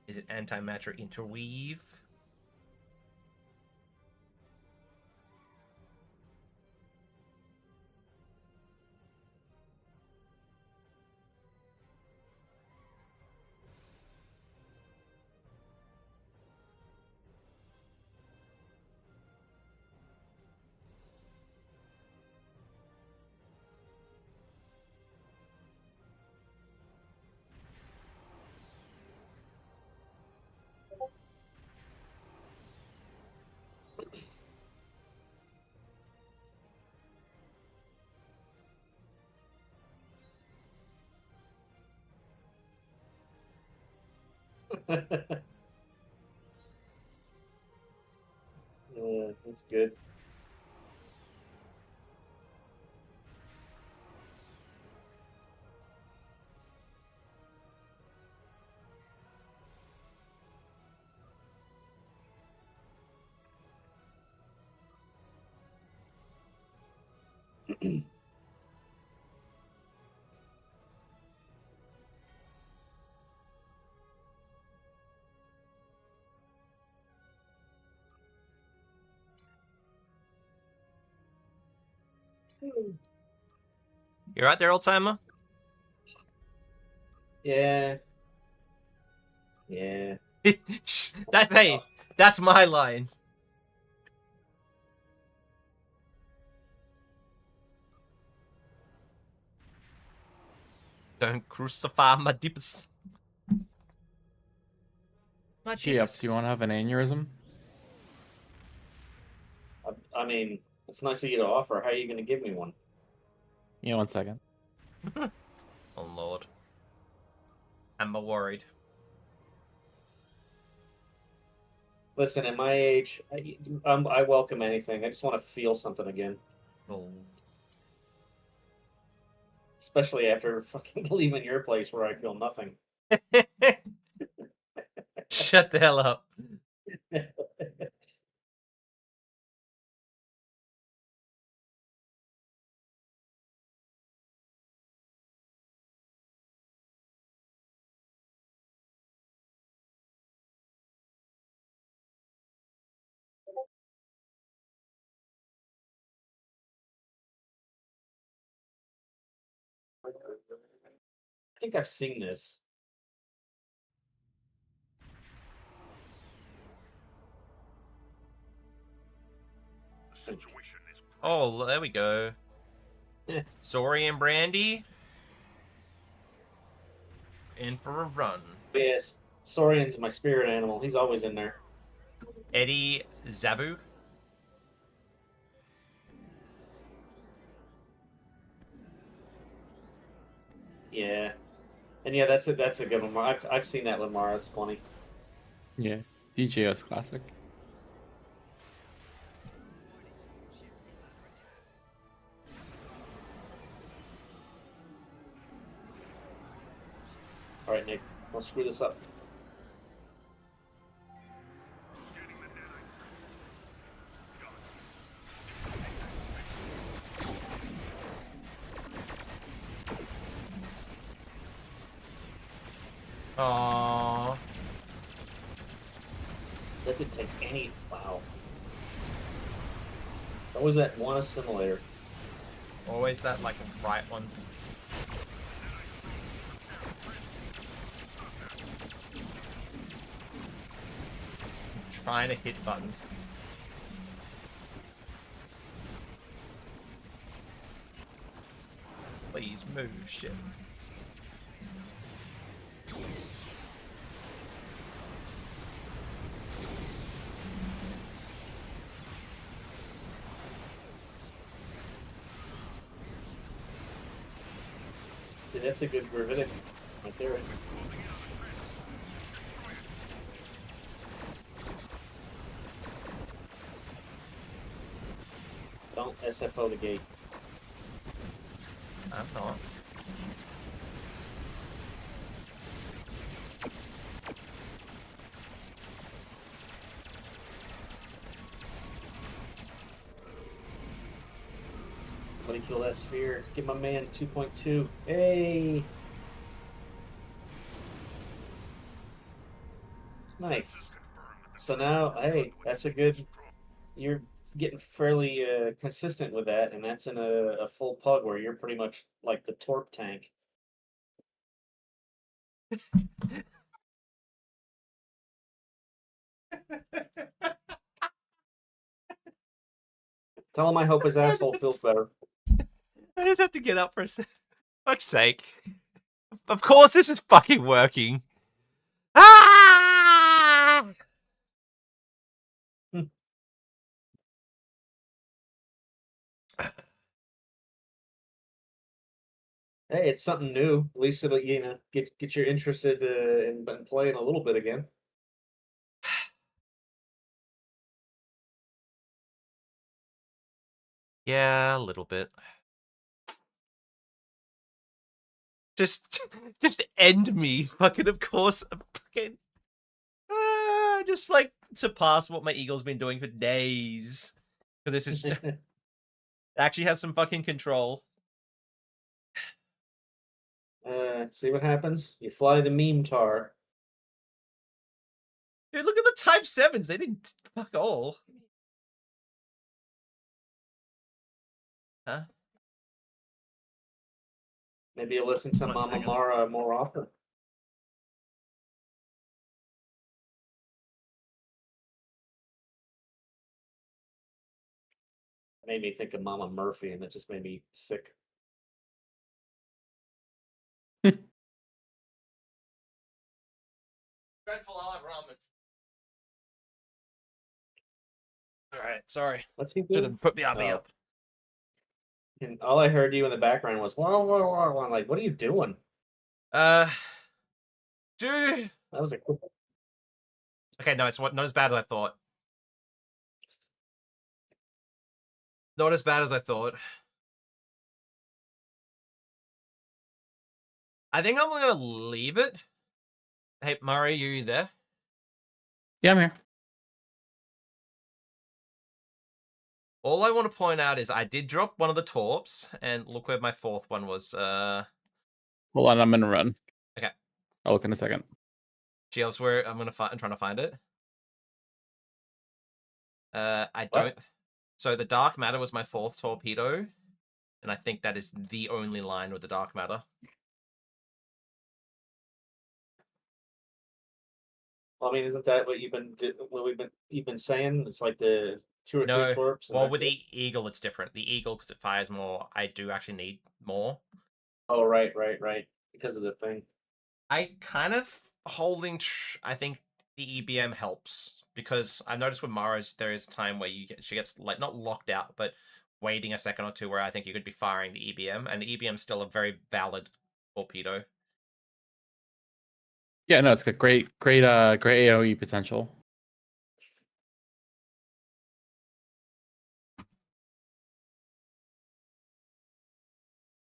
Is it antimatter interweave? Yeah, that's good. You're right there, old timer. Yeah. Yeah. That's my line. Don't crucify my dips. My GF, do you want to have an aneurysm? I mean, it's nice of you to offer. How are you going to give me one? Yeah, 1 second. Oh lord, am I worried? Listen, at my age, I welcome anything. I just want to feel something again. Oh. Especially after fucking leaving your place where I feel nothing. Shut the hell up. I think I've seen this. The situation is Oh, there we go. Yeah. Sori and Brandy. In for a run. Yes, Saurian's my spirit animal. He's always in there. Eddie Zabu. Yeah, and yeah, that's a good one. I've seen that Lamar. It's funny. Yeah, DJS classic. All right, Nick, don't screw this up. Aww. That didn't take any. Wow. What was that one assimilator? Always that like right one. trying to hit buttons. Please move, shit. See, that's a good gravitic right there. Don't SFO the gate. I'm not. Somebody kill that sphere. Get my man 2.2. Hey! Nice. So now, hey, that's a good... You're getting fairly consistent with that, and that's in a full pug where you're pretty much like the Torp tank. Tell him I hope his asshole feels better. I just have to get up for a second. Fuck's sake. Of course this is fucking working. Ah! Hey, it's something new. At least it'll, you know, get you interested in playing a little bit again. Yeah, a little bit. Just end me. Fucking, of course. Fucking. Just like surpass what my Eagle's been doing for days. So this is actually have some fucking control. See what happens? You fly the meme tar. Dude, look at the Type 7s. They didn't fuck all. Huh? Maybe you listen to One Mama second. Mara more often. Made me think of Mama Murphy, and it just made me sick. Dreadful, I'll have ramen. Alright, sorry. What's he Should doing? have put the army Oh. up. And all I heard you in the background was, wah, wah, wah, wah. I'm like, what are you doing? Dude. That was a cool. Okay, no, it's not as bad as I thought. Not as bad as I thought. I think I'm gonna leave it. Hey, Murray, you there? Yeah, I'm here. All I want to point out is I did drop one of the torps, and look where my fourth one was. Hold on, I'm gonna run. Okay. I'll look in a second. Geoff's where I'm trying to find it. I What? don't. So the dark matter was my fourth torpedo, and I think that is the only line with the dark matter. Well, I mean, isn't that what you've been saying? It's like the 2 or 3 torps. Well, with the Eagle, it's different. The Eagle, because it fires more, I do actually need more. Oh, right. Because of the thing. I kind of holding. I think the EBM helps because I've noticed with Mara's there is time where she gets like not locked out, but waiting a second or two where I think you could be firing the EBM, and the EBM is still a very valid torpedo. Yeah, no, it's got great AOE potential.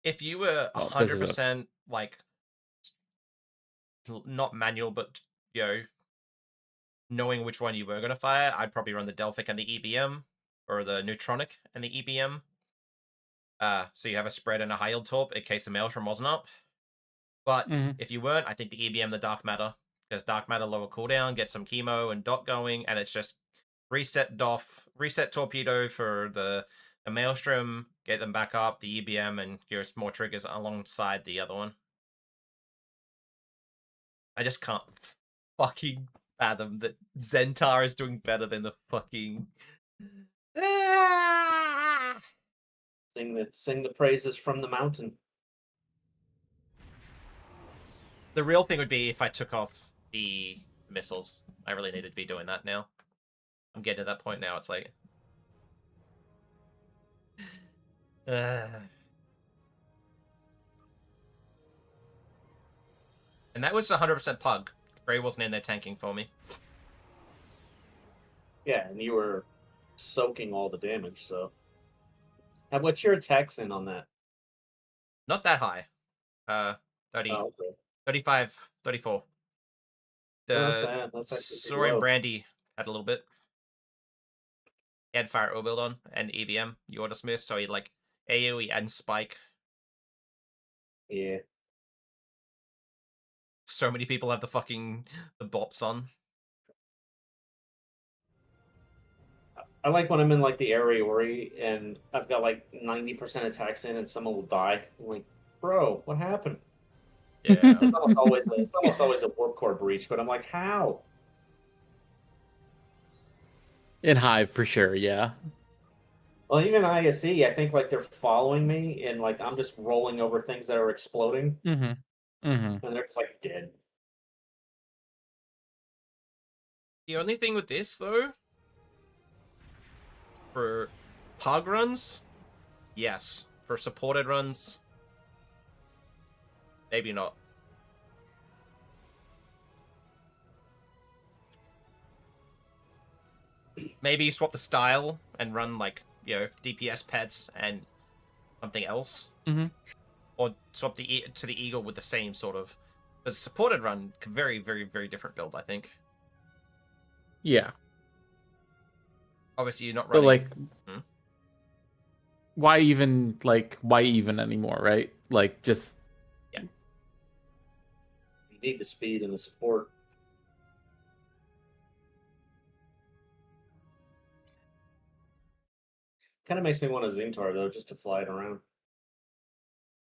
If you were 100% like not manual, but you know, knowing which one you were going to fire, I'd probably run the Delphic and the EBM, or the Neutronic and the EBM. So you have a spread and a high yield torp in case the Maelstrom wasn't up. But if you weren't, I think the EBM, the Dark Matter, because Dark Matter lower cooldown, get some chemo and dot going, and it's just reset torpedo for the Maelstrom, get them back up, the EBM, and give more triggers alongside the other one. I just can't fucking fathom that Zentar is doing better than the fucking. Sing the praises from the mountain. The real thing would be if I took off the missiles. I really needed to be doing that now. I'm getting to that point now. It's like. And that was 100% Pug. Gray wasn't in there tanking for me. Yeah, and you were soaking all the damage, so. And what's your attacks in on that? Not that high. 30, Oh, okay. 35, 34. That's actually Sorry, low. Brandy had a little bit. He had Fire Build on and EBM. You order Smith, so he like AoE and Spike. Yeah. So many people have the bops on. I like when I'm in like the Ariori and I've got like 90% attacks in and someone will die. I'm like, bro, what happened? Yeah. It's almost always a warp core breach, but I'm like, how? In Hive for sure, yeah. Well, even ISE, I think like they're following me and like I'm just rolling over things that are exploding. And they're just like dead. The only thing with this though, for Pug runs, yes. For supported runs, maybe not. Maybe you swap the style and run like, DPS pets and something else. Or swap to the Eagle with the same sort of. Because supported run, very, very, very different build, I think. Yeah. Obviously, you're not But running. why even anymore, right? Like, just. Yeah. You need the speed and the support. Kind of makes me want a Zintar though, just to fly it around.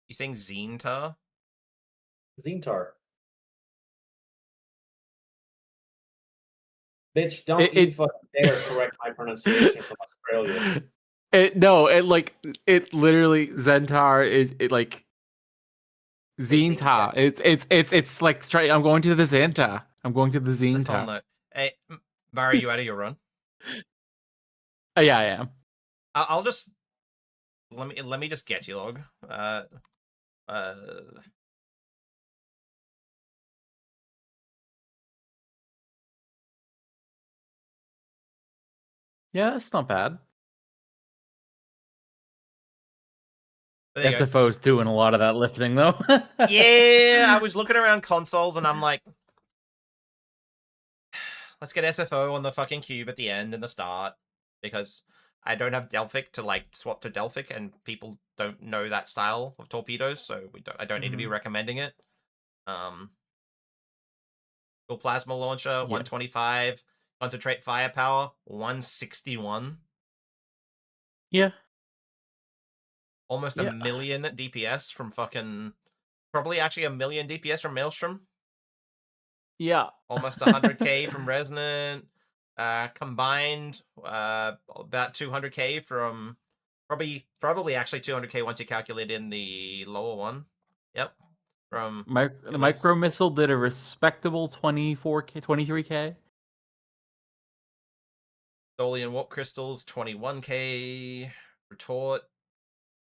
You saying Zentar? Zintar. Bitch, don't you fucking dare correct my pronunciation from Australia. It literally Zentar is like Zinta. It's like straight. I'm going to the Zenta. I'm going to the Zinta. Oh, no. Hey, Barry, you out of your run? Yeah, I am. I'll just let me just get you log. Yeah, that's not bad. There you go. SFO's doing a lot of that lifting though. Yeah, I was looking around consoles and I'm like, let's get SFO on the fucking cube at the end and the start, because I don't have Delphic to like swap to Delphic, and people don't know that style of torpedoes, so I don't need to be recommending it. Full plasma launcher, 125. Concentrate firepower, 161. Yeah. Almost a million DPS from fucking... Probably actually a million DPS from Maelstrom. Yeah. Almost 100k from Resonant. Combined, about 200k from... Probably actually 200k once you calculate in the lower one. Yep. From the micro missile did a respectable 24k, 23k. Tholian warp crystals, 21k. Retort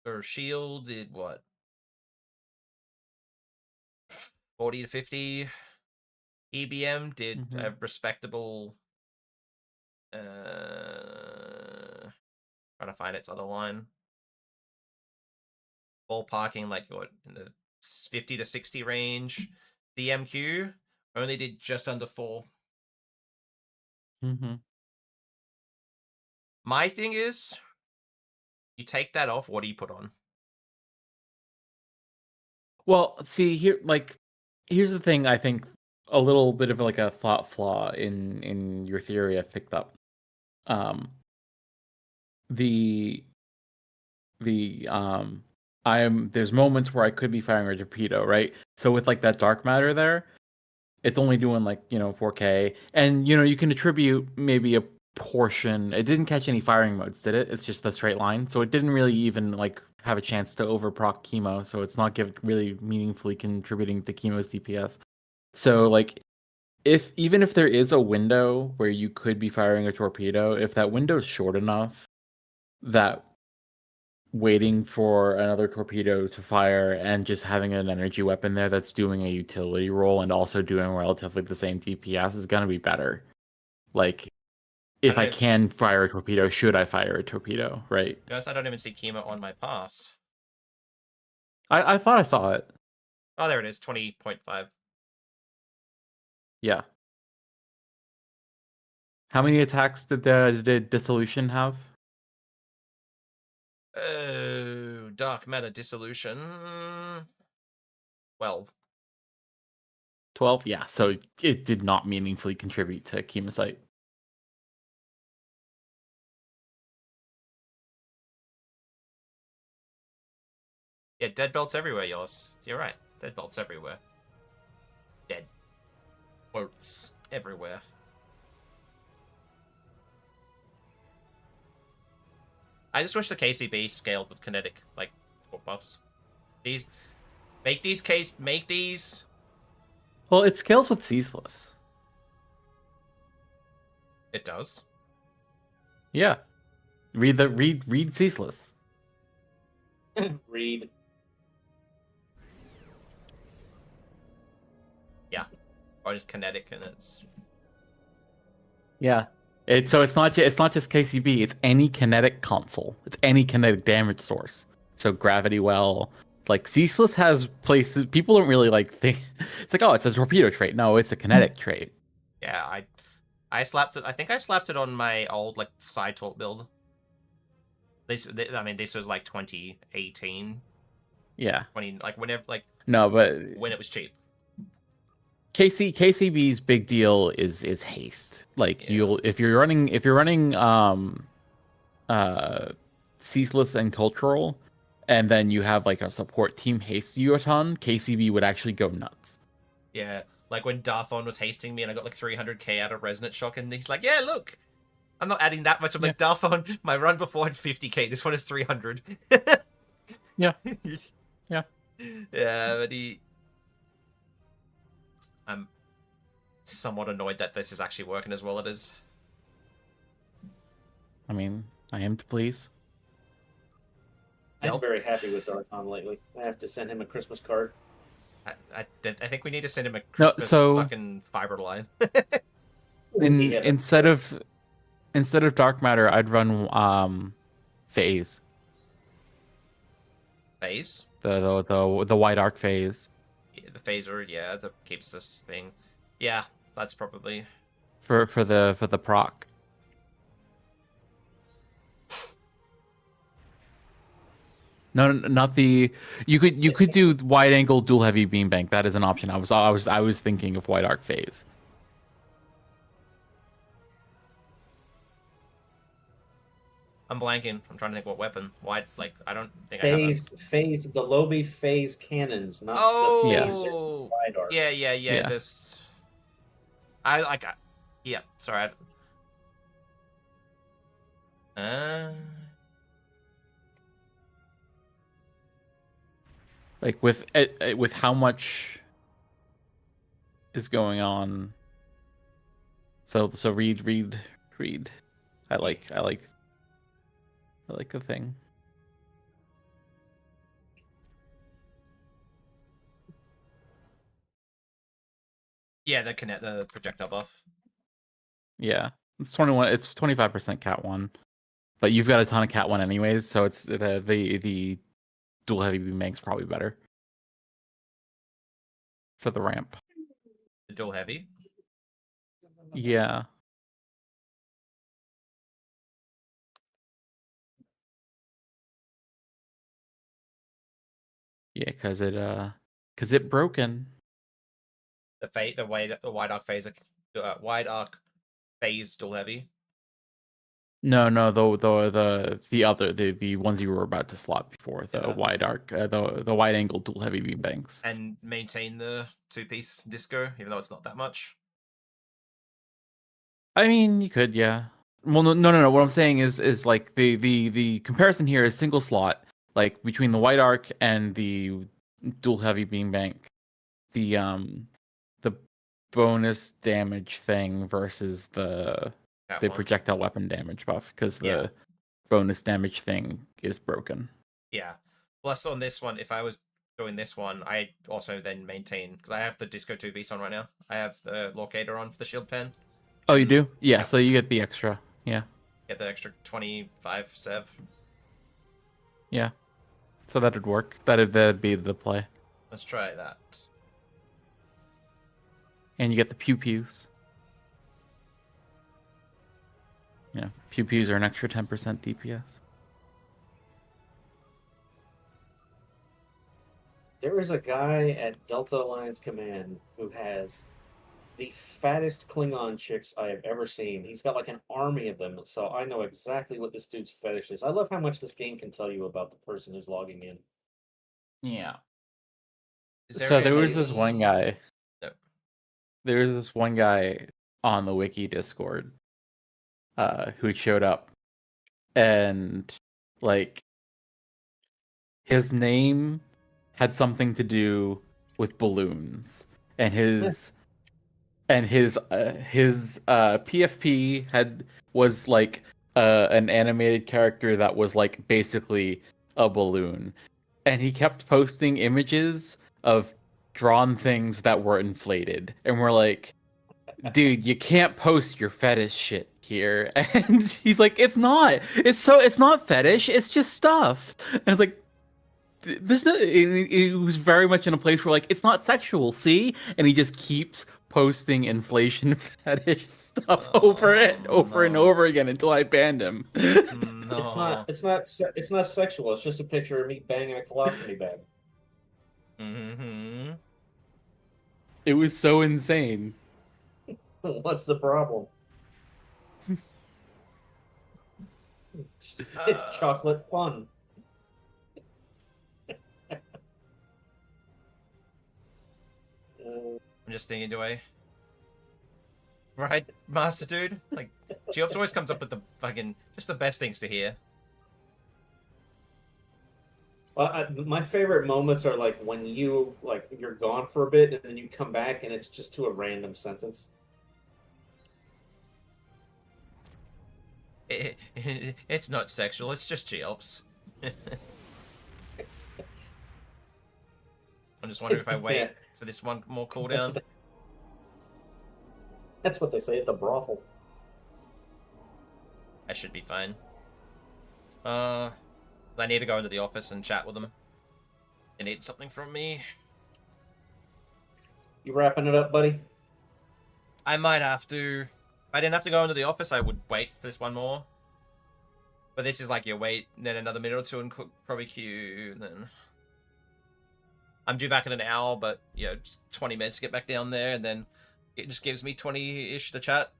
or shield did what? 40 to 50. EBM did a respectable. Trying to find its other line. Ballparking like what, in the 50 to 60 range. DMQ only did just under 4. My thing is, you take that off, what do you put on? Well, see here, here's the thing. I think a little bit of like a thought flaw in your theory I've picked up. There's moments where I could be firing a torpedo, right? So with like that dark matter there, It's only doing like 4K, and you can attribute maybe a portion. It didn't catch any firing modes, did it? It's just the straight line, so it didn't really even like have a chance to overproc chemo. So it's not really meaningfully contributing to chemo's DPS. So like, even if there is a window where you could be firing a torpedo, if that window is short enough that waiting for another torpedo to fire and just having an energy weapon there that's doing a utility role and also doing relatively the same DPS is going to be better. Like, if I can fire a torpedo, should I fire a torpedo, right? Yes, I don't even see chemo on my pass. I thought I saw it. Oh, there it is, 20.5. Yeah. How many attacks did Dissolution have? Oh, Dark Matter Dissolution. 12. 12? Yeah, so it did not meaningfully contribute to Chemocyte. Yeah, dead belts everywhere, yours. You're right. Dead belts everywhere. Dead bolts everywhere. I just wish the KCB scaled with kinetic, like, buffs. Make these. Well, it scales with ceaseless. It does. Yeah. Read ceaseless. Read. Yeah. Or just kinetic and it's... Yeah. It's not just KCB, it's any kinetic console. It's any kinetic damage source. So Gravity Well, like ceaseless has places people don't really like think it's like, oh, it's a torpedo trait. No, it's a kinetic trait. Yeah, I slapped it. I think I slapped it on my old like side talk build. This was like 2018. Yeah. Whenever no, but when it was cheap. KCB's big deal is haste. Like if you're running ceaseless and cultural, and then you have like a support team haste you a ton, KCB would actually go nuts. Yeah, like when Darthon was hasting me and I got like 300k out of Resonant Shock, and he's like, yeah, look, I'm not adding that much. I'm like, Darthon, my run before had 50k, this one is 300. Yeah. Yeah. Yeah, but I'm somewhat annoyed that this is actually working as well it is. I mean, I am to please. I'm very happy with Darthon lately. I have to send him a Christmas card. I think we need to send him a Christmas fucking fiber line. Instead of Dark Matter, I'd run Phase. Phase? The White Arc Phase. Yeah, the phaser, yeah, that keeps this thing. Yeah, that's probably for the proc. No, not the. You could do wide angle dual heavy beam bank. That is an option. I was thinking of White Arc Phase. I'm blanking. I'm trying to think what weapon. Why? Like, I don't think phase, the Lobby phase cannons, not the phaser wide arc. Yeah. This. Yeah. Sorry. Like with how much is going on. So read. I like the thing. Yeah, the projectile buff. Yeah, it's 21. It's 25% Cat 1, but you've got a ton of Cat 1 anyways, so it's the dual heavy beam bank's probably better for the ramp. The dual heavy. Yeah. Yeah, cause it broken. The wide arc phase dual heavy. No, the other the ones you were about to slot before, the Yeah. wide arc, the wide angle dual heavy beam banks. And maintain the 2-piece disco, even though it's not that much. I mean, you could, yeah. Well, no. What I'm saying is like the comparison here is single slot, like between the white arc and the dual heavy beam bank. The bonus damage thing versus the That one. projectile weapon damage buff, because Yeah. the bonus damage thing is broken. Yeah. Plus on this one, if I was doing this one, I also then maintain, because I have the Disco 2-piece on right now. I have the Locator on for the shield pen. Oh, you do? Yeah, Yeah. so you get the extra. Yeah. Get the extra 25 sev. Yeah. So that'd work. That'd be the play. Let's try that. And you get the pew-pews. Yeah, pew-pews are an extra 10% DPS. There is a guy at Delta Alliance Command who has the fattest Klingon chicks I have ever seen. He's got like an army of them, so I know exactly what this dude's fetish is. I love how much this game can tell you about the person who's logging in. Yeah. Is So there was any- this one guy. No. There was this one guy on the Wiki Discord who showed up, and like his name had something to do with balloons, and his PFP was like an animated character that was like basically a balloon, and he kept posting images of drawn things that were inflated, and we're like, dude, you can't post your fetish shit here. And he's like, it's not fetish, it's just stuff. And it's like, there's no, it was very much in a place where like, it's not sexual, see? And he just keeps posting inflation fetish stuff over and over again until I banned him. No. It's not sexual. It's just a picture of me banging a colostomy bag. Mm-hmm. It was so insane. What's the problem? It's chocolate fun. I'm just thinking, do I? Right, Master Dude? Like, Geops always comes up with the fucking, just the best things to hear. My favorite moments are like when you're gone for a bit and then you come back and it's just to a random sentence. It's not sexual, it's just Geops. I'm just wondering if I wait for this one more cooldown. That's what they say at the brothel. I should be fine. I need to go into the office and chat with them. They need something from me. You wrapping it up, buddy? I might have to. If I didn't have to go into the office, I would wait for this one more. But this is like you wait, then another minute or two and probably queue, and then... I'm due back in an hour, but, you know, just 20 minutes to get back down there, and then it just gives me 20-ish to chat.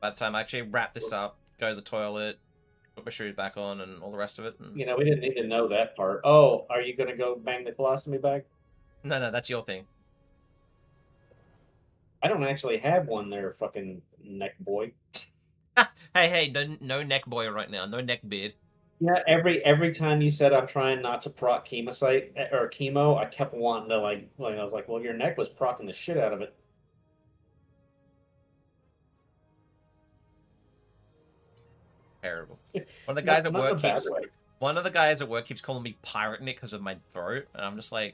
By the time I actually wrap this up, go to the toilet, put my shoes back on, and all the rest of it. And... You know, we didn't need to know that part. Oh, are you going to go bang the colostomy bag? No, that's your thing. I don't actually have one there, fucking neck boy. Hey, no neck boy right now. No neck beard. Yeah, every time you said I'm trying not to proc chemosite or chemo, I kept wanting to like I was like, well, your neck was procking the shit out of it. Terrible. One of the guys at Not in work a bad keeps way. one of the guys at work keeps calling me Pirate Nick because of my throat, and I'm just like,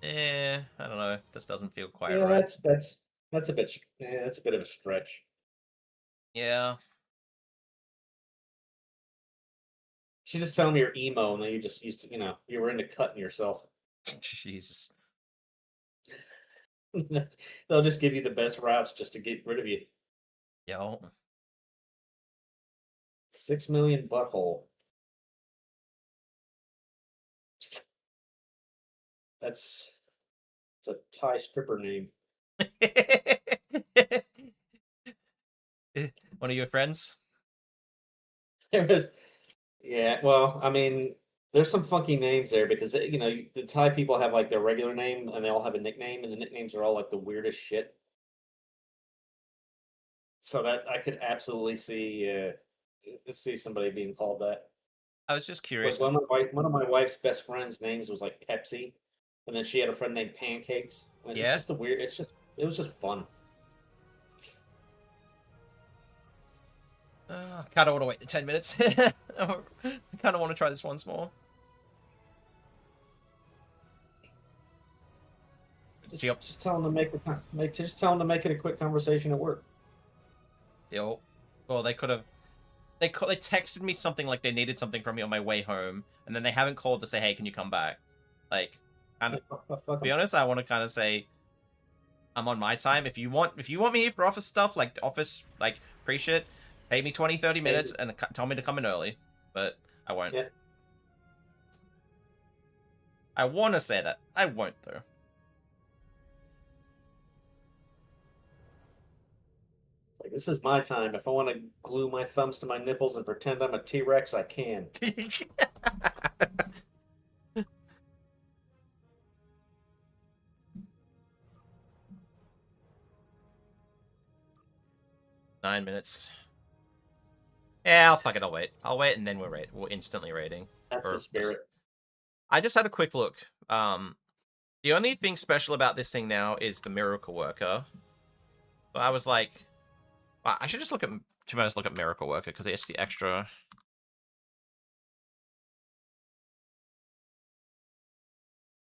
I don't know. This doesn't feel quite Yeah, right. that's a bit that's a bit of a stretch. Yeah. She just tell me you're emo, and then you just used to, you were into cutting yourself. Jesus. They'll just give you the best routes just to get rid of you. Yo. 6 million butthole. It's a Thai stripper name. One of your friends? There is, yeah. Well, I mean, there's some funky names there because the Thai people have like their regular name and they all have a nickname, and the nicknames are all like the weirdest shit. So that I could absolutely see somebody being called that. I was just curious. Like one of my wife's best friends' names was like Pepsi, and then she had a friend named Pancakes. And Yeah? It's just a weird. It was just fun. I kind of want to wait the 10 minutes. I kind of want to try this once more. Just tell them to just tell them to make it a quick conversation at work. Yo. Well, they could have. They texted me something like they needed something from me on my way home, and then they haven't called to say, "Hey, can you come back?" Like, kind of. To be honest, I want to kind of say, I'm on my time. If you want me here for office stuff, like pre-shit, pay me 20, 30 minutes and tell me to come in early. But I won't. Yeah. I want to say that. I won't, though. Like, this is my time. If I want to glue my thumbs to my nipples and pretend I'm a T-Rex, I can. 9 minutes. Yeah, I'll wait. I'll wait, and then we're instantly rating. That's the spirit. I just had a quick look. The only thing special about this thing now is the Miracle Worker. So I was like, I should just look at Miracle Worker because it's the extra.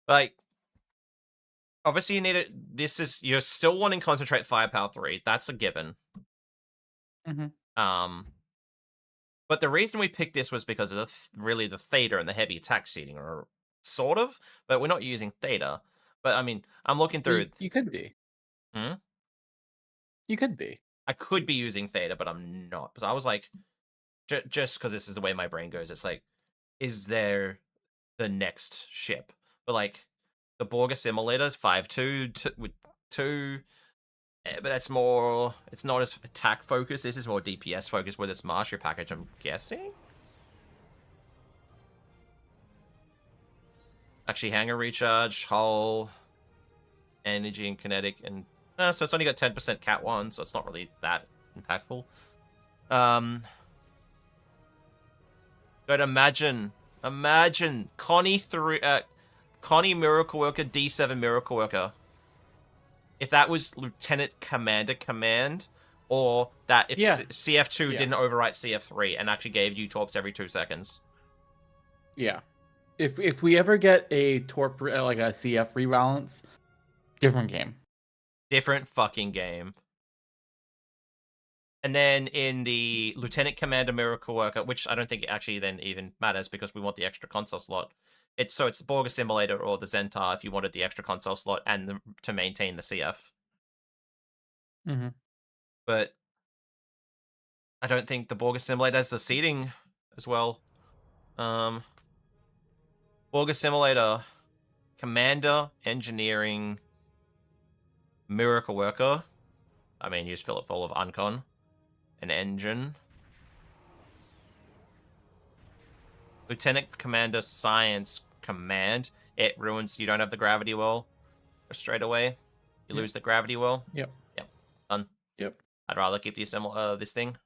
Like, obviously you need it. You're still wanting Concentrate Firepower 3. That's a given. But the reason we picked this was because of really the Theta and the heavy attack seating, or sort of. But we're not using Theta. But I mean, I'm looking through. You could be. You could be. I could be using Theta, but I'm not. Because I was like, just because this is the way my brain goes, it's like, is there the next ship? But like, the Borg Assimilator is 5.2 with 2. But that's more. It's not as attack focused. This is more DPS focused with its Mastery package, I'm guessing. Actually, hangar recharge, hull, energy and kinetic, and so it's only got 10% Cat 1, so it's not really that impactful. But imagine Connie Miracle Worker, D7 Miracle Worker. If that was Lieutenant Commander command, or that if CF2 didn't overwrite CF3 and actually gave you torps every 2 seconds. Yeah. If we ever get a torp like a CF rebalance, different game. Different fucking game. And then in the Lieutenant Commander Miracle Worker, which I don't think actually then even matters because we want the extra console slot. It's the Borg Assimilator or the Zentar if you wanted the extra console slot and to maintain the CF. But I don't think the Borg Assimilator has the seating as well. Borg Assimilator, Commander, Engineering, Miracle Worker. I mean, you just fill it full of Uncon. An engine. Lieutenant Commander Science Command. It ruins. You don't have the gravity well straight away. You lose the gravity well. Yep. Done. Yep. I'd rather keep this thing.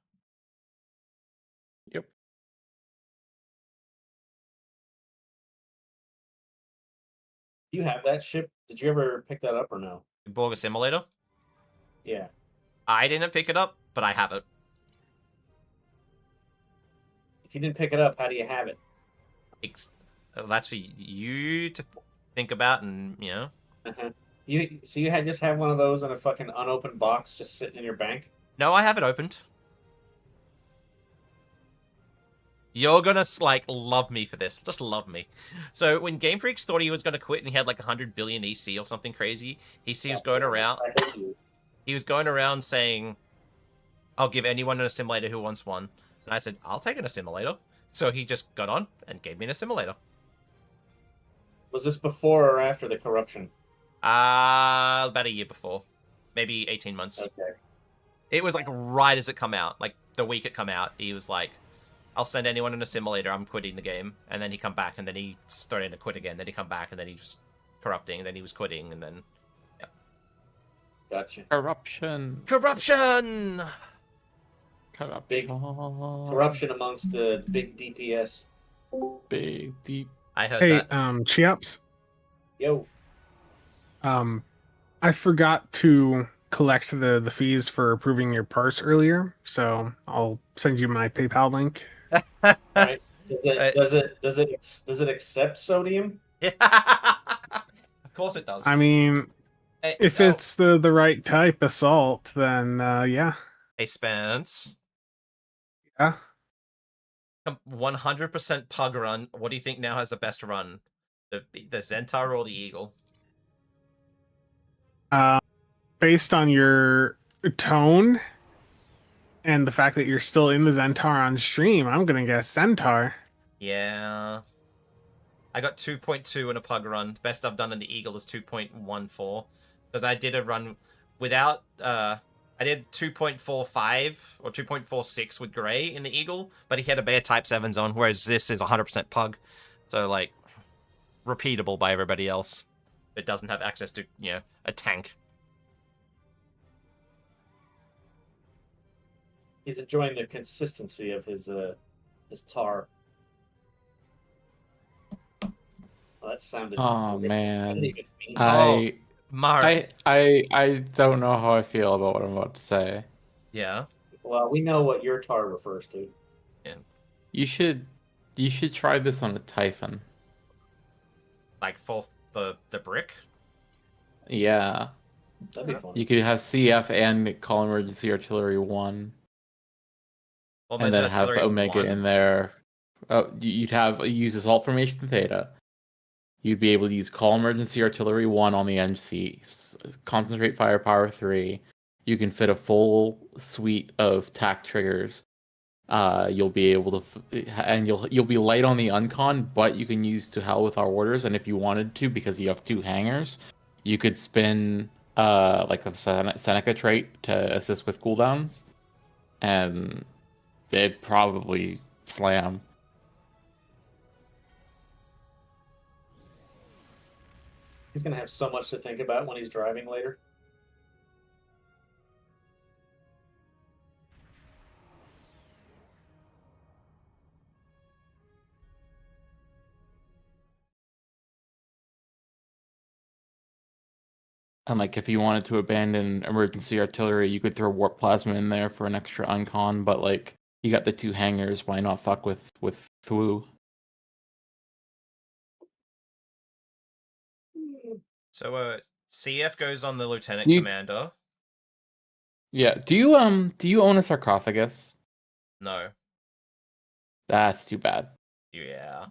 Yep. Do you have that ship? Did you ever pick that up or no? Borg Assimilator? Yeah. I didn't pick it up, but I have it. If you didn't pick it up, how do you have it? That's for you to think about, and You just have one of those in a fucking unopened box just sitting in your bank? No, I have it opened. You're gonna love me for this. Just love me. So when Game Freaks thought he was gonna quit and he had like 100 billion EC or something crazy, he was going around. He was going around saying, "I'll give anyone an assimilator who wants one." And I said, "I'll take an assimilator." So he just got on and gave me an assimilator. Was this before or after the corruption? About a year before, maybe 18 months. Okay. It was like right as it come out, like the week it come out. He was like, "I'll send anyone in a simulator. I'm quitting the game." And then he come back, and then he started to quit again. Then he come back, and then he was corrupting, and then he was quitting, and then Gotcha. Corruption. corruption. Big corruption amongst the big DPS. Big deep. I heard Hey, that. Cheops. Yo, I forgot to collect the fees for approving your parts earlier, so I'll send you my PayPal link. all right. Does it accept sodium? Yeah. Of course it does. I mean, Hey, if it's the right type of salt, then yeah. Hey, Spence. Yeah. 100% pug run. What do you think now has the best run? The Zentaur or the Eagle? Based on your tone and the fact that you're still in the Zentaur on stream, I'm gonna guess Centaur. Yeah. I got 2.2 in a pug run. Best I've done in the Eagle is 2.14. Because I did a run without... I did 2.45 or 2.46 with Gray in the Eagle, but he had a bare Type 7 zone, whereas this is 100% pug. So, like, repeatable by everybody else. It doesn't have access to, you know, a tank. He's enjoying the consistency of his tar. Well, that sounded. Oh I man, didn't even mean I Mark. I don't know how I feel about what I'm about to say. Yeah. Well, we know what your tar refers to. You should try this on a Typhon. Like for the brick? Yeah, That'd be fun. you could have CF and call emergency artillery 1, Or and then Men's have Artillery Omega 1. in there. You'd use assault formation Theta. You'd be able to use call emergency artillery 1 on the NC, concentrate firepower 3. You can fit a full suite of tac triggers. You'll be able to, and you'll be light on the uncon, but you can use to hell with our orders. And if you wanted to, because you have 2 hangers, you could spin like the Seneca trait to assist with cooldowns, and they'd probably slam. He's gonna have so much to think about when he's driving later. And like if you wanted to abandon emergency artillery, you could throw warp plasma in there for an extra uncon, but like you got the 2 hangers, why not fuck with Fu? So CF goes on the Lieutenant You- Commander. Yeah. Do you own a sarcophagus? No. That's too bad. Yeah.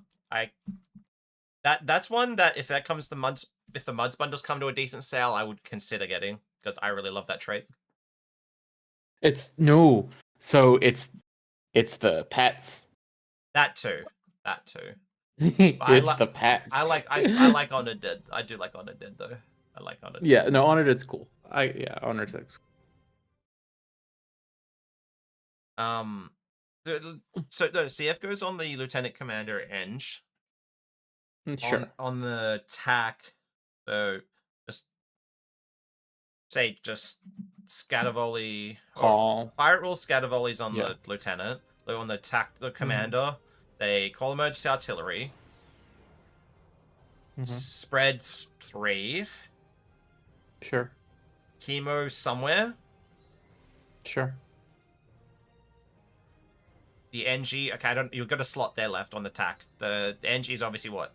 That's one that if that comes to if the Muds bundles come to a decent sale, I would consider getting, because I really love that trait. So it's the pets. That too. It's the pets. I like Honored Dead. I do like Honored Dead though. I like Honored Dead. Yeah, no, Honored it's cool. Honored 6. So no, CF goes on the Lieutenant Commander Eng. Sure. On the TAC, so just scatter volley Call. fire roll scatter volleys on Yeah. the lieutenant. On the TAC, the commander, they call emergency artillery. Spread 3. Sure. Chemo somewhere. Sure. The NG, okay, you've got a slot there left on the TAC. The NG is obviously what?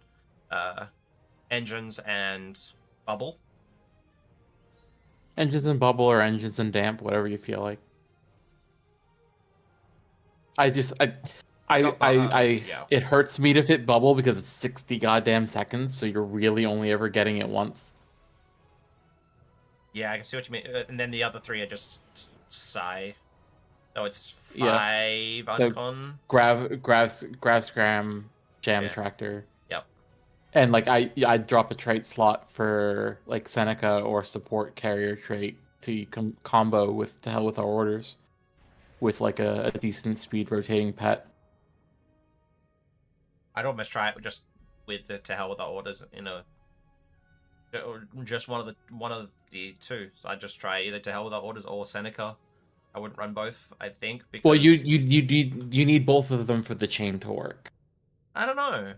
Engines and bubble. Engines and bubble or engines and damp, whatever you feel like. It hurts me to fit bubble because it's 60 goddamn seconds, so you're really only ever getting it once. Yeah, I can see what you mean. And then the other 3 are just psi. So it's 5 So uncon. Grav scram jam tractor. Yep. And like I'd drop a trait slot for like Seneca or support carrier trait combo with To Hell with Our Orders, with like a decent speed rotating pet. I'd almost try it just with the To Hell with Our Orders or just one of the two. So I'd just try either To Hell with Our Orders or Seneca. I wouldn't run both, I think, because Well, you need both of them for the chain to work. I don't know.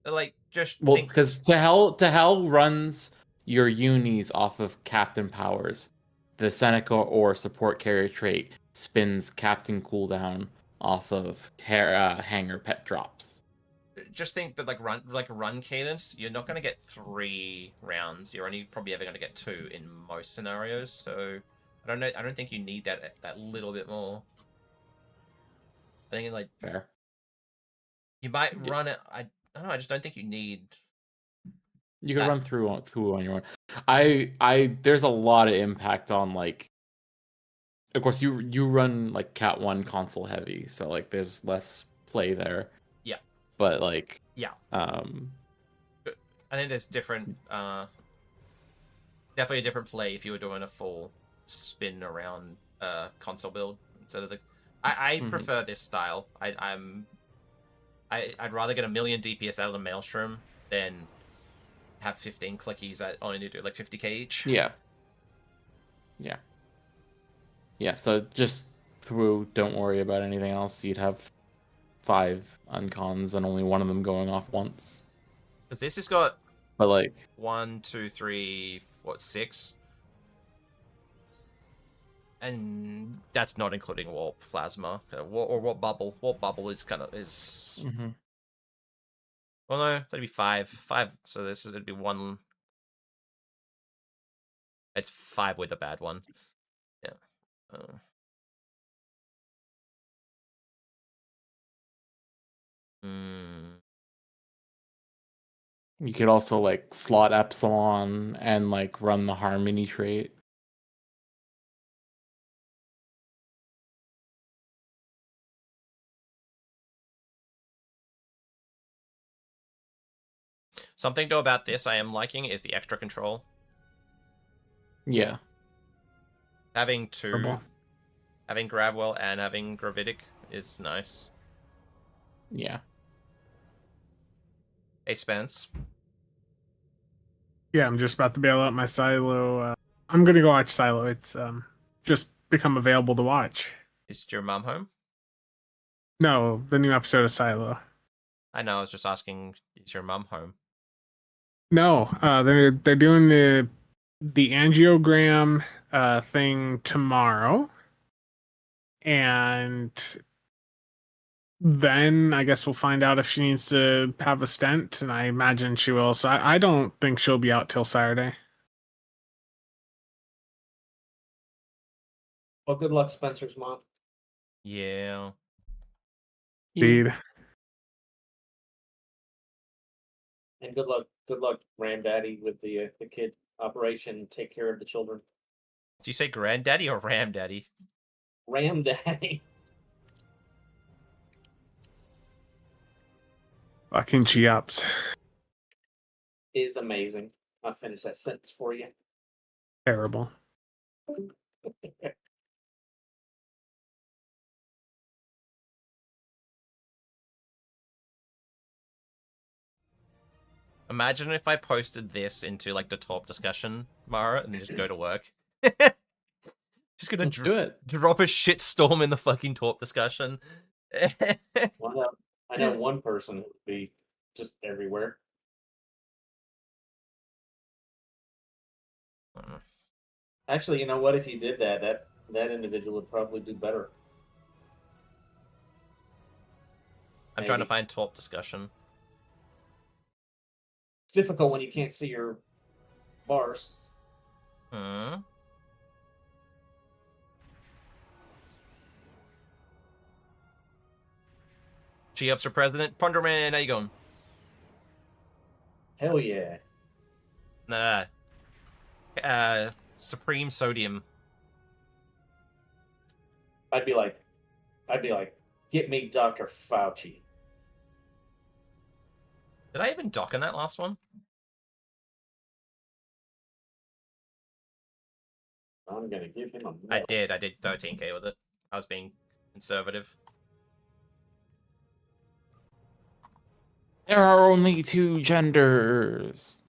Like, just well, because To Hell runs your unis off of Captain powers. The Seneca or support carrier trait spins Captain cooldown off of hanger pet drops. Just think that run cadence, you're not going to get 3 rounds. You're only probably ever going to get 2 in most scenarios. So I don't know. I don't think you need that little bit more. I think like fair. You might run it. I don't know. I just don't think you need. You can run through on your own. I there's a lot of impact on like. Of course, you run like Cat 1 console heavy, so like there's less play there. Yeah. But like. Yeah. I think there's different. Definitely a different play if you were doing a full spin around console build instead of the. I prefer this style. I'd rather get 1,000,000 DPS out of the Maelstrom than have 15 clickies that only do like 50k each. Yeah. Yeah. Yeah, so just don't worry about anything else. You'd have 5 uncons and only one of them going off once. Because this has got... But like... 1, 2, 3, 4, 6. And that's not including Warp Plasma. Or Warp Bubble. Warp Bubble is kind of... Mm-hmm. Well, no, that'd be 5. 5, so it'd be 1... It's 5 with a bad one. Yeah. You could also like slot Epsilon and like run the Harmony trait. Something though about this I am liking is the extra control. Yeah. Having 2, having Gravwell and having Gravitic is nice. Yeah. Hey, Spence. Yeah, I'm just about to bail out my Silo. I'm gonna go watch Silo. It's just become available to watch. Is your mom home? No, the new episode of Silo. I know. I was just asking. Is your mom home? No, they're doing the angiogram thing tomorrow, and then I guess we'll find out if she needs to have a stent, and I imagine she will. So I don't think she'll be out till Saturday. Well, good luck, Spencer's mom. Yeah. Indeed. And good luck, Granddaddy, with the kid operation. Take care of the children. Do you say Granddaddy or Ram Daddy? Ram Daddy. Fucking Cheops. Is amazing. I'll finish that sentence for you. Terrible. Imagine if I posted this into like the top discussion, Mara, and then just go to work. Just gonna do it. Drop a shitstorm in the fucking top discussion. Well, I know one person who would be just everywhere. Actually, you know what? If you did that individual would probably do better. I'm trying to find top discussion. It's difficult when you can't see your bars. G-ups for president. Ponderman, how you going? Hell yeah. Nah. Supreme Sodium. I'd be like, get me Dr. Fauci. Did I even dock in that last one? I'm gonna give him a I medal. did 13k with it. I was being conservative. There are only 2 genders.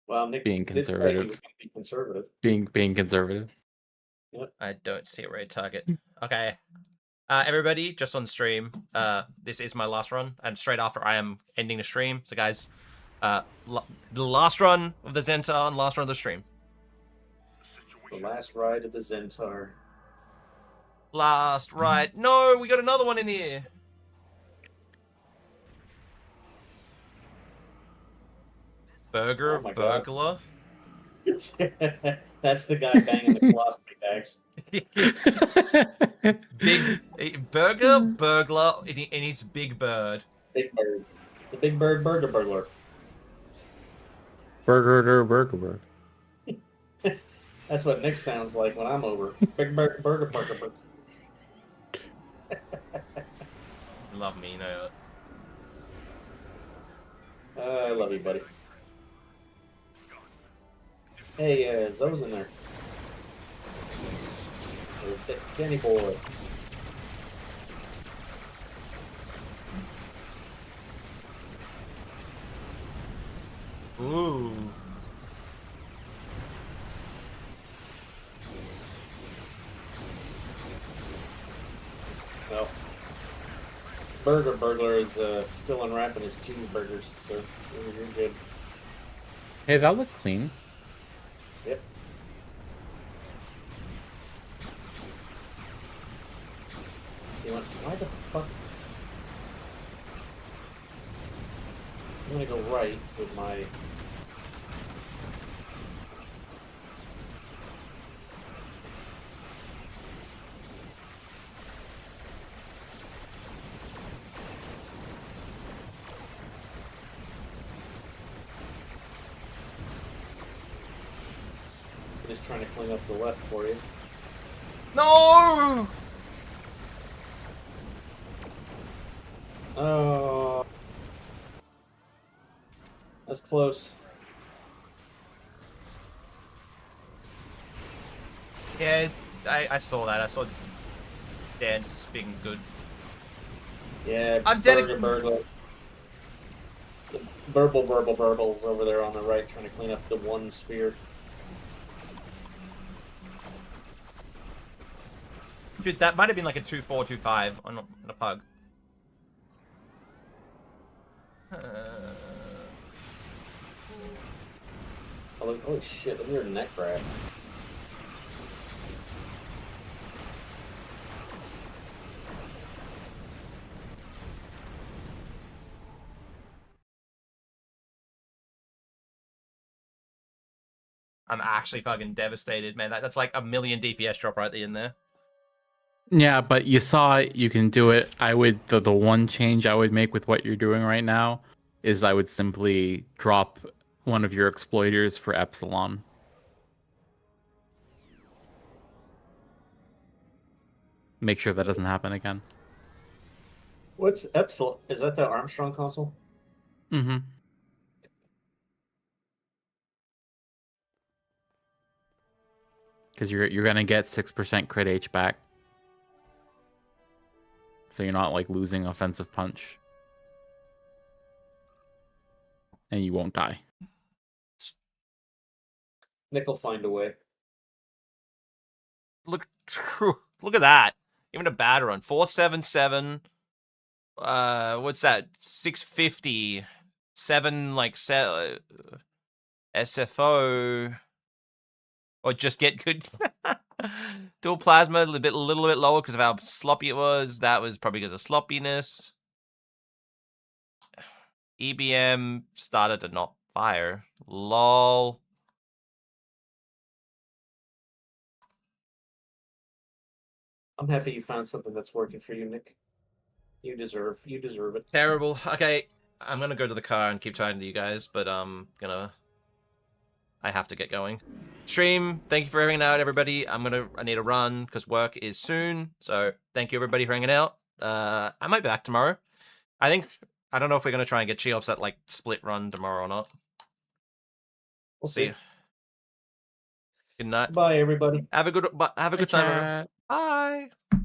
Well, Nick Being did say he conservative. was gonna be conservative. Being conservative. Yep. I don't see a red target. Okay. Everybody, just on stream, this is my last run, and straight after I am ending the stream. So guys, the last run of the Zentar and last run of the stream. The last ride of the Zentar. Last ride. No, we got another one in here. Burger Oh my burglar. That's the guy banging the colostomy bags. Big burger burglar and he's big bird. Big bird. The big bird burger burglar. Burger. That's what Nick sounds like when I'm over. Big bird burger burger. Love me, you know. I love you, buddy. Hey, Zoe's in there. Danny boy. Ooh. Well, Burger Burglar is still unwrapping his cheeseburgers, so you're good. Hey, that looked clean. Yep. You want, why the fuck? I'm gonna go right with my. Just trying to clean up the left for you. No! Oh, that's close. Yeah, I saw that. I saw Dan's being good. Yeah, I'm Burglar. The burbles over there on the right, trying to clean up the one sphere. Dude, that might have been like a 2-4, 2-5 on a pug. Holy shit, look at your neck grab. I'm actually fucking devastated, man. That's like a million DPS drop right in there. Yeah, but you saw it, you can do it. I would the one change I would make with what you're doing right now is I would simply drop one of your exploiters for Epsilon. Make sure that doesn't happen again. What's Epsilon? Is that the Armstrong console? Mm-hmm. Because you're gonna get 6% crit H back. So you're not like losing offensive punch. And you won't die. Nick will find a way. Look at that. Even a bad run. 477. What's that? 650. 7 like SFO. Or just get good. Dual plasma, a little bit lower because of how sloppy it was. That was probably because of sloppiness. EBM started to not fire. Lol. I'm happy you found something that's working for you, Nick. You deserve it. Terrible. Okay, I'm gonna go to the car and keep chatting to you guys, but I have to get going. Stream, thank you for hanging out, everybody. I need to run because work is soon. So thank you, everybody, for hanging out. I might be back tomorrow. I don't know if we're gonna try and get Cheops that like split run tomorrow or not. We'll see. Good night. Bye, everybody. Have a good time. Everyone. Bye.